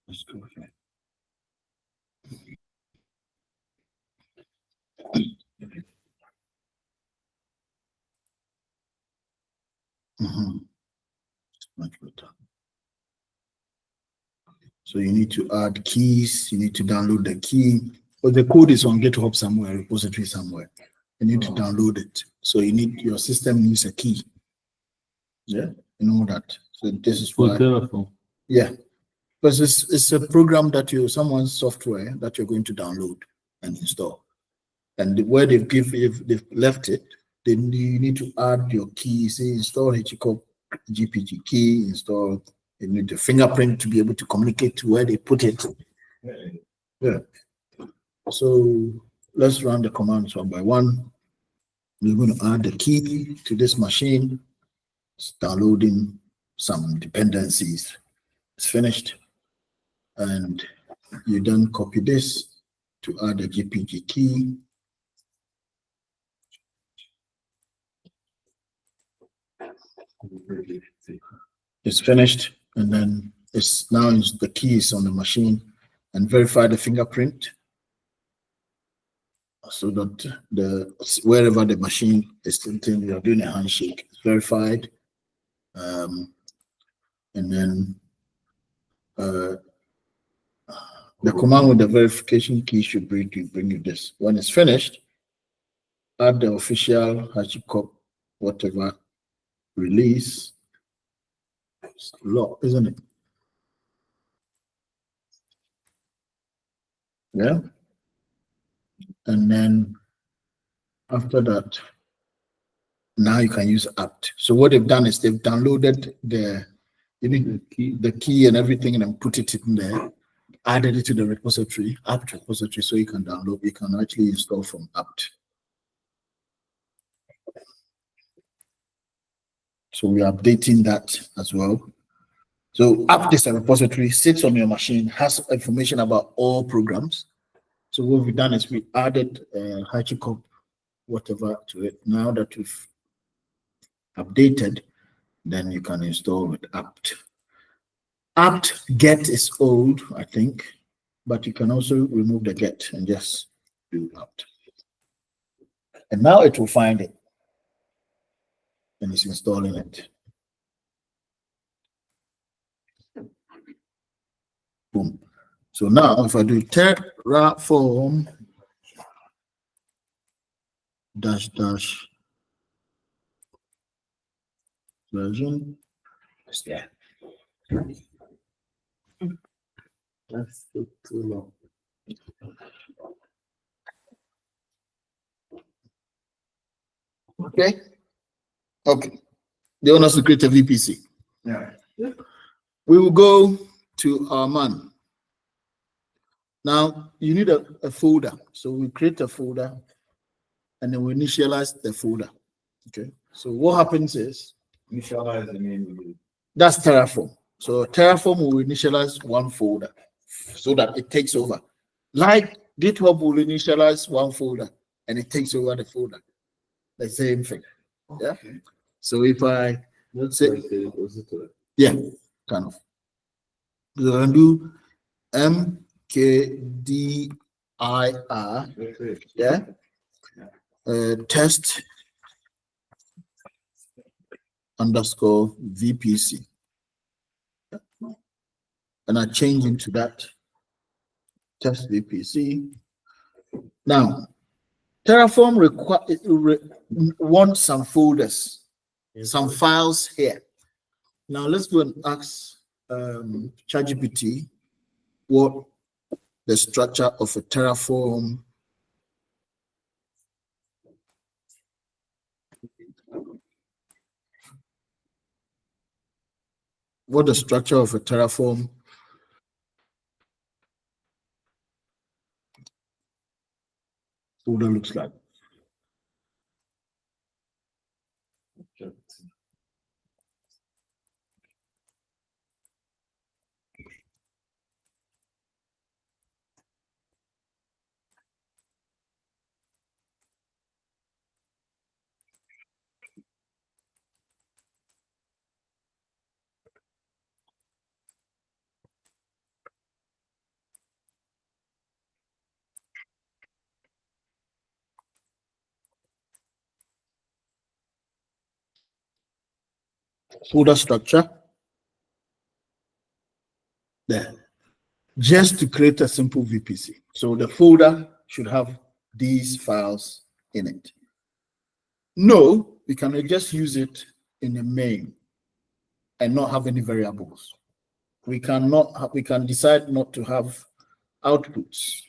Let's go here. Mhm. Much better. So you need to add keys, you need to download the key, but the code is on GitHub somewhere, repository somewhere. You need to download it. So you need, your system needs a key. Yeah, you know that. So this is For why, Terraform. yeah, because it's a program that someone's software that you're going to download and install. And where if they've left it, then you need to add your key, say install HTTP GPG key, install, you need the fingerprint to be able to communicate to where they put it. Yeah. So let's run the commands one by one. We're going to add the key to this machine. It's downloading some dependencies. It's finished. And you then copy this to add a GPG key. It's finished, and then it's now the keys on the machine, and verify the fingerprint so that wherever the machine is tilting, you're doing a handshake. It's verified, and then the command with the verification key should bring you this. When it's finished, add the official HashiCorp whatever release. It's a lot, isn't it? Yeah. And then after that, now you can use apt. So what they've done is they've downloaded the key and everything and then put it in there, added it to the repository, apt repository, so you can download, you can actually install from apt. So we're updating that as well. So apt is a repository, sits on your machine, has information about all programs. So what we've done is we added HashiCorp whatever to it. Now that we've updated, then you can install with apt. Apt get is old, I think, but you can also remove the get and just do apt. And now it will find it and it's installing it. Boom. So now if I do Terraform -- version, it's there. That's too long. Okay. Okay. They want us to create a VPC. Yeah. We will go to our man. Now you need a folder. So we create a folder and then we initialize the folder. Okay. So what happens is Initialize the name. that's Terraform. So Terraform will initialize one folder so that it takes over. Like GitHub will initialize one folder and it takes over the folder. The same thing. Yeah. So if I That's say, like a repository. yeah, kind of. So I can do mkdir, yeah, test underscore VPC. And I change into that test VPC. Now, Terraform wants some folders, some files here. Now let's go and ask ChatGPT what the structure of a Terraform folder looks like. folder structure there, just to create a simple VPC. So the folder should have these files in it. No, we can just use it in the main and not have any variables. We can decide not to have outputs.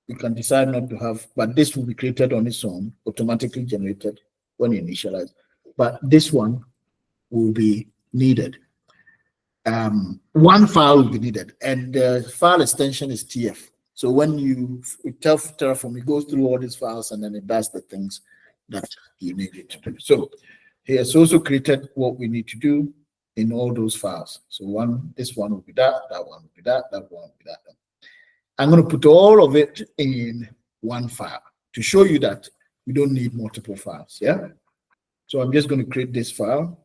We can decide not to have, but this will be created on its own, automatically generated when initialized. But this one will be needed. One file will be needed, and the file extension is TF. So when you tell Terraform, it goes through all these files and then it does the things that you need it to do. So he has also created what we need to do in all those files. So this one will be that one will be that one will be that. I'm going to put all of it in one file to show you that we don't need multiple files. Yeah. So I'm just going to create this file.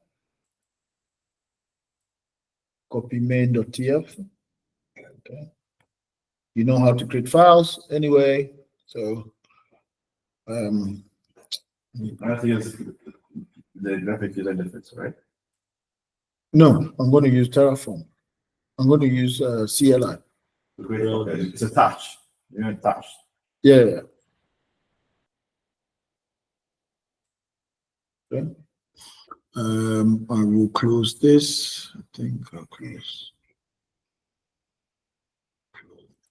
Copy main.tf. Okay. You know how to create files anyway. So I think it's the graphic user interface, right? no, I'm going to use Terraform. I'm going to use CLI. Okay. It's attached. You're attached. Yeah. Okay. I will close this. I think I'll close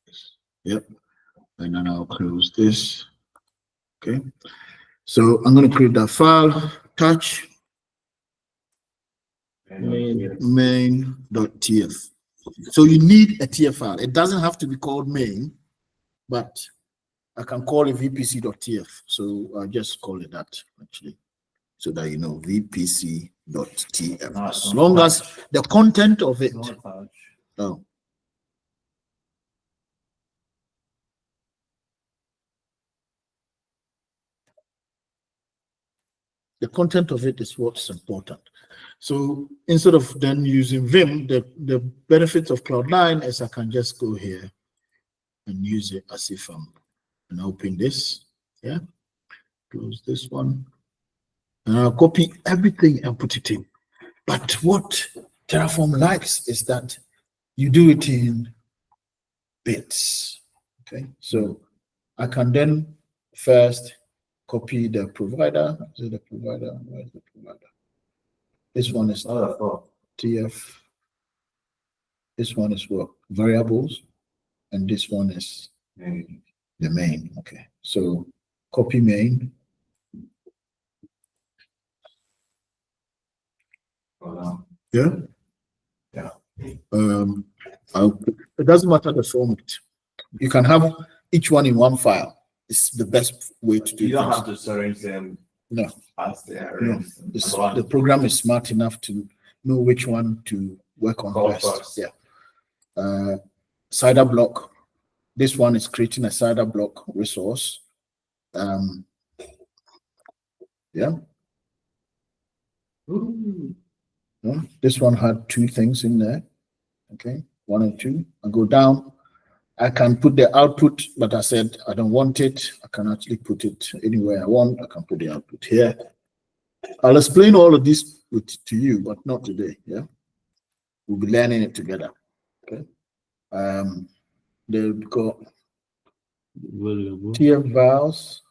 this. Yep. And then I'll close this. Okay. So I'm going to create that file, touch main.tf. So you need a TF file. It doesn't have to be called main, but I can call it vpc.tf. So I'll just call it that actually, so that you know vpc.tf. As long as the content of it. No. The content of it is what's important. So instead of then using Vim, the benefits of Cloud9 is I can just go here and use it as if I'm and open this. Yeah. Close this one. And I'll copy everything and put it in. But what Terraform likes is that you do it in bits. Okay. So I can then first copy the provider. Is it the provider? Where is the provider? This one is TF. This one is what? Variables. And this one is the main. Okay. So copy main. Yeah. Yeah. It doesn't matter the format. You can have each one in one file. It's the best way to do it. You don't have to arrange them. No. As they are No. The program is smart enough to know which one to work on first. Yeah. Cider block. This one is creating a cider block resource. Yeah. This one had two things in there. Okay, 1 and 2. I go down. I can put the output, but I said I don't want it. I can actually put it anywhere I want. I can put the output here. I'll explain all of this to you, but not today. Yeah, we'll be learning it together. Okay. They've got TF vowels.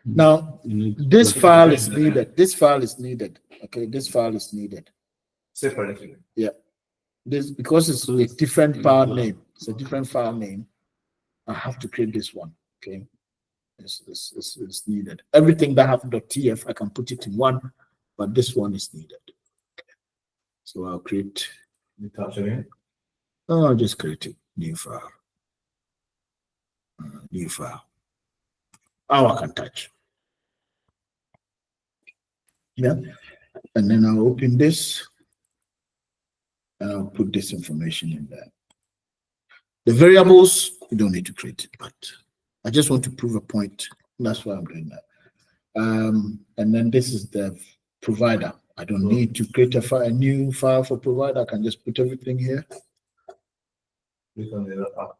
Now, this file is needed. This file is needed. Okay, this file is needed. Separately. Yeah. This because it's a different file name. It's a different file name. I have to create this one. Okay. It's needed. Everything that have .tf, I can put it in one, but this one is needed. Okay. So I'll create. I'll just create a new file. New file. Oh, I can touch. Yeah, and then I'll open this and I'll put this information in there. The variables, you don't need to create it, but I just want to prove a point. That's why I'm doing that. And then this is the provider. I don't need to create a new file for provider. I can just put everything here. Click on the other app.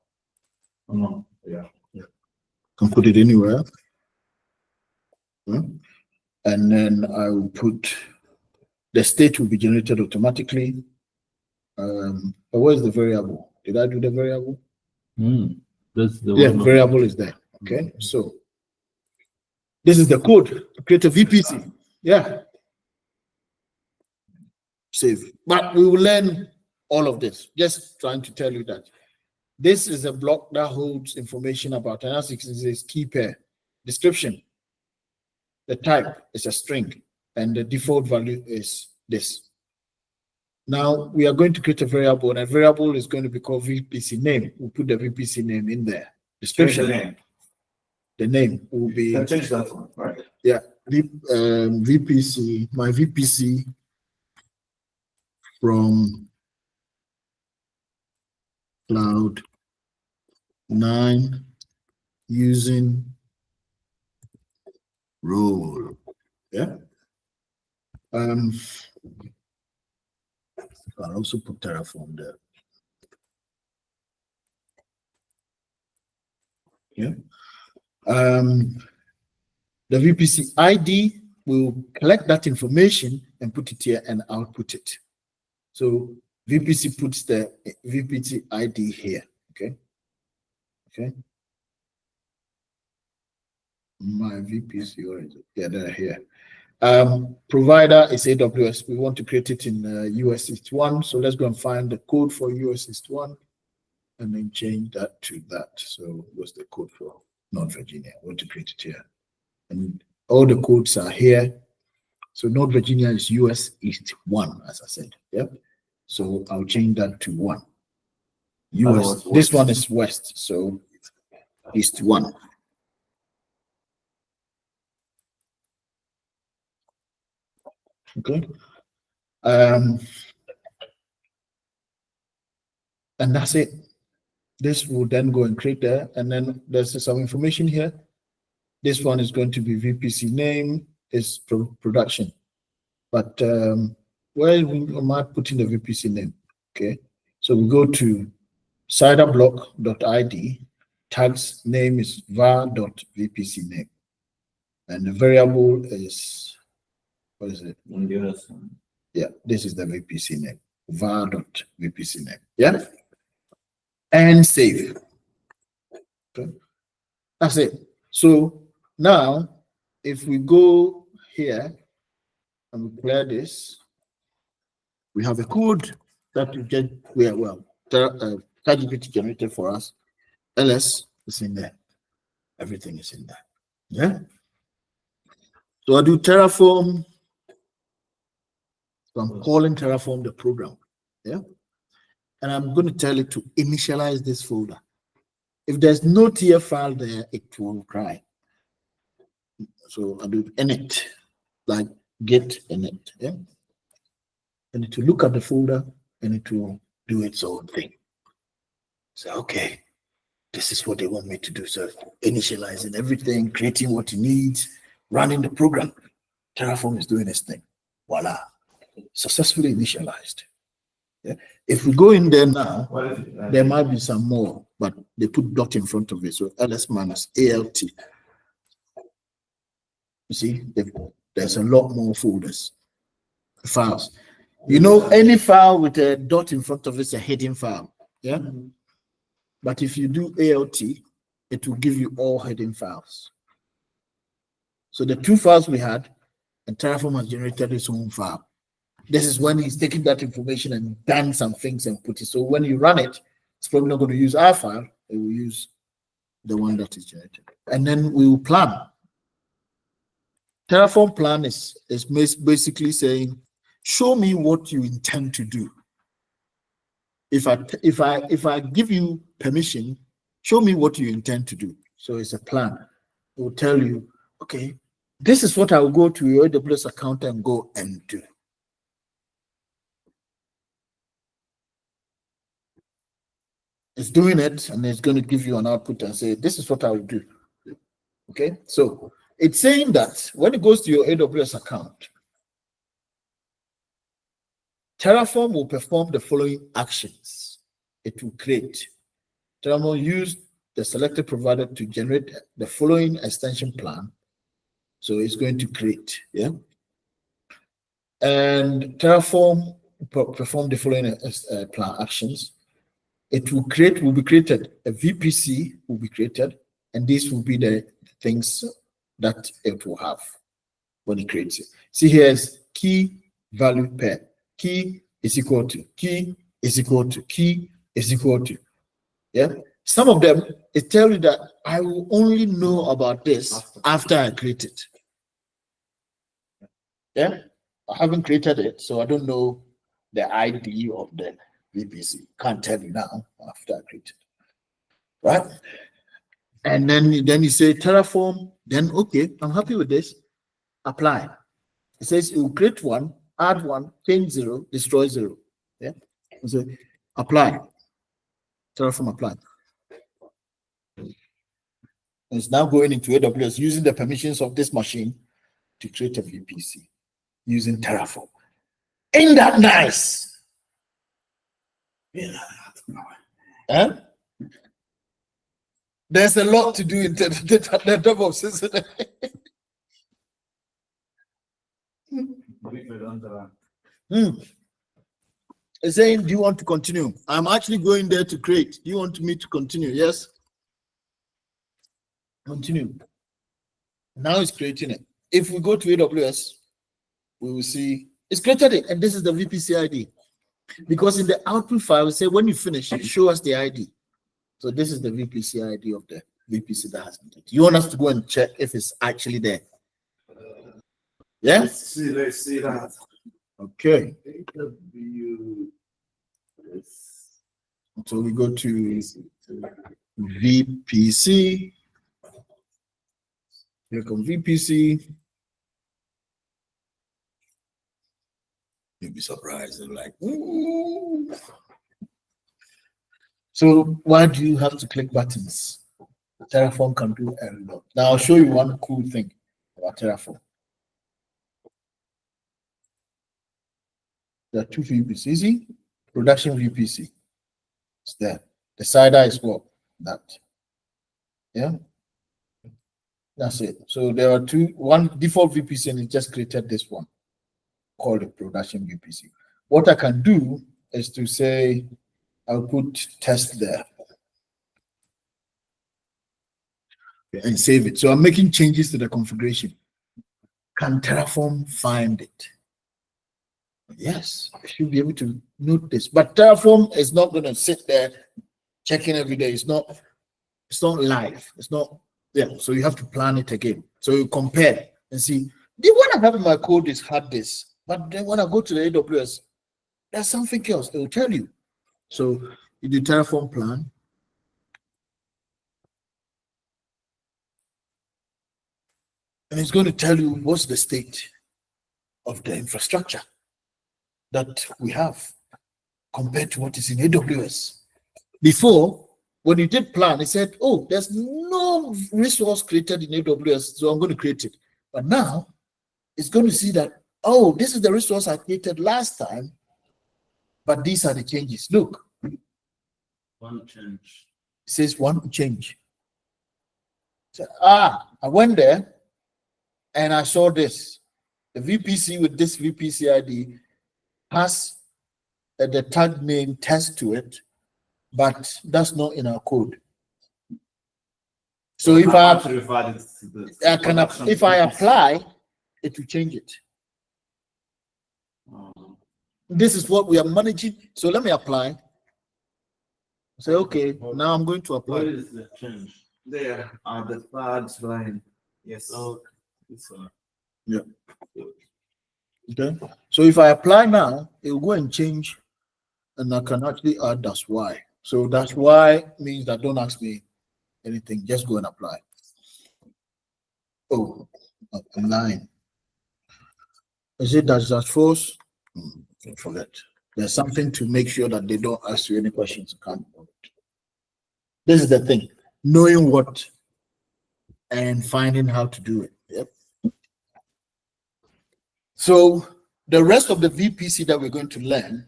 Oh, no. Yeah. Can put it anywhere. And then I will put the state will be generated automatically. But where's the variable? Did I do the variable? That's the Yeah, one. variable is there. Okay, so this is the code to create a VPC. Yeah. Save. But we will learn all of this. Just trying to tell you that this is a block that holds information about analytics. This is key pair description. The type is a string, and the default value is this. Now we are going to create a variable, and a variable is going to be called VPC name. We'll put the VPC name in there. Description. The name will be. Can change that one, right? Yeah. VPC. My VPC from cloud 9 using role. Yeah. I'll also put Terraform there. Yeah. The VPC ID will collect that information and put it here and output it. So VPC puts the VPC ID here. Okay. Okay. My VPC, where is it? Yeah, they're here. Provider is AWS. We want to create it in US East 1. So let's go and find the code for US East 1 and then change that to that. So what's the code for North Virginia? I want to create it here. And all the codes are here. So North Virginia is US East 1, as I said. Yep. So I'll change that to 1. US, this one is West. So East 1. Okay. And that's it. This will then go and create there. And then there's some information here. This one is going to be VPC name is production. But where am I putting the VPC name? Okay. So we go to ciderblock.id. Tags name is var.vpc name. And the variable is, what is it? Yeah, this is the VPC name, var.vpc name. Yeah. And save. Okay. That's it. So now, if we go here and we clear this, we have a code that we get where, well, ChatGPT generated for us. LS is in there. Everything is in there. Yeah. So I do Terraform. So I'm calling Terraform the program. Yeah. And I'm going to tell it to initialize this folder. If there's no TF file there, it will cry. So I do init, like get init. Yeah. And it will look at the folder and it will do its own thing. So, okay, this is what they want me to do. So initializing everything, creating what it needs, running the program. Terraform is doing its thing. Voila. Successfully initialized. Yeah. If we go in there now, there might be some more, but they put dot in front of it. So ls minus alt. You see, there's a lot more folders, files. You know, any file with a dot in front of it is a hidden file. Yeah. But if you do alt, it will give you all hidden files. So the two files we had, and Terraform has generated its own file. This is when he's taking that information and done some things and put it. So when you run it, it's probably not going to use our file. It will use the one that is generated. And then we will plan. Terraform plan is basically saying, show me what you intend to do. If I give you permission, show me what you intend to do. So it's a plan. It will tell you, okay, this is what I will go to your AWS account and go and do. It's doing it, and it's going to give you an output and say, this is what I will do. Okay, so it's saying that when it goes to your AWS account, Terraform will perform the following actions. It will create. Terraform use the selected provider to generate the following extension plan. So it's going to create, yeah. And Terraform perform the following plan actions. It will be created, a VPC will be created, and these will be the things that it will have when it creates it. See, here is key value pair. Key is equal to, key is equal to, key is equal to. Yeah. Some of them, it tells you that I will only know about this after I create it. Yeah. I haven't created it, so I don't know the ID of the VPC. Can't tell you now after I create it. Right? And then you say Terraform, then okay, I'm happy with this. Apply. It says it will create one, add one, change 0, destroy 0. Yeah. So apply. Terraform apply. It's now going into AWS using the permissions of this machine to create a VPC using Terraform. Ain't that nice? Yeah. Huh? There's a lot to do in the DevOps, isn't it? It's saying, do you want to continue? I'm actually going there to create. Do you want me to continue? Yes. Continue. Now it's creating it. If we go to AWS, we will see it's created it, and this is the VPC ID. Because in the output file, we say when you finish, show us the ID. So this is the VPC ID of the VPC that has been created. You want us to go and check if it's actually there? Yeah? Let's see that. Okay. AWS. So we go to VPC. Click on VPC. You'll be surprised. They're like, ooh. So why do you have to click buttons? Terraform can do a lot. Now I'll show you one cool thing about Terraform. There are two VPCs. See? Production VPC. It's there. The side is what? That. Yeah. That's it. So there are one default VPC, and it just created this one called the production VPC. What I can do is to say, I'll put test there and save it. So I'm making changes to the configuration. Can Terraform find it? Yes, I should be able to note this. But Terraform is not going to sit there checking every day. It's not live. It's not, yeah. So you have to plan it again. So you compare and see, the one I have in my code is had this. But then when I go to the AWS, there's something else. It will tell you. So you do Terraform plan. And it's going to tell you what's the state of the infrastructure that we have compared to what is in AWS. Before, when you did plan, it said, oh, there's no resource created in AWS, so I'm going to create it. But now, it's going to see that, oh, this is the resource I created last time, but these are the changes. Look. One change. It says one change. So, I went there and I saw this. The VPC with this VPC ID has the tag name test to it, but that's not in our code. So if if I apply, it will change it. This is what we are managing. So let me apply. Say, okay, now I'm going to apply. What is the change? There are the third line. Yes. Okay. This one. Yeah. Okay. So if I apply now, it will go and change, and I can actually add that's why. So that's why means that don't ask me anything. Just go and apply. Oh, I'm lying. Is it that's false? Don't forget. There's something to make sure that they don't ask you any questions. This is the thing. Knowing what and finding how to do it. Yep. So the rest of the VPC that we're going to learn.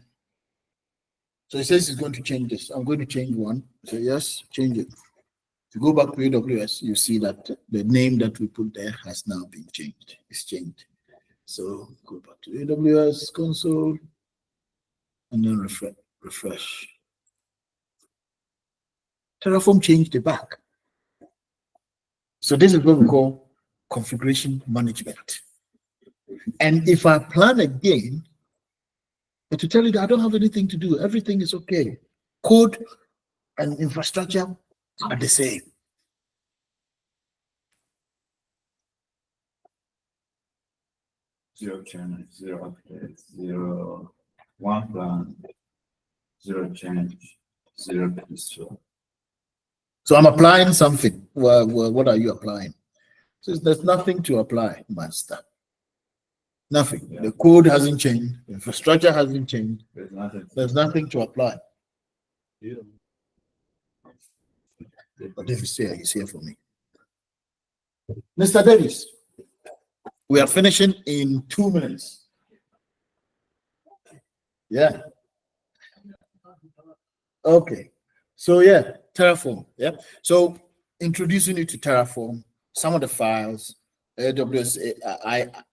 So it says it's going to change this. I'm going to change one. So yes, change it. you go back to AWS, you see that the name that we put there has now been changed. It's changed. So go back to AWS console and then refresh. Terraform changed the back. So this is what we call configuration management. And if I plan again, but to tell you that I don't have anything to do, everything is okay. Code and infrastructure are the same. Zero change, zero update, zero one plan, zero change, zero peaceful. So I'm applying something. Well, what are you applying? So there's nothing to apply, master. Nothing. Yeah. The code hasn't changed. The infrastructure hasn't changed. There's nothing. There's nothing to apply. Yeah. But Davis here, he's here for me. Mr. Davis, we are finishing in 2 minutes. Yeah. Okay. So yeah, Terraform. Yeah. So introducing you to Terraform, some of the files, AWS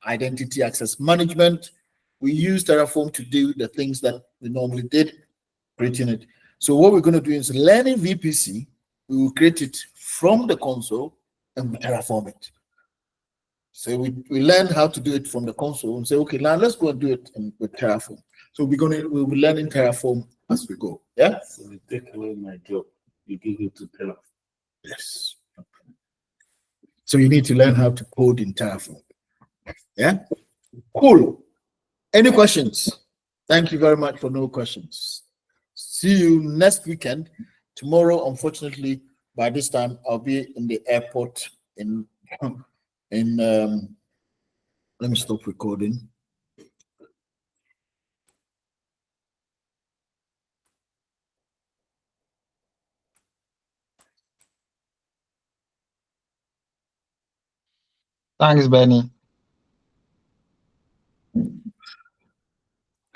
identity access management. We use Terraform to do the things that we normally did, creating it. So what we're going to do is learning VPC. We will create it from the console and we Terraform it. So we learn how to do it from the console and say, okay, now let's go and do it with Terraform. So we'll be learning Terraform as we go. Yeah. So you take away my job, you give it to Terraform. Yes. So you need to learn how to code in Terraform. Yeah. Cool. Any questions? Thank you very much for no questions. See you next weekend. Tomorrow, unfortunately, by this time, I'll be in the airport let me stop recording. Thanks, Benny.